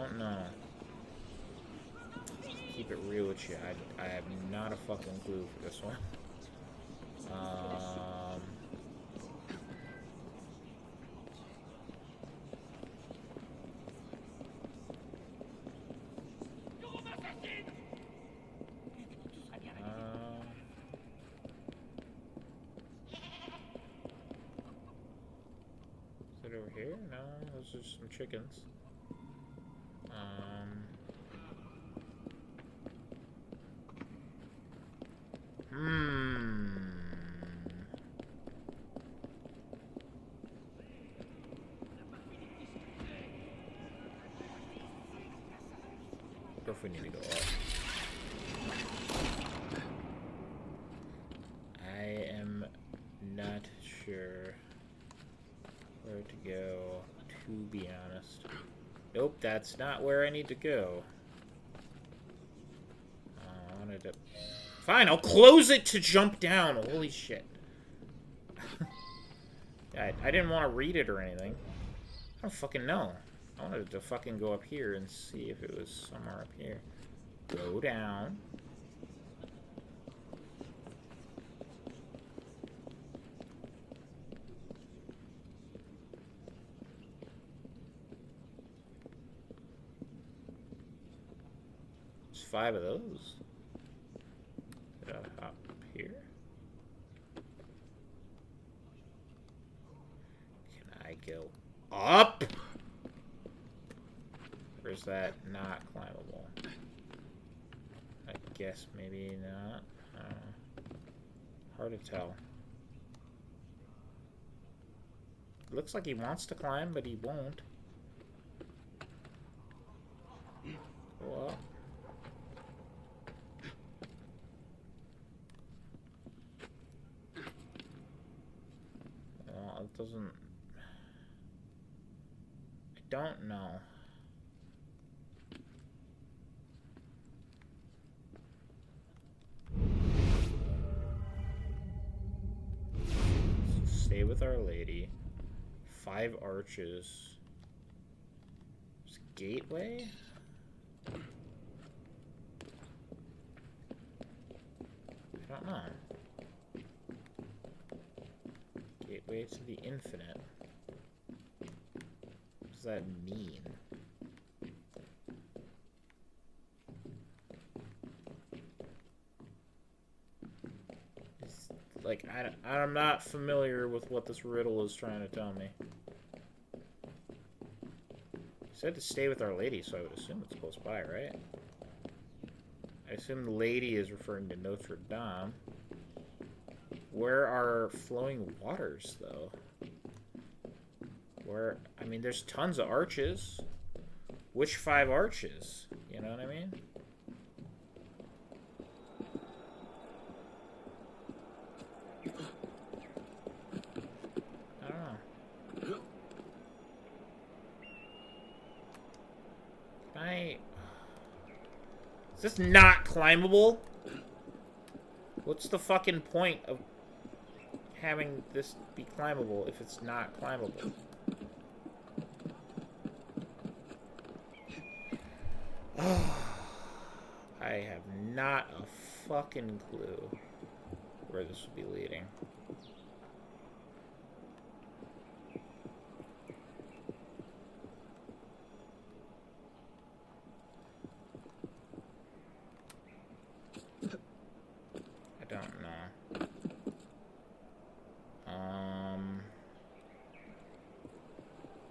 don't know. Keep it real with you. I have not a fucking clue for this one. Is it over here? No, those are some chickens. Or if we need to go up. I am not sure where to go, to be honest. Nope, that's not where I need to go. I wanted to... Fine, I'll close it to jump down. Holy shit. I didn't want to read it or anything. I don't fucking know. I wanted to fucking go up here and see if it was somewhere up here. Go down. There's 5 of those. Did I hop up here? Can I go up? Or is that not climbable? I guess maybe not. Hard to tell. Looks like he wants to climb, but he won't. Go up. Well, it doesn't... I don't know. Stay with Our Lady. 5 arches. There's a gateway? I don't know. Gateway to the infinite. What does that mean? Like, I'm not familiar with what this riddle is trying to tell me. He said to stay with Our Lady, so I would assume it's close by, right? I assume the lady is referring to Notre Dame. Where are flowing waters, though? Where, I mean, there's tons of arches. Which 5 arches? You know what I mean? Is this not climbable? What's the fucking point of having this be climbable if it's not climbable? I have not a fucking clue where this would be leading.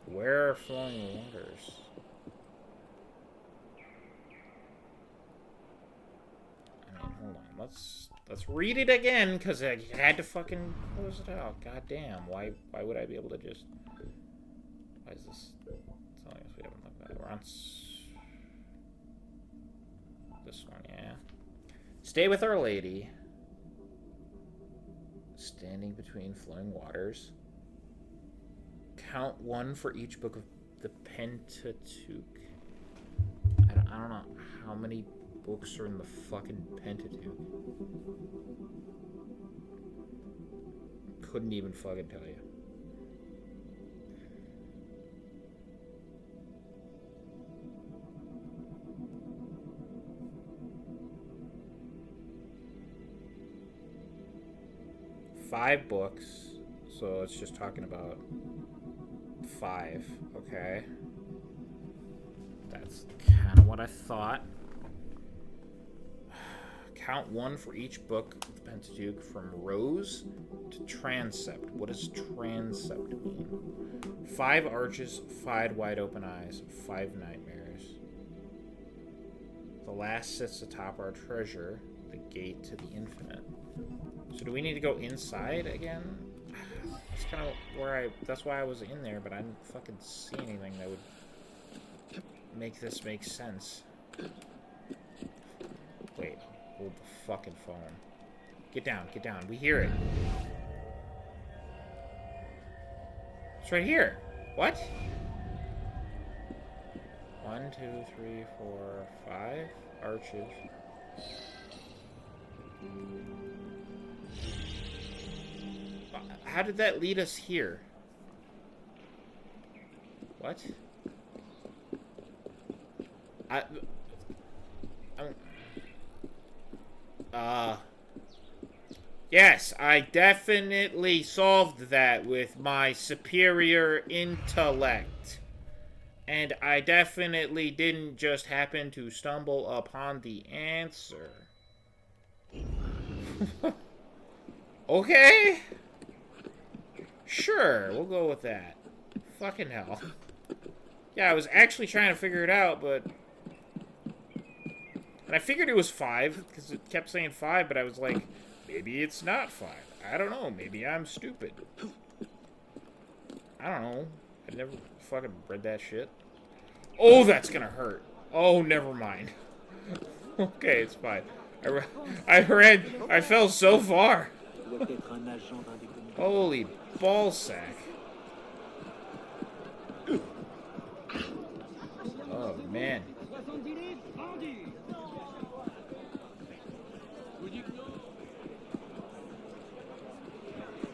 Where are flowing waters? I mean, hold on. Let's read it again, because I had to fucking close it out. God damn. Why would I be able to just... Why is this telling us we haven't looked at it? We're on... This one, yeah. Stay with Our Lady. Standing between flowing waters. Count 1 for each book of the Pentateuch. I don't know how many books are in the fucking Pentateuch. Couldn't even fucking tell you. 5 books, so it's just talking about 5. Okay. That's kind of what I thought. Count 1 for each book of the Pentateuch, from rose to transept. What does transept mean? 5 arches, 5 wide open eyes, 5 nightmares. The last sits atop our treasure, the gate to the infinite. So do we need to go inside again? That's kind of where that's why I was in there, but I didn't fucking see anything that would make this make sense. Wait, hold the fucking phone. Get down, get down. We hear it. It's right here. What? 1, 2, 3, 4, 5 arches. How did that lead us here? What? Yes, I definitely solved that with my superior intellect. And I definitely didn't just happen to stumble upon the answer. Okay? Sure, we'll go with that. Fucking hell. Yeah, I was actually trying to figure it out, but... And I figured it was 5, because it kept saying 5, but I was like, maybe it's not 5. I don't know, maybe I'm stupid. I don't know. I never fucking read that shit. Oh, that's gonna hurt. Oh, never mind. Okay, it's fine. I fell so far. Holy ballsack. Oh, man.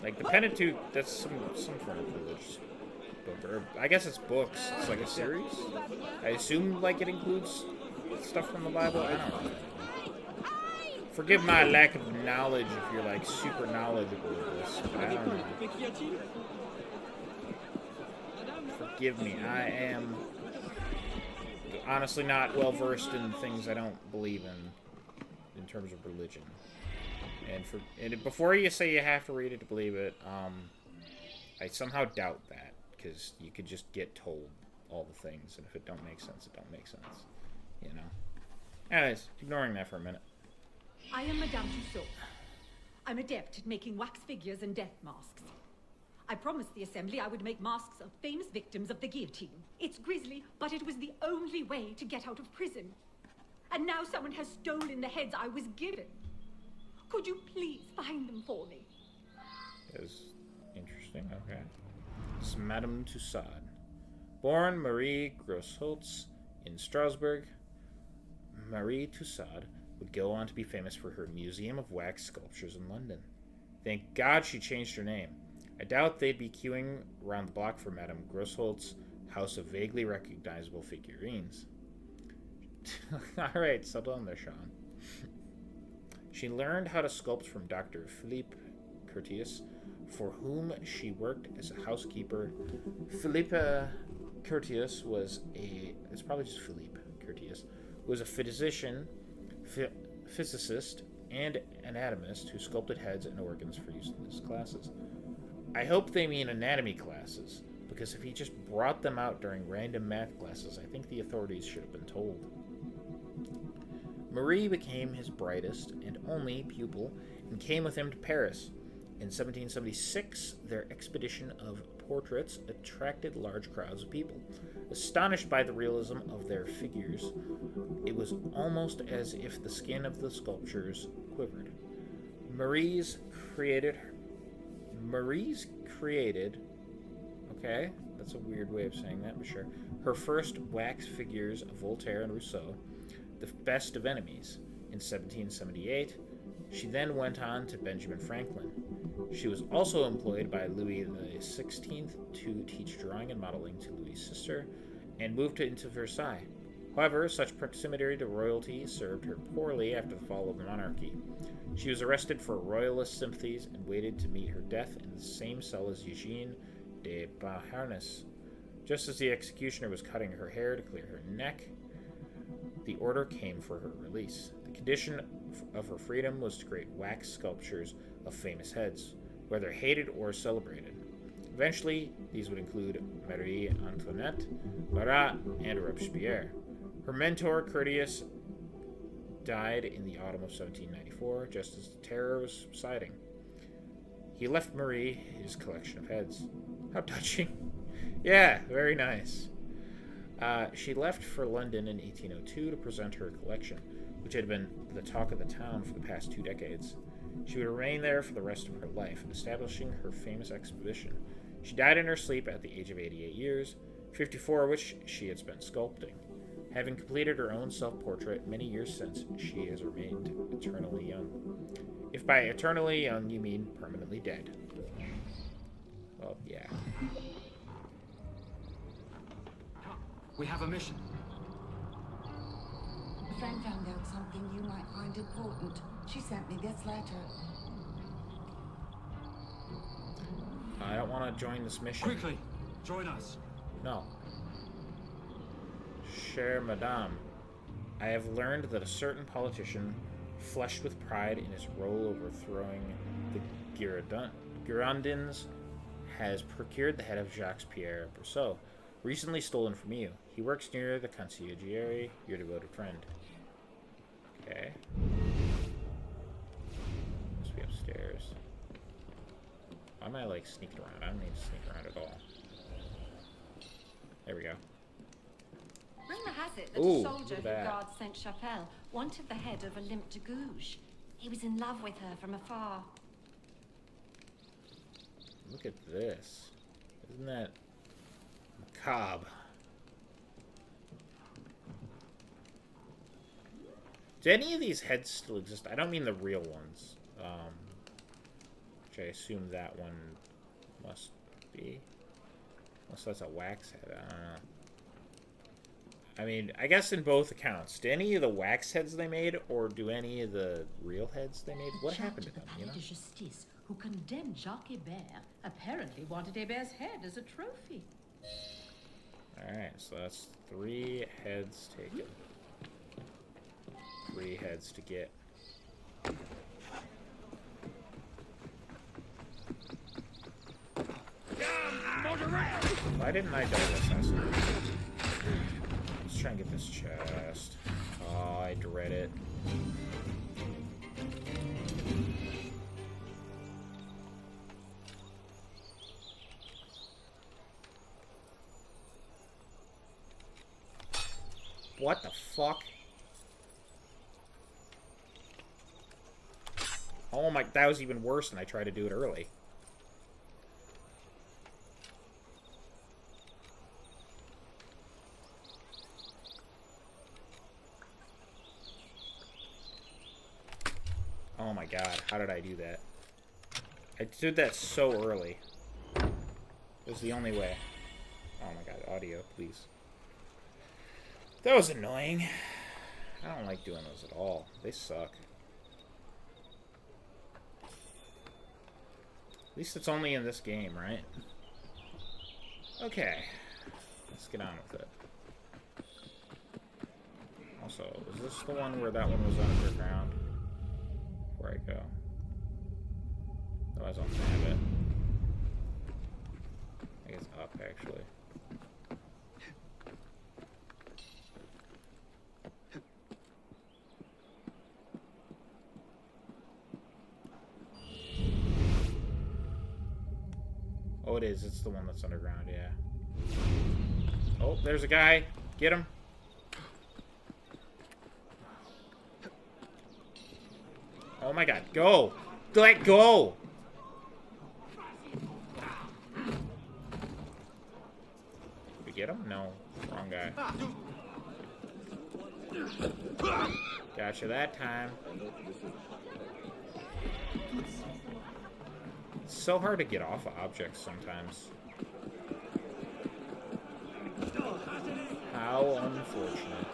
Like, the Pentateuch, that's some form of religious book. Or, I guess it's books. It's like a series. I assume, like, it includes stuff from the Bible. I don't know. Forgive my lack of knowledge if you're, like, super knowledgeable of this, but I don't know. Forgive me. I am honestly not well versed in things I don't believe in terms of religion. And before you say you have to read it to believe it, I somehow doubt that, because you could just get told all the things, and if it don't make sense, it don't make sense. You know? Anyways, ignoring that for a minute. I am Madame Tussaud. I'm adept at making wax figures and death masks. I promised the Assembly I would make masks of famous victims of the guillotine. It's grisly, but it was the only way to get out of prison. And now someone has stolen the heads I was given. Could you please find them for me? It was interesting, okay. It's Madame Tussaud. Born Marie Grossholtz in Strasbourg, Marie Tussaud would go on to be famous for her Museum of Wax Sculptures in London. Thank God she changed her name. I doubt they'd be queuing around the block for Madame Grossholtz's house of vaguely recognizable figurines. Alright, settle down there, Sean. She learned how to sculpt from Dr. Philippe Curtius, for whom she worked as a housekeeper. Philippe Curtius was it's probably just Philippe Curtius, was a physician, physicist, and anatomist who sculpted heads and organs for use in his classes. I hope they mean anatomy classes, because if he just brought them out during random math classes, I think the authorities should have been told. Marie became his brightest and only pupil and came with him to Paris. In 1776, their expedition of portraits attracted large crowds of people. Astonished by the realism of their figures, it was almost as if the skin of the sculptures quivered. Marie's created, okay, that's a weird way of saying that, but sure, her first wax figures of Voltaire and Rousseau, the best of enemies, in 1778. She then went on to Benjamin Franklin. She was also employed by Louis XVI to teach drawing and modeling to Louis's sister, and moved into Versailles. However, such proximity to royalty served her poorly after the fall of the monarchy. She was arrested for royalist sympathies and waited to meet her death in the same cell as Eugene de Beauharnais. Just as the executioner was cutting her hair to clear her neck, the order came for her release. The condition of her freedom was to create wax sculptures of famous heads, whether hated or celebrated. Eventually, these would include Marie Antoinette, Marat, and Robespierre. Her mentor, Curtius, died in the autumn of 1794, just as the terror was subsiding. He left Marie his collection of heads. How touching. Yeah, very nice. She left for London in 1802 to present her collection, which had been the talk of the town for the past 2 decades. She would remain there for the rest of her life, establishing her famous exhibition. She died in her sleep at the age of 88 years, 54 of which she had spent sculpting. Having completed her own self-portrait many years since, she has remained eternally young. If by eternally young you mean permanently dead. Well, yeah. We have a mission. A friend found out something you might find important. She sent me this letter. I don't want to join this mission. Quickly, join us. No. Cher Madame, I have learned that a certain politician, flushed with pride in his role overthrowing the Girondins, has procured the head of Jacques-Pierre Brosseau, recently stolen from you. He works near the Conciergerie, your devoted friend. Okay. Must be upstairs. Why am I, like, sneaking around? I don't need to sneak around at all. There we go. Rumor has it that Ooh, a soldier look at who that. guards Sainte-Chapelle wanted the head of Olympe de Gouges. He was in love with her from afar. Look at this. Isn't that macabre? Do any of these heads still exist? I don't mean the real ones. Which I assume that one must be. Unless that's a wax head. I don't know. I mean, I guess in both accounts. Do any of the wax heads they made, or do any of the real heads they made? What happened to them, you know? The Justice, who condemned Jacques Hébert, apparently wanted Hébert's head as a trophy. Alright, so that's 3 heads taken. 3 heads to get. Why didn't I double assassinate? Let's try and get this chest. Oh, I dread it. What the fuck? Oh my, that was even worse than I tried to do it early. Oh my god, how did I do that? I did that so early. It was the only way. Oh my god, audio, please. That was annoying. I don't like doing those at all. They suck. At least it's only in this game, right? Okay. Let's get on with it. Also, is this the one where that one was underground? Where I go? Otherwise, I'll have it. I think it's up, actually. Oh, it is. It's the one that's underground, yeah. Oh, there's a guy. Get him. Oh my god, go! Let go! Did we get him? No. Wrong guy. Gotcha that time. It's so hard to get off of objects sometimes. How unfortunate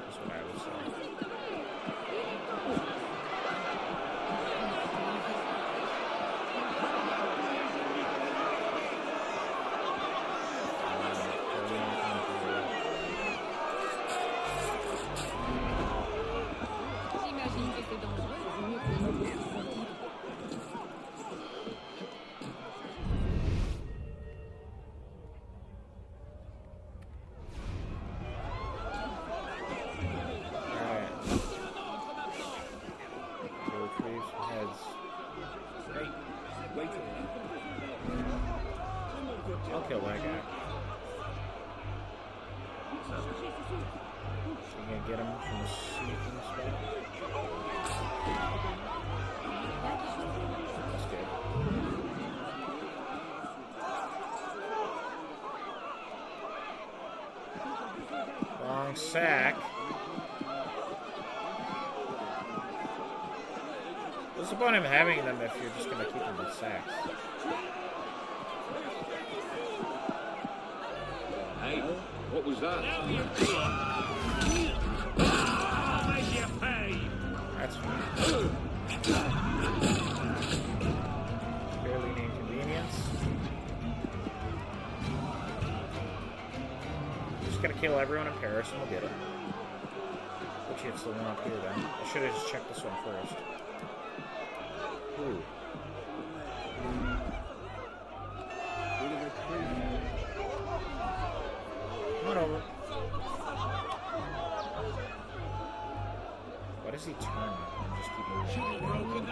is what I would say. I'll kill that guy. You gonna get him from the sleeping spot? That's good. Wrong sack. What's the point of having them if you're just gonna keep them in sacks? Hey, what was that? That's fine. Barely an inconvenience. Just gotta kill everyone in Paris and we'll get it. Which it's the one up here then. I should have just checked this one first. Ooh. Come on over. Why does he turn and just keep moving?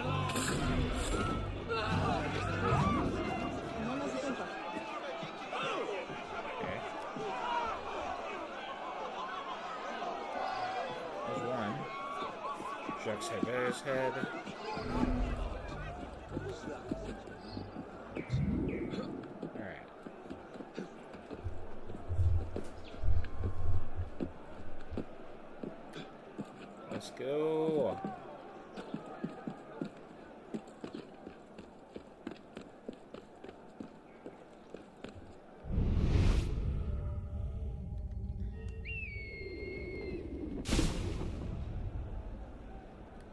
Okay. There's one. Jacques Hebert's head. Alright. Let's go.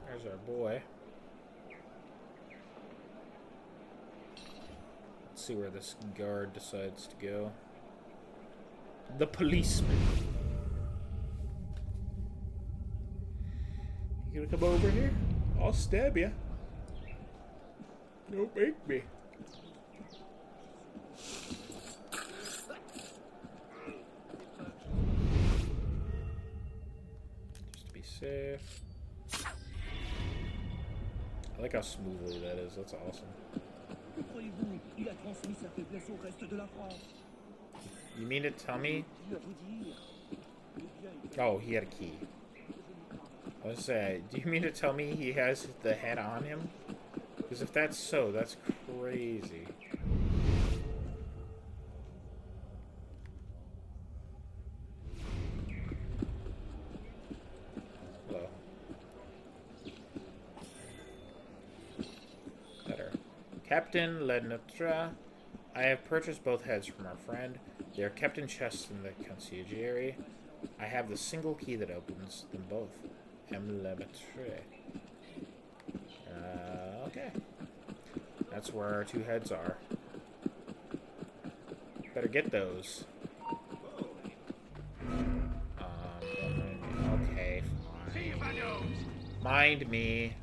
There's our boy. Let's see where this guard decides to go. The policeman. You gonna come over here? I'll stab you. Don't make me. Just to be safe. I like how smoothly that is. That's awesome. You mean to tell me? Oh, he had a key. I was saying, do you mean to tell me he has the head on him? Because if that's so, that's crazy. Hello. Letter. Captain Lednotre, I have purchased both heads from our friend. They are kept in chests in the conciergerie. I have the single key that opens them both. Emlemetre. Okay. That's where our two heads are. Better get those. Okay, fine. Mind me.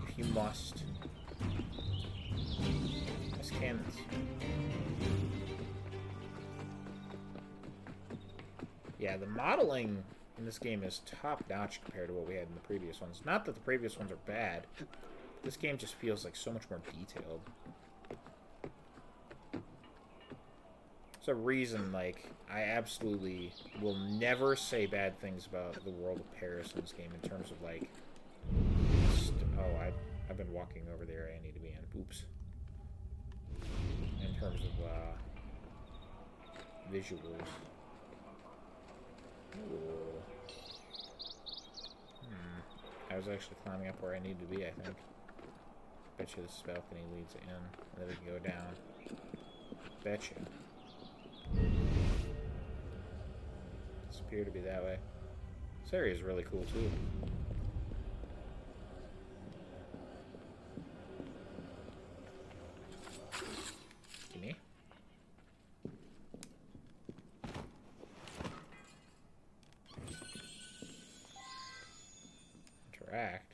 If you must. That's cannons. Yeah, the modeling in this game is top-notch compared to what we had in the previous ones. Not that the previous ones are bad. This game just feels like so much more detailed. There's a reason, like, I absolutely will never say bad things about the world of Paris in this game in terms of, like... oh, I've been walking over the area I need to be in. Oops. In terms of, visuals. I was actually climbing up where I need to be, I think. Bet you this balcony leads in, and then we can go down. Bet you. It's appear to be that way. This area is really cool, too. Gimme. Interact.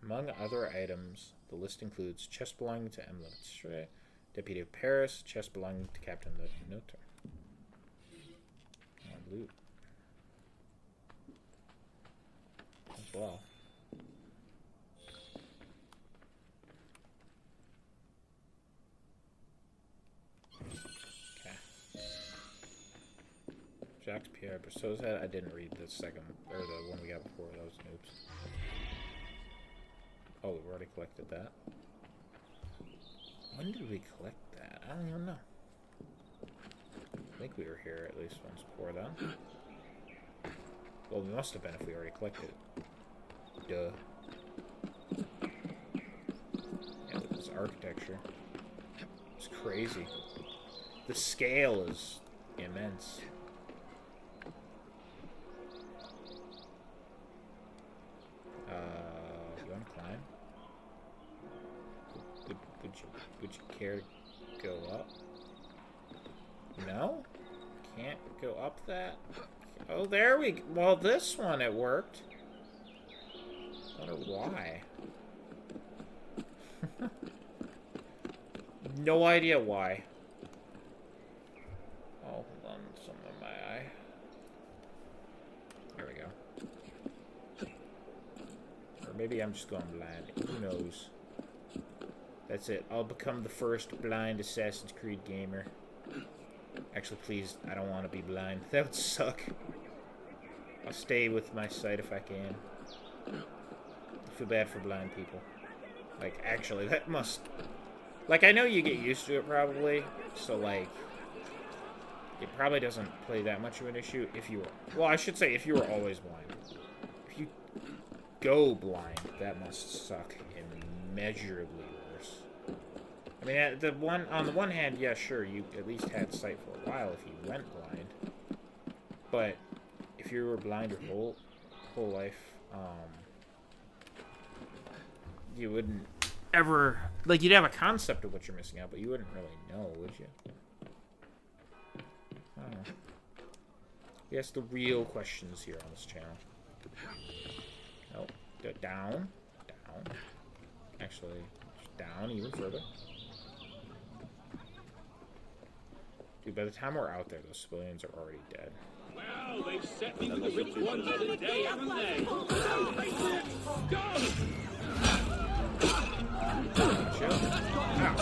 Among other items, the list includes chest belonging to Emlemetre, Deputy of Paris, chest belonging to Captain Lednotre. Loot. As well. Jacques Pierre Brosseau's head. I didn't read the second, or the one we got before. That was noobs. Oh, we've already collected that. When did we collect that? I don't even know. I think we were here at least once before then. Well, we must have been if we already collected it. Duh. Yeah, look at this architecture. It's crazy. The scale is immense. You want to climb? Would you care to go up? No? Can't go up that? Oh, there we go. Well, this one, it worked. I wonder why. No idea why. Oh, hold on. Something in my eye. There we go. Or maybe I'm just going blind. Who knows? That's it. I'll become the first blind Assassin's Creed gamer. Actually, please, I don't want to be blind. That would suck. I'll stay with my sight if I can. I feel bad for blind people. Like, actually, that must... Like, I know you get used to it, probably. So, like... It probably doesn't play that much of an issue if you were... Well, I should say, if you were always blind. If you go blind, that must suck immeasurably worse. I mean, on the one hand, yeah, sure, you at least had sight for a while if you went blind. But if you were blind your whole life, you wouldn't ever... Like, you'd have a concept of what you're missing out, but you wouldn't really know, would you? I don't know. Yes, the real questions here on this channel. Oh, down. Down. Actually, down even further. Dude, by the time we're out there, those civilians are already dead. Well, they've set me with the rich ones of the day, haven't they? Go! Chill. Ow.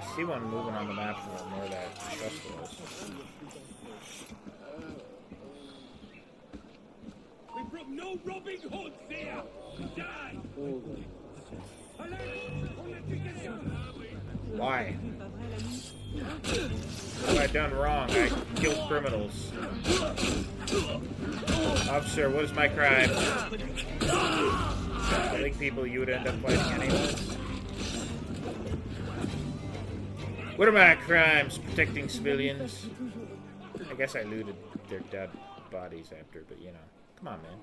I see one moving on the map from where that chest was. We've got no Robin Hoods here! Die! Why? What have I done wrong? I killed criminals. Officer, what is my crime? Killing people you would end up fighting anyways. What are my crimes? Protecting civilians? I guess I looted their dead bodies after, but you know. Come on, man.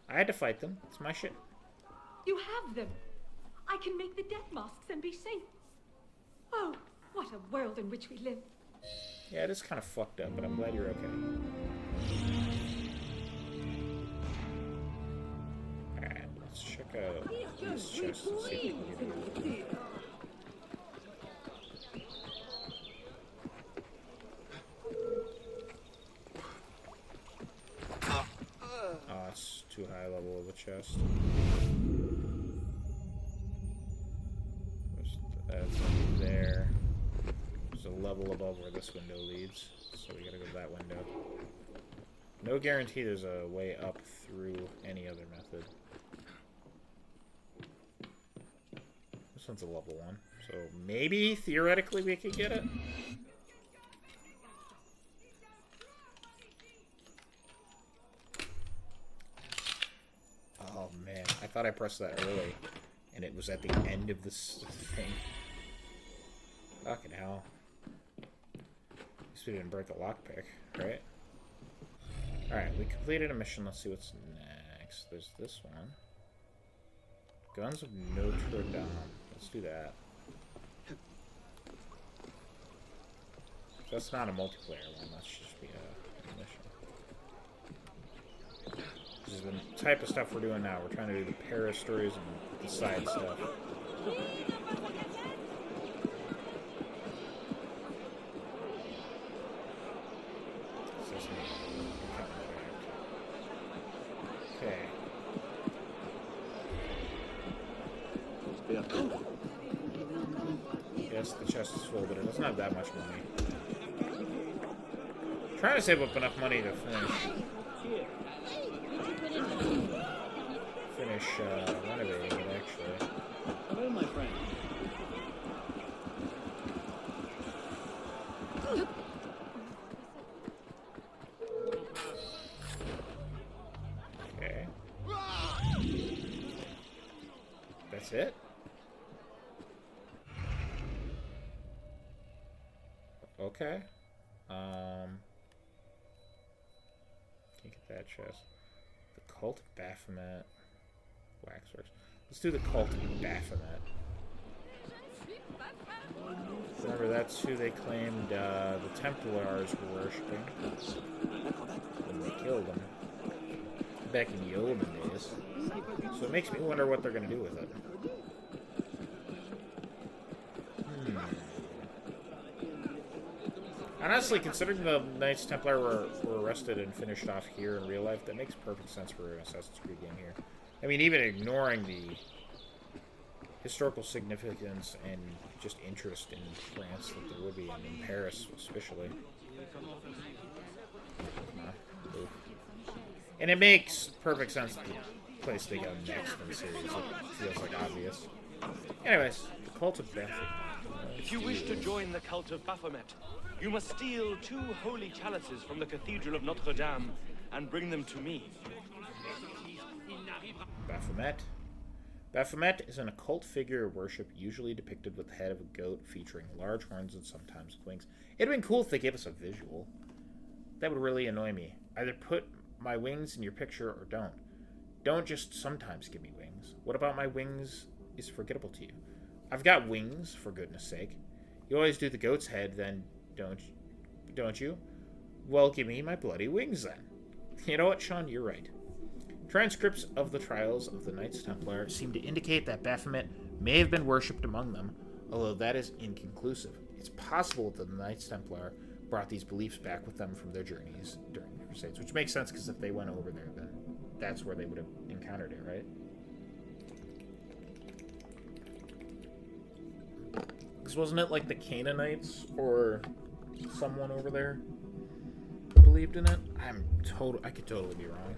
I had to fight them. It's my shit. You have them. I can make the death masks and be safe. Oh, what a world in which we live. Yeah, it is kind of fucked up, but I'm glad you're okay. Alright, let's check out this chest and see if we can get anything. Oh, it's too high level of a chest. That's there. There's a level above where this window leads, so we gotta go to that window. No guarantee there's a way up through any other method. This one's a level 1, so maybe, theoretically, we could get it? Oh man, I thought I pressed that early, and it was at the end of this thing. Fucking hell. At least we didn't break a lockpick, right? Alright, we completed a mission. Let's see what's next. There's this one. Guns of Notre Dame. Let's do that. That's not a multiplayer one. That's just be a mission. This is the type of stuff we're doing now. We're trying to do the Paris stories and the side stuff. Okay. Yes, the chest is full, but it doesn't have that much money. I'm trying to save up enough money to finish renovating it, actually. Hello, my friend. Okay. That's it? Okay. Can't get that chest. The Cult of Baphomet. Waxworks. Let's do the Cult of Baphomet. Remember, that's who they claimed the Templars were worshipping when they killed them back in the olden days. So it makes me wonder what they're going to do with it. Honestly, considering the Knights Templar were arrested and finished off here in real life, that makes perfect sense for an Assassin's Creed game here. I mean, even ignoring the historical significance and just interest in France that there would be, and in Paris especially. And it makes perfect sense the place they go next in the series. It feels like obvious. Anyways, the Cult of Baphomet. If you wish to join the Cult of Baphomet, you must steal 2 holy chalices from the Cathedral of Notre Dame and bring them to me. Baphomet. Baphomet is an occult figure of worship usually depicted with the head of a goat featuring large horns and sometimes wings. It'd have been cool if they gave us a visual. That would really annoy me. Either put my wings in your picture or don't. Don't just sometimes give me wings. What about my wings is forgettable to you? I've got wings, for goodness sake. You always do the goat's head, then don't you? Well, give me my bloody wings then. You know what, Sean? You're right. Transcripts of the trials of the Knights Templar seem to indicate that Baphomet may have been worshipped among them, although that is inconclusive. It's possible that the Knights Templar brought these beliefs back with them from their journeys during the Crusades, which makes sense because if they went over there, then that's where they would have encountered it, right? Because wasn't it like the Canaanites or someone over there believed in it? I could totally be wrong.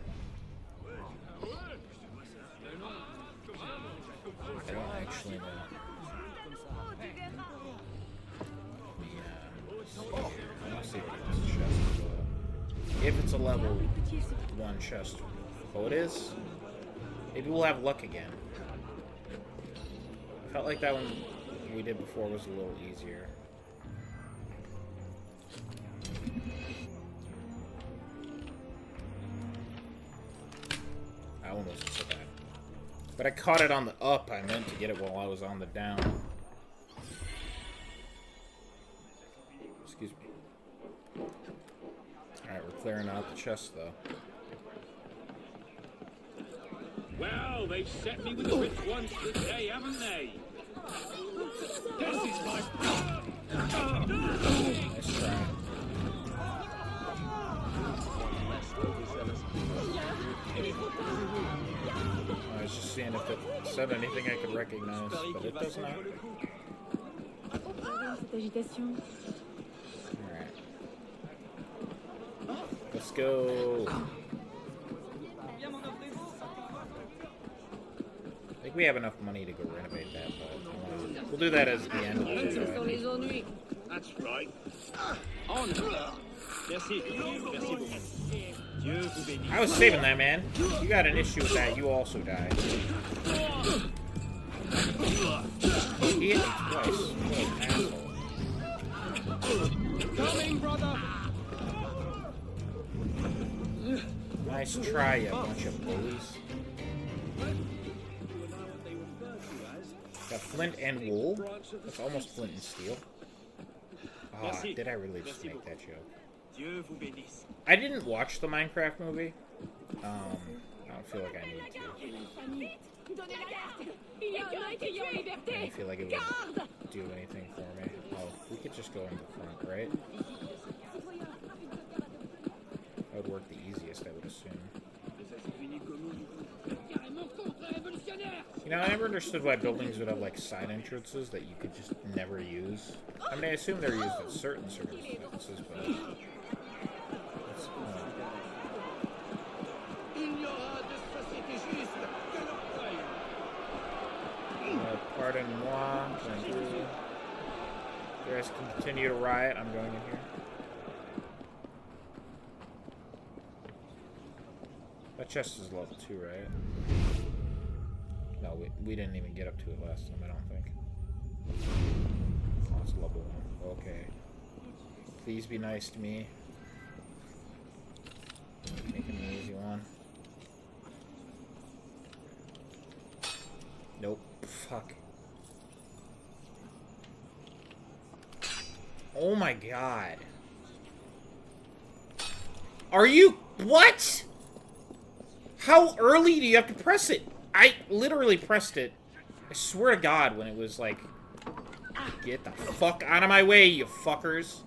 I don't actually know. Let's see what this chest is. If it's a level 1 chest. Oh, it is? Maybe we'll have luck again. I felt like that one we did before was a little easier. That one wasn't so bad. But I caught it on the up. I meant to get it while I was on the down. Excuse me. Alright, we're clearing out the chest, though. Well, they've set me with the rich once today, haven't they? This is my... Nice try. I was just seeing if it said anything I could recognize, but it does not. Alright. Let's go. I think we have enough money to go renovate that, but we'll do that as the end of the video. That's right. On. Merci. Merci beaucoup. Dieu vous bénisse. I was saving that, man. You got an issue with that, you also die. He hit me twice. What an asshole. Coming, brother. Nice try, you bunch of bullies. Got flint and wool. That's almost flint and steel. Ah, did I really just make that joke? I didn't watch the Minecraft movie. I don't feel like I need to. I don't feel like it would do anything for me. Oh, we could just go in the front, right? That would work the easiest, I would assume. You know, I never understood why buildings would have, like, side entrances that you could just never use. I mean, I assume they're used in certain circumstances, but... Pardon-moi. Thank you. You guys can continue to riot. I'm going in here. That chest is level 2, right? No, we didn't even get up to it last time, I don't think. Oh, it's level 1. Okay. Please be nice to me. Make it an easy one. Nope. Fuck. Oh my god. Are you... What? How early do you have to press it? I literally pressed it. I swear to God when it was like... Get the fuck out of my way, you fuckers.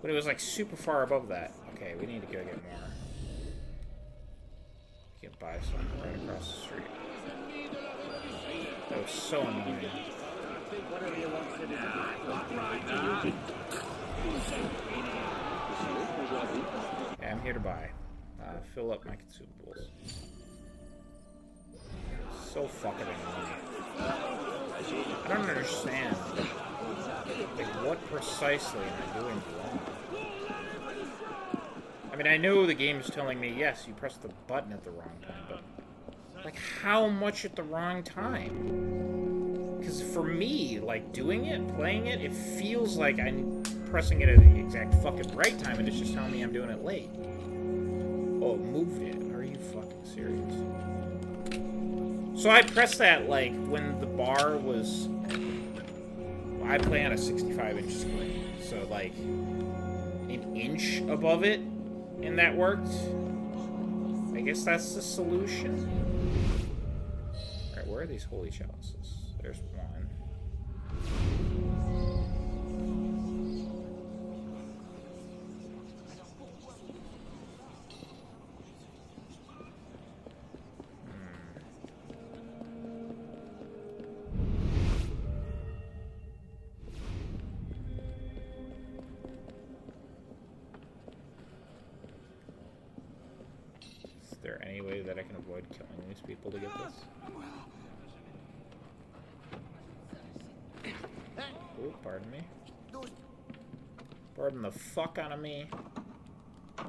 But it was like super far above that. Okay, we need to go get more. Get by something right across the street. That was so annoying. Yeah, I'm here to buy. Fill up my consumables. So fucking annoying. I don't understand. Like, what precisely am I doing wrong? I mean, I know the game's telling me, yes, you pressed the button at the wrong time, but... Like, how much at the wrong time? Because for me, like, doing it, playing it, it feels like I'm pressing it at the exact fucking right time, and it's just telling me I'm doing it late. Oh, it moved it. Are you fucking serious? So I pressed that, like, when the bar was... Well, I play on a 65-inch screen, so, like, an inch above it, and that worked. I guess that's the solution. Alright, where are these holy chalices? There's one. Is there any way that I can avoid killing these people to get this? Oh, pardon me. Pardon the fuck out of me. Can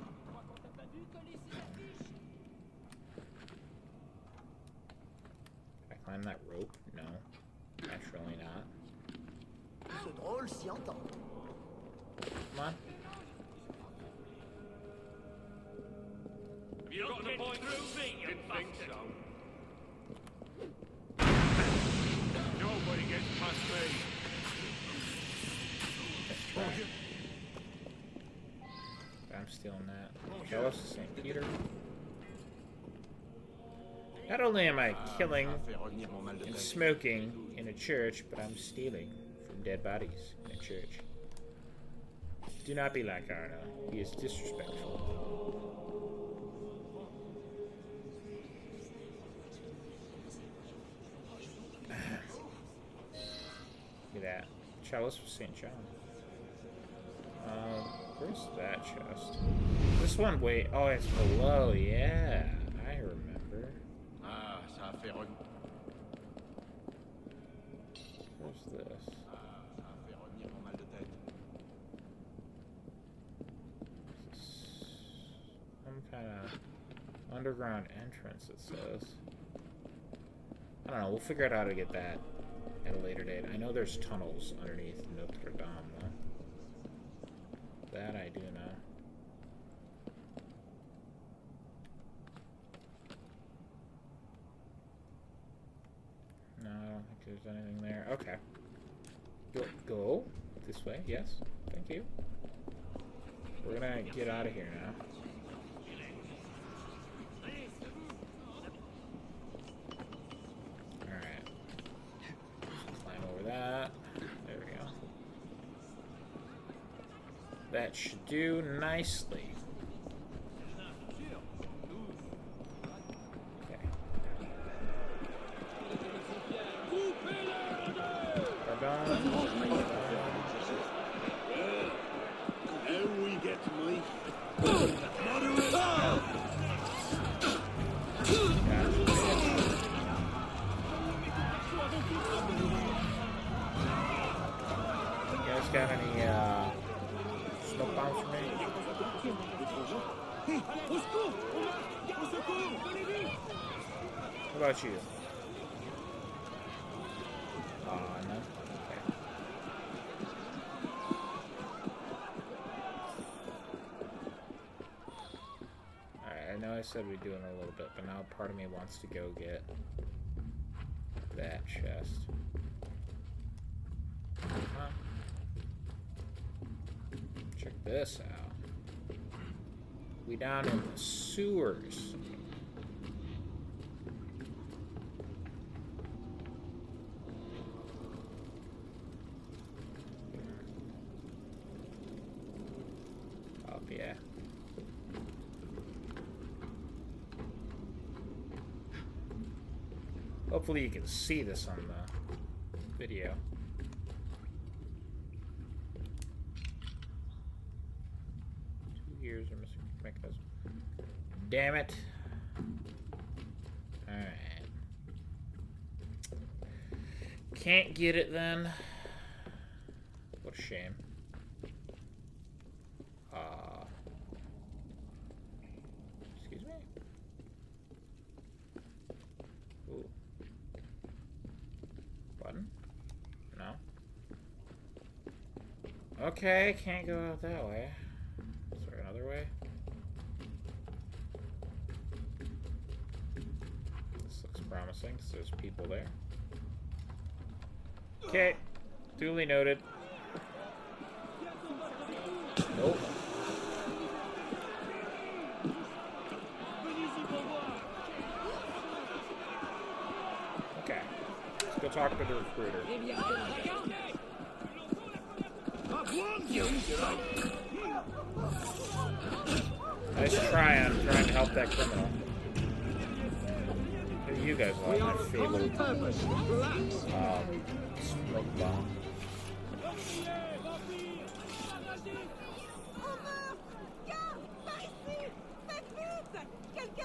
I climb that rope? No. Naturally not. Come on. You got the point through me, you didn't think so. Nobody gets past me. I'm stealing that. Chalice of St. Peter. Not only am I killing and smoking in a church, but I'm stealing from dead bodies in a church. Do not be like Arno. He is disrespectful. Look at that. Chalice of St. John. Where's that chest? This one, wait. Oh, it's below. Yeah, I remember. Where's this? Some kind of underground entrance, it says. I don't know. We'll figure out how to get that at a later date. I know there's tunnels underneath Notre Dame, though. That I do know. No, I don't think there's anything there. Okay. Go this way, yes. Thank you. We're gonna get out of here now. Alright. Climb over that. There we go. That should do nicely. Okay. Hé, au secours! Au secours! What about you? No. Okay. Alright, I know I said we'd do it in a little bit, but now part of me wants to go get that chest. Huh? Check this out. We down in the sewers. Oh yeah. Hopefully you can see this on the video. 2 years are missing mechanism. Damn it. Alright. Can't get it then. What a shame. Excuse me? Ooh. Button? No. Okay, can't go out that way. Is there another way? This looks promising, so there's people there. Okay, duly noted. Nope. Okay, let's go talk to the recruiter. Nice try on trying to help that criminal. Maybe you guys will have my fabled smoke bomb.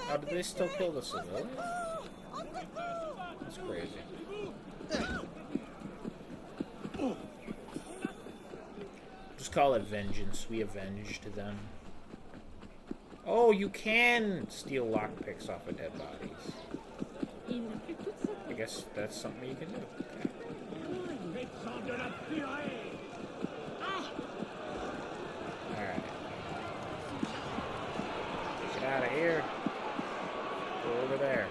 How did they still kill the civilian? That's crazy. Just call it vengeance. We avenged them. Oh, you can steal lockpicks off of dead bodies. I guess that's something you can do. Okay. Alright. Get out of here. Go over there.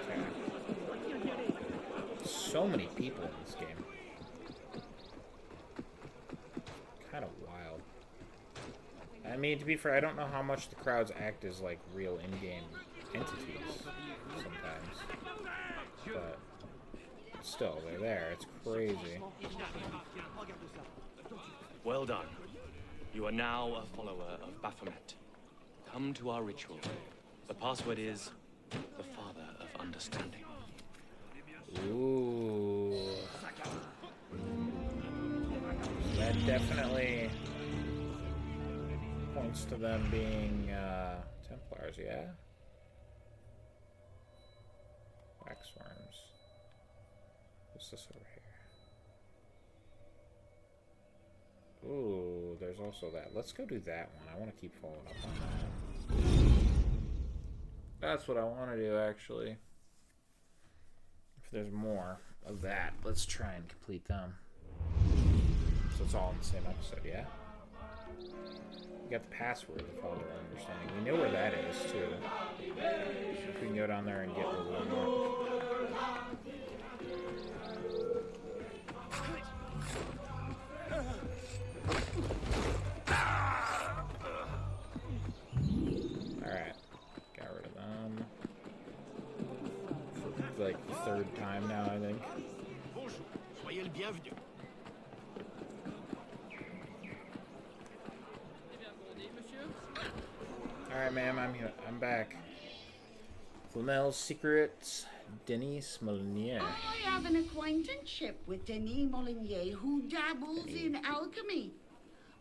Okay. So many people in this game. Kind of wild. I mean, to be fair, I don't know how much the crowds act as like real in-game entities sometimes. But still, they're there. It's crazy. Well done. You are now a follower of Baphomet. Come to our ritual. The password is the Father of Understanding. Ooh. That definitely points to them being Templars, yeah? Waxworms. What's this over here? Ooh, there's also that. Let's go do that one. I want to keep following up on that. That's what I want to do, actually. If there's more of that, let's try and complete them. So it's all in the same episode, yeah? We got the password, the Father of Understanding. We know where that is, too. If we can go down there and get a little more. Alright. Got rid of them. For like the third time now, I think. Alright, ma'am, I'm back. Flamel's Secrets, Denis Molyneux. I have an acquaintanceship with Denis Molyneux, who dabbles in alchemy.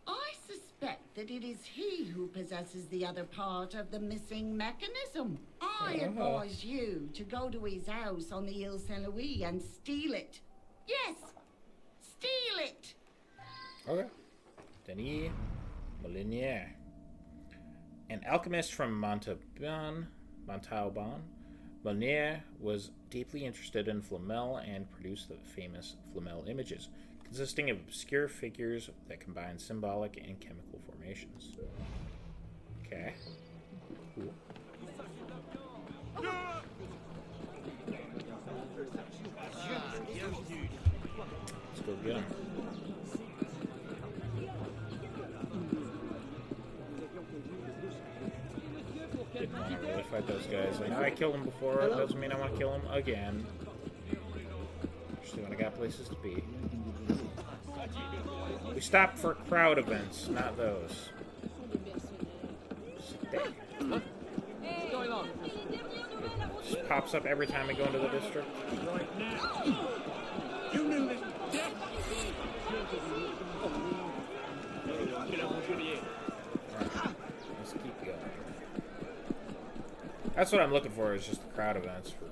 I suspect that it is he who possesses the other part of the missing mechanism. I advise you to go to his house on the Ile Saint Louis and steal it. Yes, steal it. Okay. Denis Molinier. An alchemist from Montauban, Molinier was deeply interested in Flamel and produced the famous Flamel images, consisting of obscure figures that combine symbolic and chemical formations. Okay. Cool. Let's go get him. Didn't want to really fight those guys. I know I killed them before, it doesn't mean I want to kill them again. Just when I got places to be. We stopped for crowd events, not those. What's going on? Just pops up every time I go into the district. Right now. You knew this. Let's keep going. That's what I'm looking for, is just the crowd events for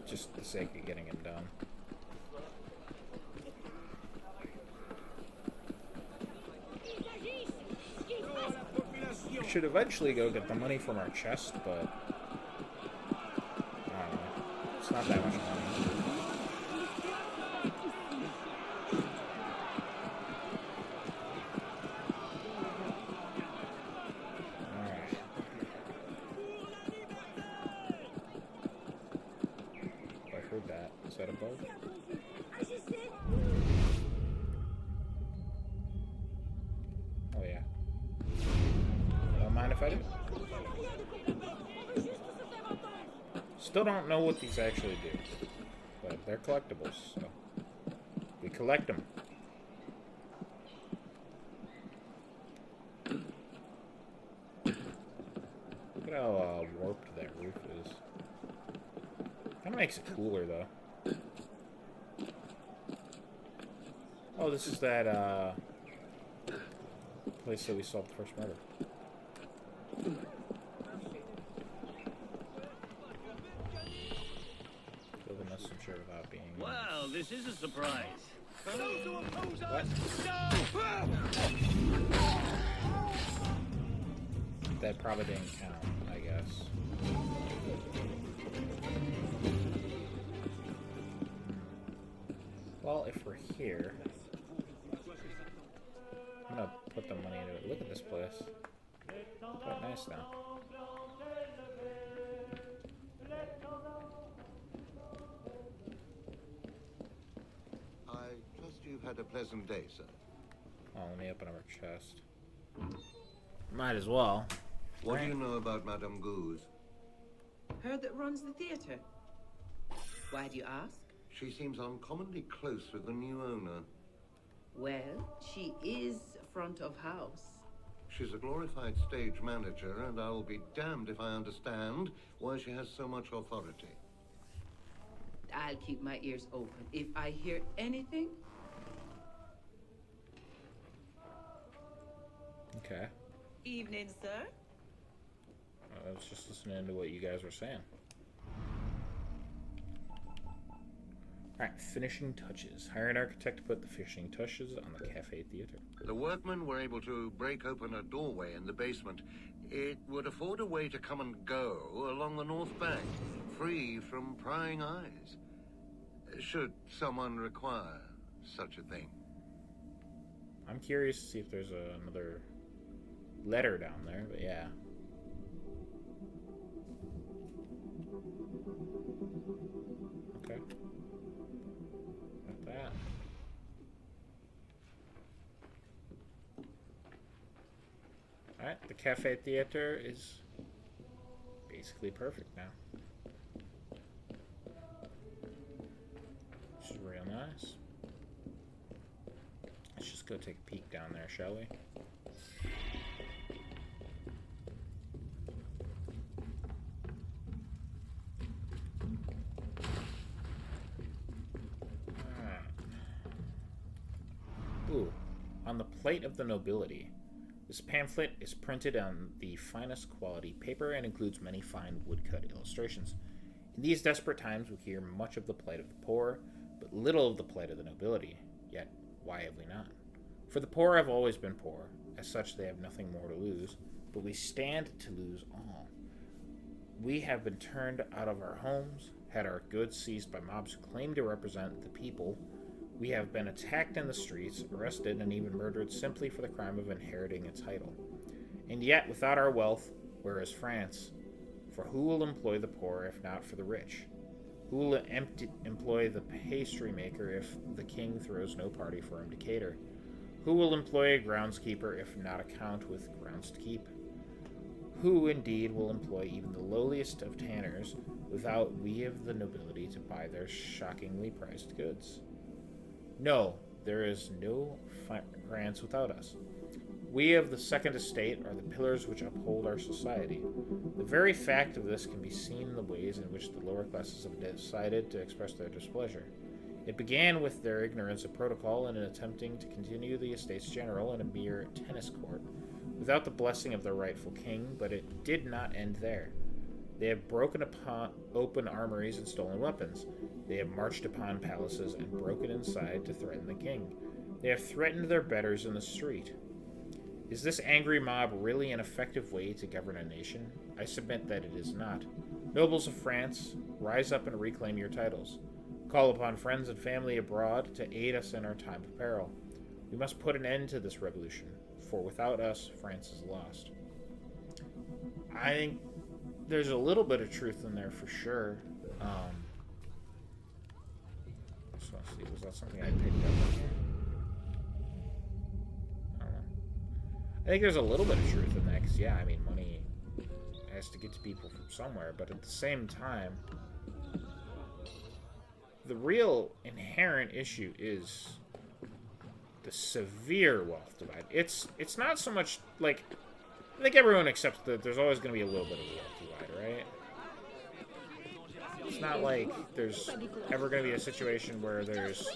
just the sake of getting it done. We should eventually go get the money from our chest, but I don't know. It's not that much money. Alright. I heard that. Is that a bug? Oh yeah. Don't mind if I do. Still don't know what these actually do, but they're collectibles, so we collect them. Look at how warped that roof is. Kind of makes it cooler, though. Oh, this is that place that we solved the first murder. Feel the messenger without being. Well, this is a surprise. What? That probably didn't count, I guess. Well, if we're here, I'm gonna put the money into it. Look at this place. Quite nice now. I trust you've had a pleasant day, sir. Oh, let me open up our chest. Might as well. What do you know about Madame Gouze? Her that runs the theater. Why do you ask? She seems uncommonly close with the new owner. Well, she is front of house. She's a glorified stage manager, and I'll be damned if I understand why she has so much authority. I'll keep my ears open. If I hear anything... Okay. Evening, sir. I was just listening to what you guys were saying. Alright, finishing touches. Hire an architect to put the finishing touches on the Cafe Theater. The workmen were able to break open a doorway in the basement. It would afford a way to come and go along the north bank, free from prying eyes. Should someone require such a thing. I'm curious to see if there's another letter down there, but yeah. Okay. Got that. Alright, the Cafe Theater is basically perfect now. Which is real nice. Let's just go take a peek down there, shall we? Alright. Ooh. On the plate of the nobility. This pamphlet is printed on the finest quality paper and includes many fine woodcut illustrations. In these desperate times, we hear much of the plight of the poor, but little of the plight of the nobility. Yet, why have we not? For the poor have always been poor. As such, they have nothing more to lose, but we stand to lose all. We have been turned out of our homes, had our goods seized by mobs who claim to represent the people. We have been attacked in the streets, arrested, and even murdered simply for the crime of inheriting a title. And yet, without our wealth, where is France? For who will employ the poor if not for the rich? Who will employ the pastry maker if the king throws no party for him to cater? Who will employ a groundskeeper if not a count with grounds to keep? Who, indeed, will employ even the lowliest of tanners without we of the nobility to buy their shockingly priced goods? No, there is no France without us. We of the Second Estate are the pillars which uphold our society. The very fact of this can be seen in the ways in which the lower classes have decided to express their displeasure. It began with their ignorance of protocol and in attempting to continue the Estates General in a mere tennis court, without the blessing of their rightful king, but it did not end there. They have broken upon open armories and stolen weapons. They have marched upon palaces and broken inside to threaten the king. They have threatened their betters in the street. Is this angry mob really an effective way to govern a nation? I submit that it is not. Nobles of France, rise up and reclaim your titles. Call upon friends and family abroad to aid us in our time of peril. We must put an end to this revolution, for without us, France is lost. I think there's a little bit of truth in there for sure. Just want to see, was that something I picked up on here? I don't know. I think there's a little bit of truth in that, because, yeah, I mean, money has to get to people from somewhere, but at the same time, the real inherent issue is the severe wealth divide. It's not so much, like, I think everyone accepts that there's always going to be a little bit of a wealth divide, right? It's not like there's ever going to be a situation where there's...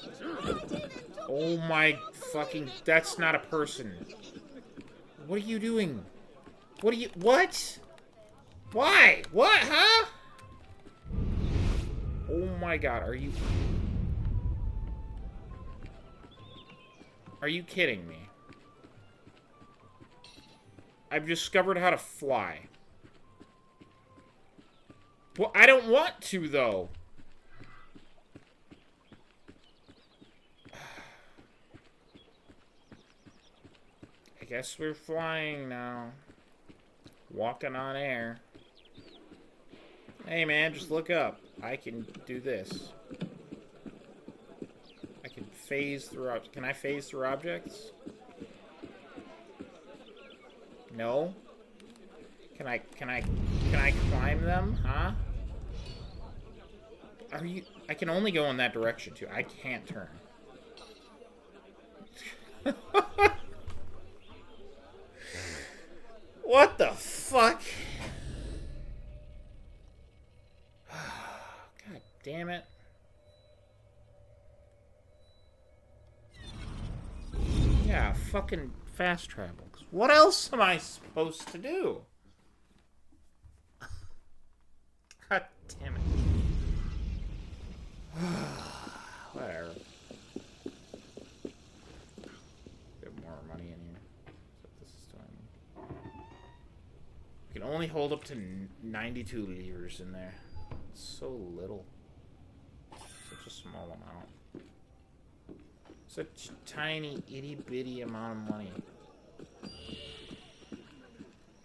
Oh my fucking... That's not a person. What are you doing? What are you... What? Why? What? Huh? Oh my god, are you... Are you kidding me? I've discovered how to fly. Well, I don't want to, though. I guess we're flying now. Walking on air. Hey, man, just look up. I can do this. I can phase through... Can I phase through objects? No? Can I climb them? Huh? Are you... I can only go in that direction, too. I can't turn. What the fuck? God damn it. Yeah, fucking fast travel. What else am I supposed to do? God damn it. Whatever. Get more money in here. That's what this is doing. We can only hold up to 92 levers in there. It's so little. Such a small amount. Such a tiny, itty-bitty amount of money.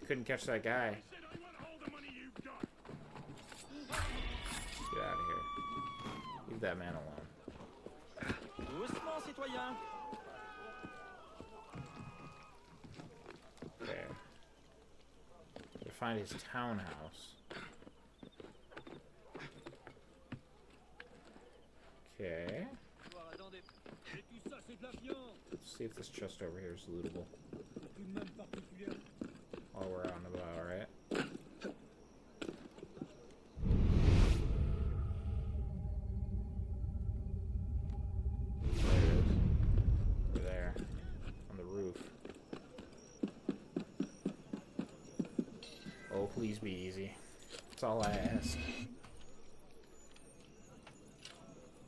Couldn't catch that guy. Get out of here. Leave that man alone. Okay. To find his townhouse. Okay. Let's see if this chest over here is lootable. While we're on about, right? There it is. Over there. On the roof. Please be easy. That's all I ask.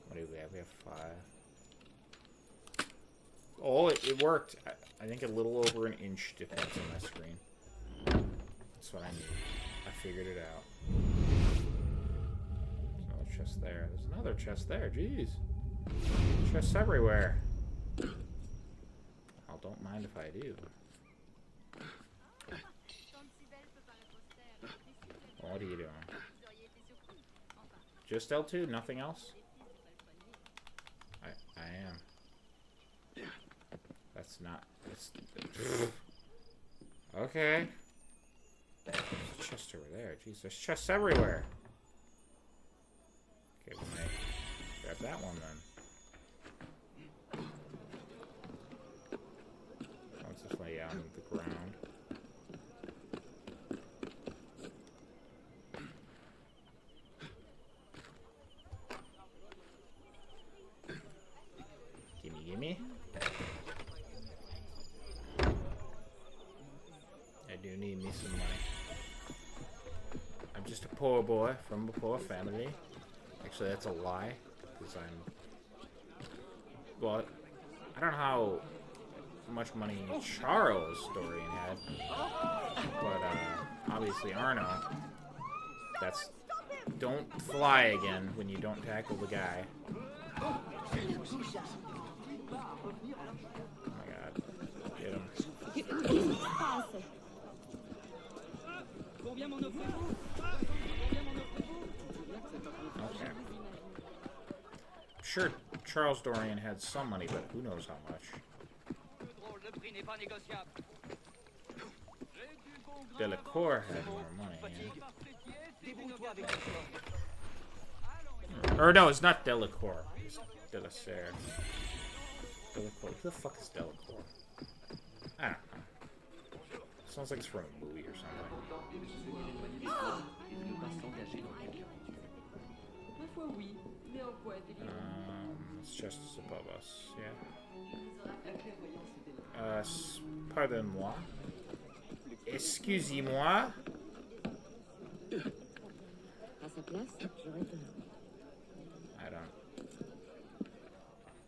What do we have? We have 5. Oh, it worked. I think a little over an inch depends on my screen. That's what I need. I figured it out. There's another chest there. There's another chest there. Jeez. Chests everywhere. Well, don't mind if I do. What are you doing? Just L2? Nothing else? I am. That's not... It's... Okay. There's a chest over there. Jeez, there's chests everywhere. Okay, we may grab that one then. Let's just lay out on the ground. Gimme. I do need me some money. I'm just a poor boy from a poor family. Actually, that's a lie, because I'm... Well, I don't know how much money Charles Dorian had, but obviously Arno. That's... Don't fly again when you don't tackle the guy. Oh my god. Get him. Okay. I'm sure Charles Dorian had some money, but who knows how much. Delacour had more money, yeah. Or no, it's not Delacour. It's Delacerre. Delacour. Who the fuck is Delacour? I don't know. Sounds like it's from a movie or something. It's just above us, yeah. Pardon-moi. Excusez-moi. I don't...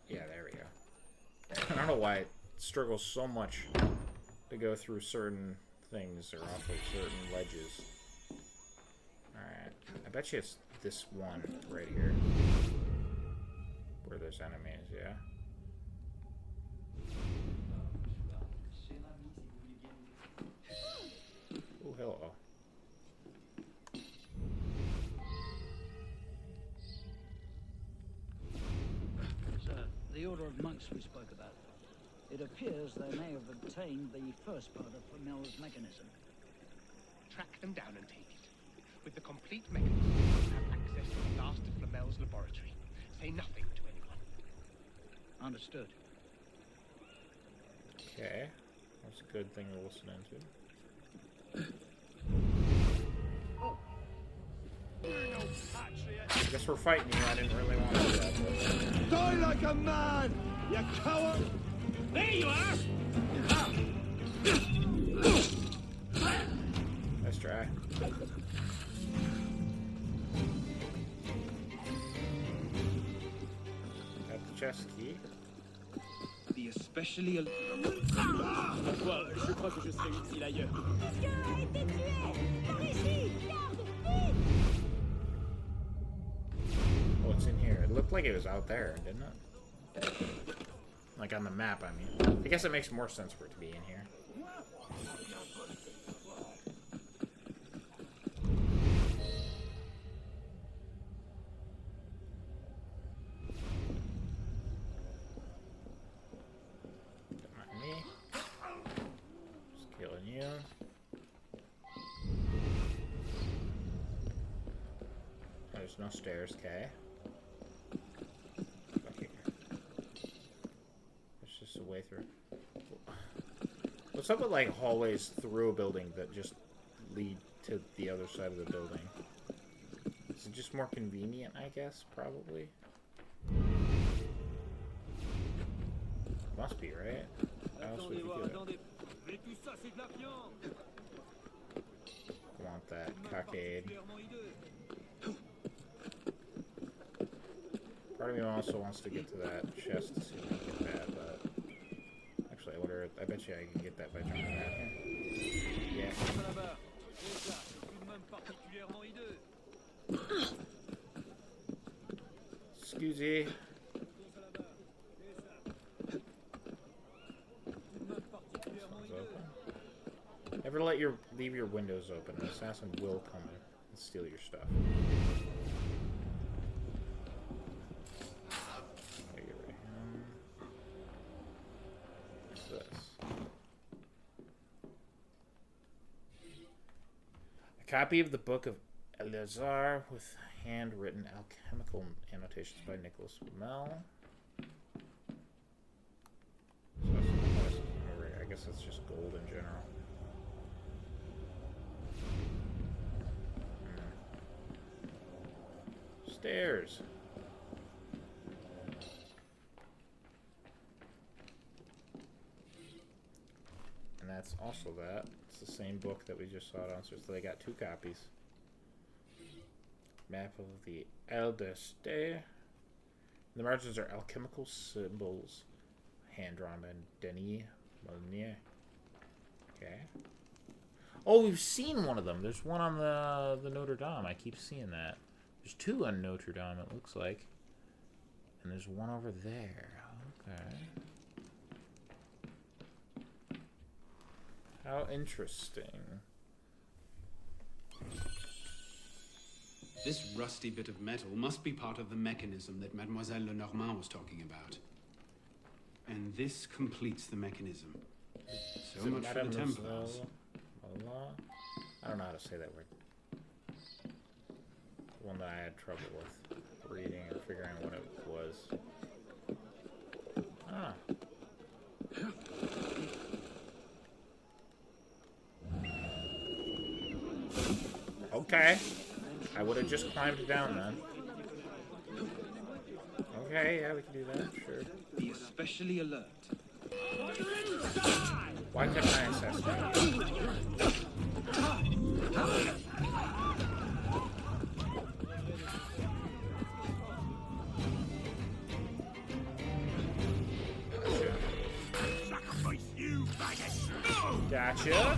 Yeah, there we go. I don't know why it struggles so much to go through certain things or off of certain ledges. Alright. I bet you it's this one right here. Where there's enemies, yeah. Oh, hello. Sir, the order of monks we spoke about. It appears they may have obtained the first part of Flamel's mechanism. Track them down and take it. With the complete mechanism, you have access to the last of Flamel's laboratory. Say nothing to anyone. Understood. Okay. That's a good thing to listen into. I guess we're fighting you. I didn't really want to do that. Die like a man, you coward! There you are! Let's try. Got the chest key. The especially... Toi, je crois que je serai utile ailleurs. What's in here? It looked like it was out there, didn't it? Like on the map, I mean. I guess it makes more sense for it to be in here. Don't mind me. Just killing you. There's no stairs, okay. A way through. What's up with like hallways through a building that just lead to the other side of the building? Is it just more convenient, I guess? Probably. Must be, right? How else would you do it? I want that cockade. Part of me also wants to get to that chest to see if I can get that, but actually, I wonder. I bet you I can get that by jumping out here. Yeah. Excuse me. Never leave your windows open. An assassin will come in and steal your stuff. What's this? A copy of the Book of Eleazar with handwritten alchemical annotations by Nicholas Flamel. I guess that's just gold in general. Stairs. And that's also that. It's the same book that we just saw downstairs. So they got 2 copies. Map of the Eldeste. The margins are alchemical symbols, hand drawn by Denis Molinier. Okay. Oh, we've seen one of them. There's one on the Notre Dame. I keep seeing that. There's 2 on Notre Dame, it looks like. And there's one over there. Okay. How interesting. This rusty bit of metal must be part of the mechanism that Mademoiselle Lenormand was talking about. And this completes the mechanism. So much for the Templars. I don't know how to say that word. One that I had trouble with reading or figuring out what it was. Ah. Okay. I would have just climbed down then. Okay, yeah, we can do that, sure. Be especially alert. Why couldn't I assassinate you? Gotcha.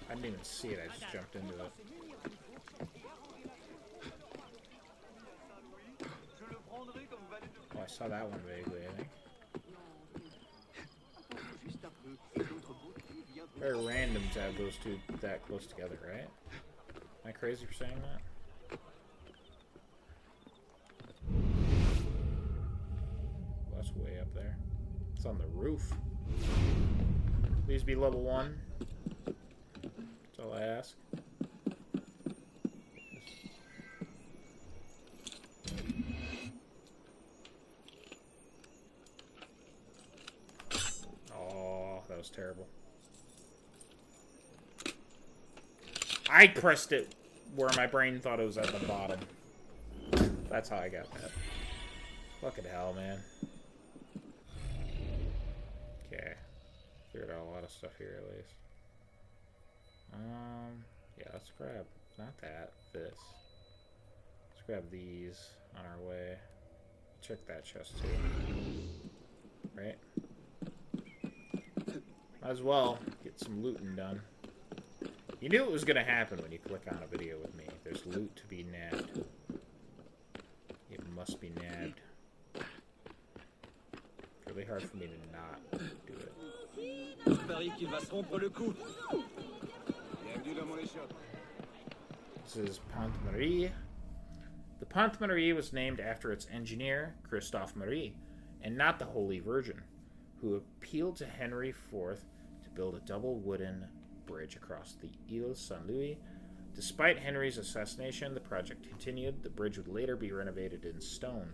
I didn't even see it, I just jumped into it. Oh, I saw that one vaguely, I think. Very random to have those 2 that close together, right? Am I crazy for saying that? Well, that's way up there. It's on the roof. Please be level 1. That's all I ask. Oh, that was terrible. I pressed it where my brain thought it was at the bottom. That's how I got that. Fucking hell, man. Okay. Figured out a lot of stuff here, at least. Yeah, let's grab, not that, this. Let's grab these on our way. Check that chest, too. Right? Might as well get some looting done. You knew it was going to happen when you click on a video with me. There's loot to be nabbed. It must be nabbed. It's really hard for me to not do it. This is Pont Marie. The Pont Marie was named after its engineer, Christophe Marie, and not the Holy Virgin, who appealed to Henry IV to build a double wooden bridge across the Ile Saint-Louis Despite Henry's assassination, the project continued. The bridge would later be renovated in stone.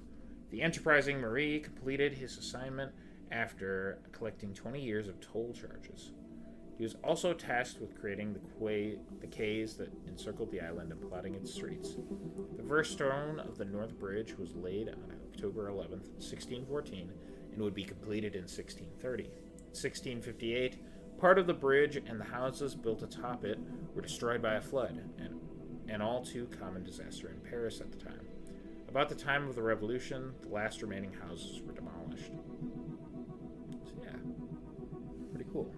The enterprising Marie completed his assignment after collecting 20 years of toll charges. He was also tasked with creating the quays that encircled the island and plotting its streets. The first stone of the North Bridge was laid on October 11th, 1614, and would be completed in 1630. In 1658, part of the bridge and the houses built atop it were destroyed by a flood, an all too common disaster in Paris at the time. About the time of the Revolution, the last remaining houses were demolished. So yeah, pretty cool.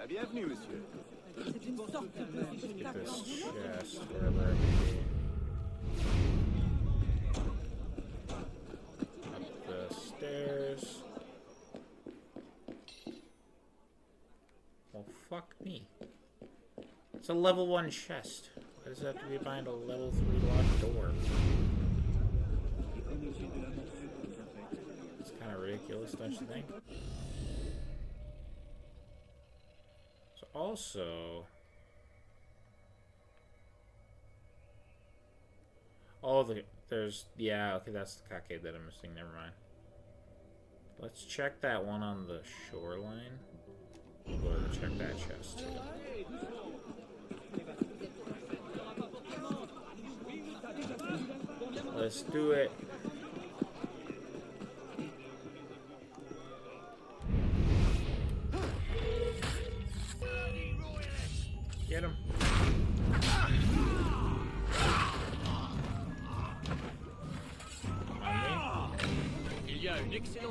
Bienvenue, monsieur. Let's get this chest wherever it may be. Up the stairs. Well, fuck me. It's a level 1 chest. Why does it have to be behind a level 3 locked door? It's kind of ridiculous, don't you think? So also... Oh, there's... Yeah, okay, that's the cockade that I'm missing. Never mind. Let's check that one on the shoreline. We'll go to check that chest too. Let's do it. Get him.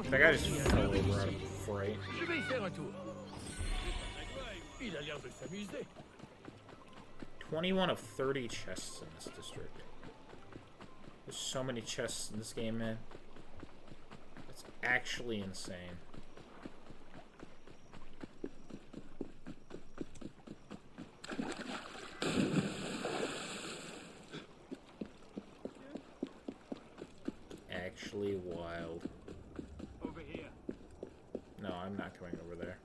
That guy just fell over out of fright. 21 of 30 chests in this district. There's so many chests in this game, man. It's actually insane. Actually wild. Over here. No, I'm not coming over there.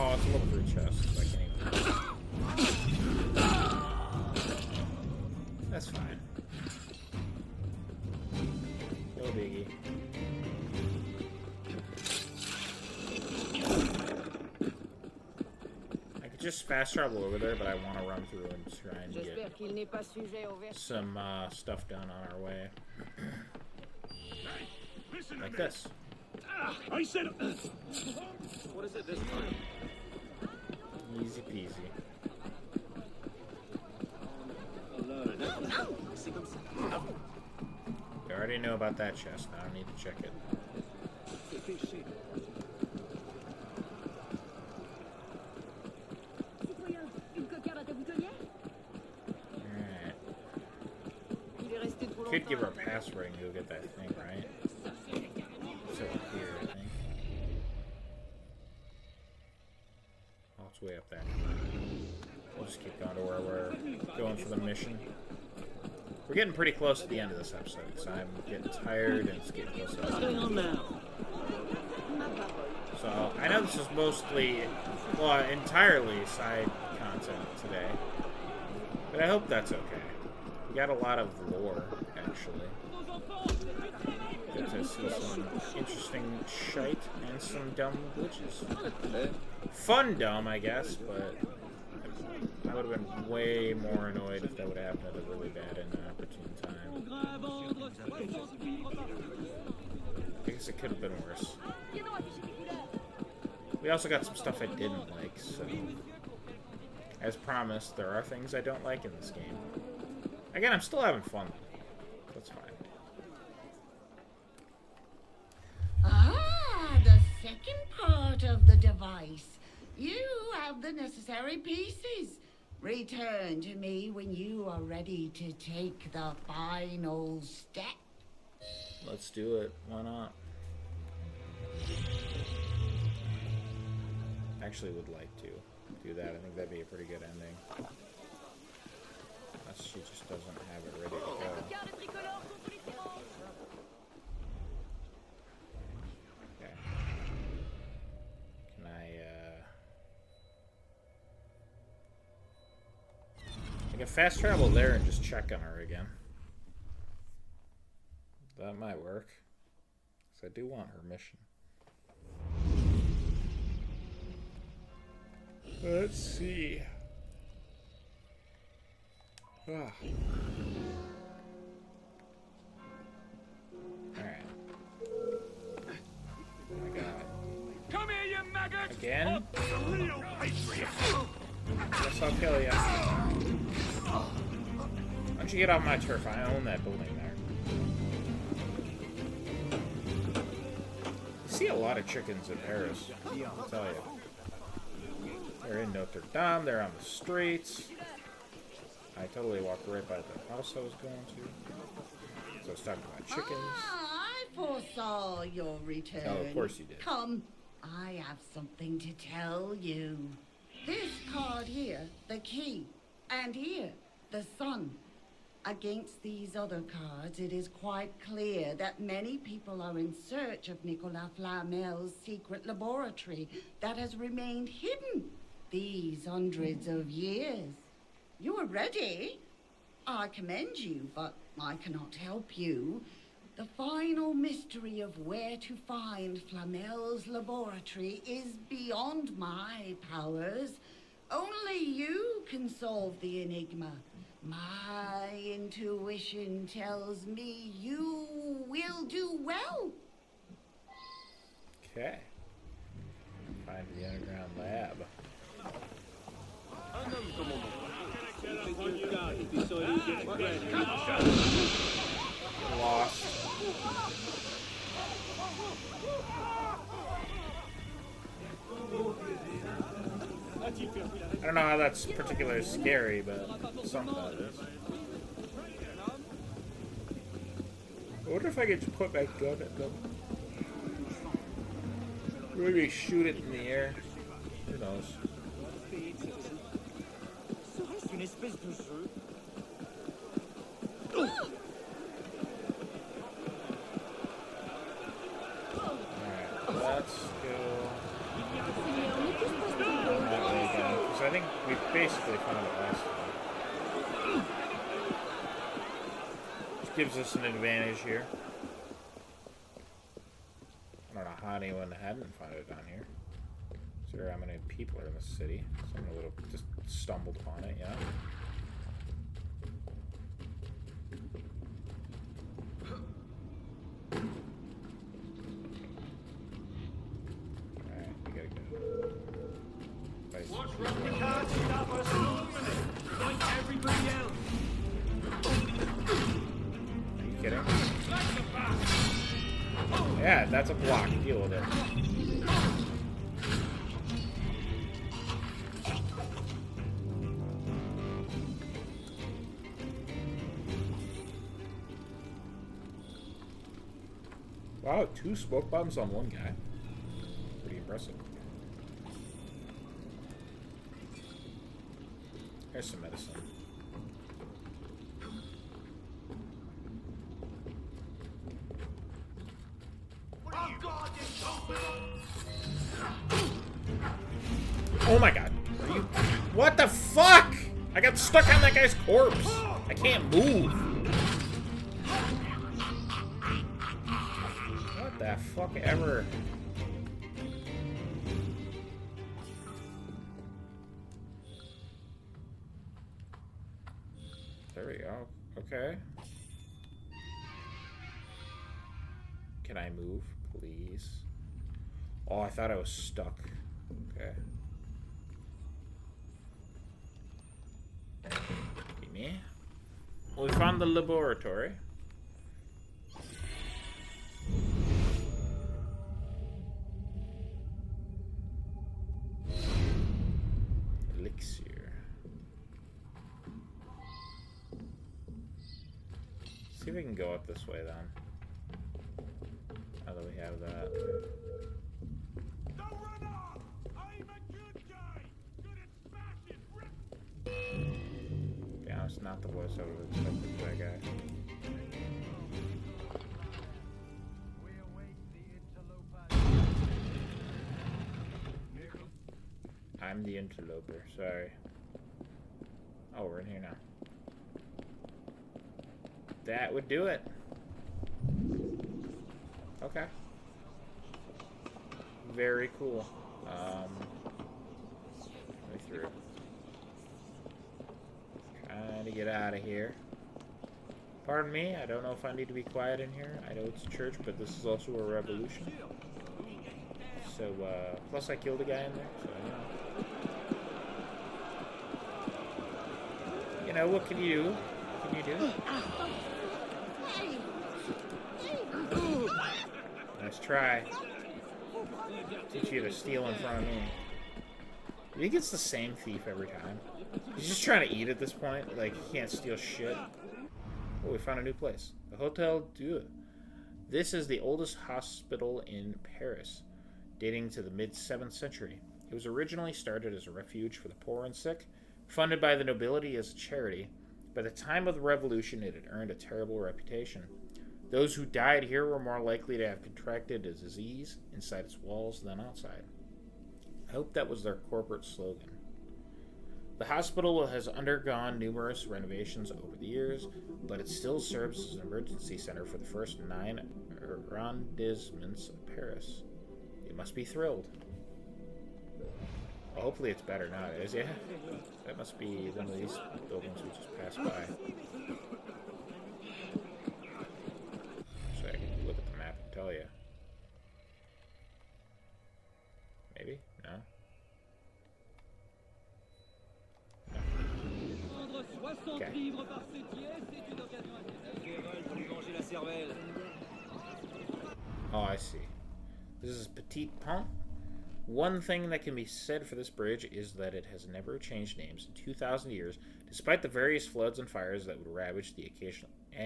Oh, it's a level 3 chest, so I can't even... That's fine. No biggie. I could just fast travel over there, but I want to run through and try and get some stuff done on our way. Like this. I said... What is it this time? Easy peasy. You already know about that chest. I don't need to check it. Alright. Could give her a password and go get that thing, right? It's over here, I think. Oh, it's way up there. We'll just keep going to where we're going for the mission. We're getting pretty close to the end of this episode, so I'm getting tired and it's getting close to the end. What's going on now? So, I know this is mostly, well, entirely side content today, but I hope that's okay. We got a lot of lore, actually. Get to see some interesting shite and some dumb glitches. Fun dumb, I guess, but I would have been way more annoyed if that would happen at a really bad and inopportune time. I guess it could have been worse. We also got some stuff I didn't like, so... As promised, there are things I don't like in this game. Again, I'm still having fun. That's fine. Ah, the second part of the device. You have the necessary pieces. Return to me when you are ready to take the final step. Let's do it. Why not? Actually would like to. do that. I think that'd be a pretty good ending. Unless she just doesn't have it ready to go. Okay. Can I can fast travel there and just check on her again. That might work. Because I do want her mission. Let's see. Ah. Alright. Oh my god. Come here, you maggot! Again? Real patriot! Guess I'll kill you. Why don't you get off my turf? I own that building there. You see a lot of chickens in Paris, I'll tell you. They're in Notre Dame, they're on the streets. I totally walked right by the house I was going to. So I was talking about chickens. I foresaw your return. Oh, of course you did. Come, I have something to tell you. This card here, the key, and here, the sun. Against these other cards, it is quite clear that many people are in search of Nicolas Flamel's secret laboratory that has remained hidden these hundreds of years. You are ready. I commend you, but I cannot help you. The final mystery of where to find Flamel's laboratory is beyond my powers. Only you can solve the enigma. My intuition tells me you will do well. Okay. Find the underground lab. Lost. I don't know how that's particularly scary, but something it is. I wonder if I could just put my gun at them. Maybe shoot it in the air. Who knows? Let's go that way again, because I think we basically found it last time. Which gives us an advantage here. I don't know how anyone hadn't found it down here. Consider how many people are in the city. Someone would have just stumbled upon it, yeah. Yeah, that's a block. Deal with it. Wow, 2 smoke bombs on one guy. Pretty impressive. Here's some medicine. Oh my god. Are you... What the fuck? I got stuck on that guy's corpse. I can't move. What the fuck ever? There we go. Okay. Can I move, please? Oh, I thought I was stuck. Okay. Gimme. Well, we found the laboratory. Elixir. See if we can go up this way then. Now that we have that. Don't run off! I'm a good guy! Good at That's not the voice I would have expected for that guy. I'm the interloper, sorry. Oh, we're in here now. That would do it. Okay. Very cool. Let me through. Trying to get out of here. Pardon me, I don't know if I need to be quiet in here. I know it's a church, but this is also a revolution. So, plus I killed a guy in there, so, you know, what can you do? What can you do? Nice try. Teach you to steal in front of me. I think it's the same thief every time. He's just trying to eat at this point. Like, he can't steal shit. Oh, we found a new place. The Hotel Dieu. This is the oldest hospital in Paris, dating to the mid-7th century. It was originally started as a refuge for the poor and sick, funded by the nobility as a charity. By the time of the Revolution, it had earned a terrible reputation. Those who died here were more likely to have contracted a disease inside its walls than outside. I hope that was their corporate slogan. The hospital has undergone numerous renovations over the years, but it still serves as an emergency center for the first 9 arrondissements of Paris. You must be thrilled. Well, hopefully it's better now. It is, yeah? That must be one of these buildings we just passed by. So I can look at the map and tell you. Maybe? No? Okay. Oh, I see. This is Petit Pont. One thing that can be said for this bridge is that it has never changed names in 2,000 years, despite the various floods and fires that would ravage the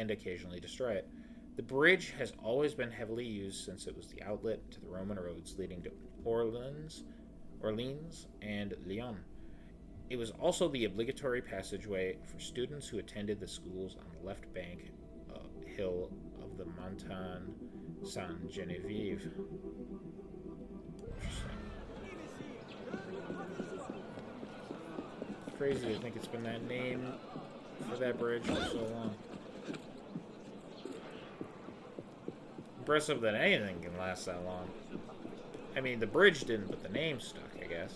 occasionally destroy it. The bridge has always been heavily used since it was the outlet to the Roman roads leading to Orleans and Lyon. It was also the obligatory passageway for students who attended the schools on the left bank hill of the Montagne Sainte-Geneviève. Interesting. It's crazy to think it's been that name for that bridge for so long. Impressive that anything can last that long. I mean, the bridge didn't, but the name stuck, I guess.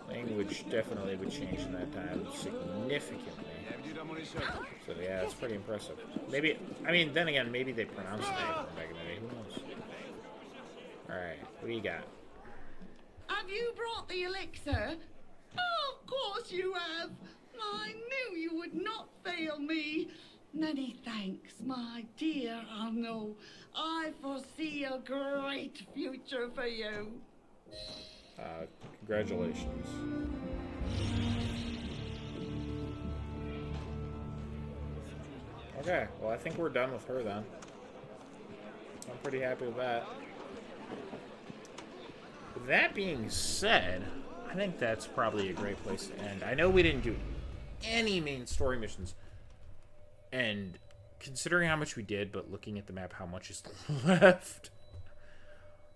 Language definitely would change in that time significantly. So yeah, it's pretty impressive. Maybe, I mean, then again, maybe they pronounced it back in the day. Who knows? Alright, what do you got? Have you brought the elixir? Oh, of course you have. I knew you would not fail me. Many thanks, my dear Arnaud. I foresee a great future for you. Congratulations. Okay, well I think we're done with her then. I'm pretty happy with that. With that being said, I think that's probably a great place to end. I know we didn't do any main story missions, and considering how much we did, but looking at the map, how much is left.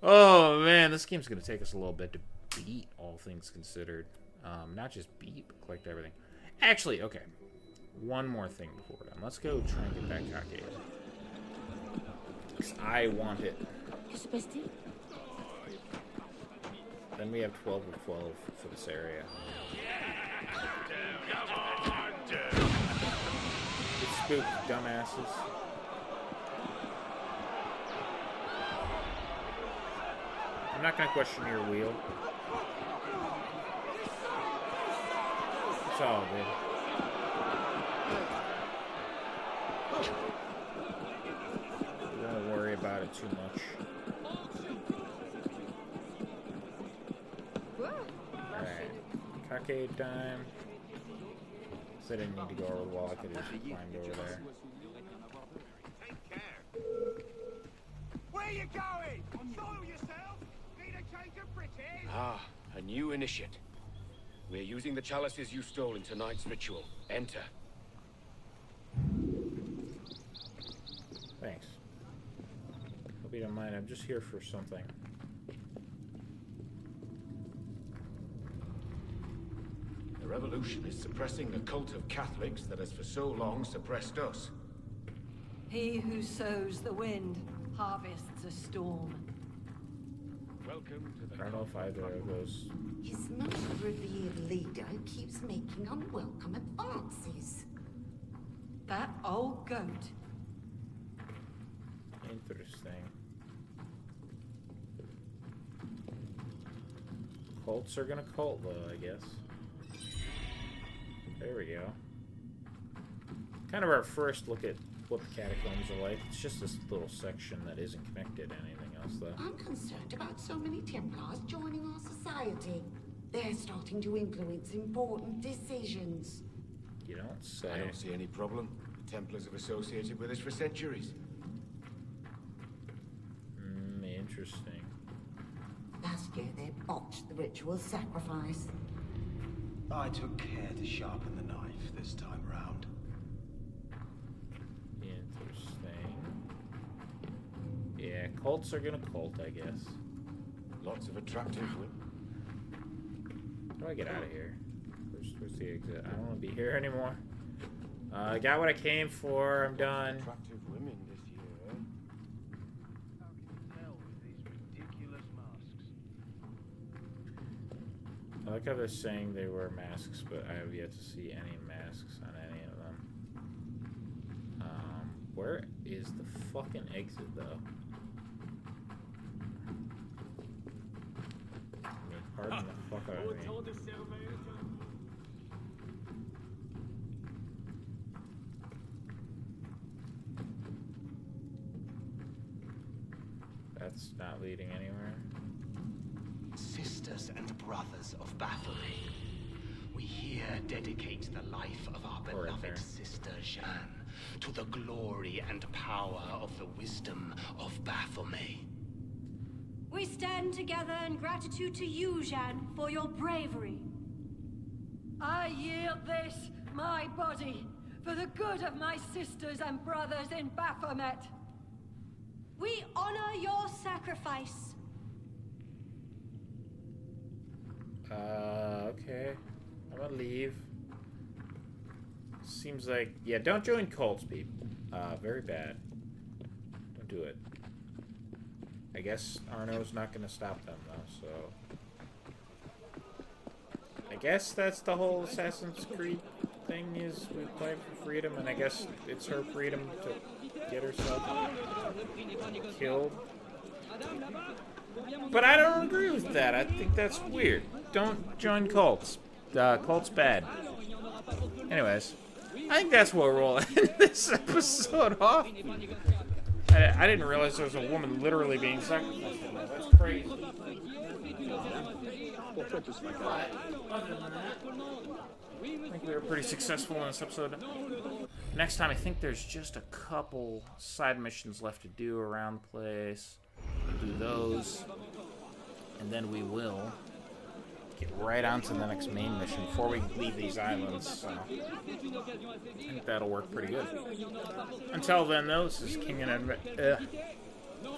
Oh man, this game's gonna take us a little bit to beat, all things considered. Not just beat, but collect everything. Actually, okay. One more thing before we're done. Let's go try and get back Cockade. Because I want it. Then we have 12 of 12 for this area. Get spooked, dumbasses. I'm not going to question your wheel. It's all good. We won't worry about it too much. Alright. Cockade time. So I didn't need to go over the wall. I could have just climbed over there. Where you going? Soil yourself? Need a change of britches? Ah, A new initiate. We're using the chalices you stole in tonight's ritual. Enter. Thanks. Hope you don't mind. I'm just here for something. The revolution is suppressing the cult of Catholics that has for so long suppressed us. He who sows the wind harvests a storm. Welcome to the... I don't know if either of those... His most revered leader keeps making unwelcome advances. That old goat. Interesting. Cults are gonna cult, though, I guess. There we go. Kind of our first look at what the catacombs are like. It's just this little section that isn't connected to anything else, though. I'm concerned about so many Templars joining our society. They're starting to influence important decisions. You don't say. I don't see any problem. The Templars have associated with us for centuries. Interesting. Last year they botched the ritual sacrifice. I took care to sharpen the knife this time round. Interesting. Yeah, cults are gonna cult, I guess. Lots of attractive women. How do I get out of here? Where's the exit? I don't want to be here anymore. I got what I came for. I'm done. Attractive women this year, eh? How can you tell with these ridiculous masks? I like how they're saying they wear masks, but I have yet to see any masks on any of them. Where is the fucking exit, though? I mean, pardon the fuck out of me. That's not leading anywhere. Sisters and brothers of Baphomet, we here dedicate the life of our beloved sister Jeanne to the glory and power of the wisdom of Baphomet. We stand together in gratitude to you, Jeanne, for your bravery. I yield this, my body, for the good of my sisters and brothers in Baphomet. We honor your sacrifice. Okay. I'm gonna leave. Seems like... Yeah, don't join cults, people. Very bad. Don't do it. I guess Arno's not gonna stop them, though, so... I guess that's the whole Assassin's Creed thing, is we play for freedom, and I guess it's her freedom to get herself killed. But I don't agree with that. I think that's weird. Don't join cults. Cult's bad. Anyways, I think that's what we'll end this episode off. I didn't realize there was a woman literally being sacrificed. That's crazy. I think we were pretty successful in this episode. Next time, I think there's just a couple side missions left to do around the place. We'll do those, and then we will get right on to the next main mission before we leave these islands. So I think that'll work pretty good. Until then, though, this is King Enderman. If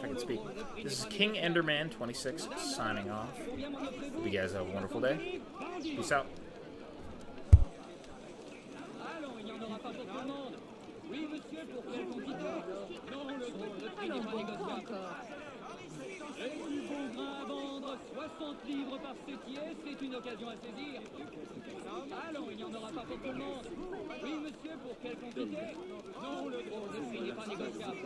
I can speak. This is King Enderman 26 signing off. Hope you guys have a wonderful day. Peace out. Oui, monsieur, pour quel confiteur? Non, le drôle de prix n'est pas négociable. Et du bon grain à vendre, 60 livres par sétier, c'est une occasion à saisir. Allons, il n'y en aura pas pour tout le monde. Oui, monsieur, pour quel confiteur? Non, le drôle de prix n'est pas négociable.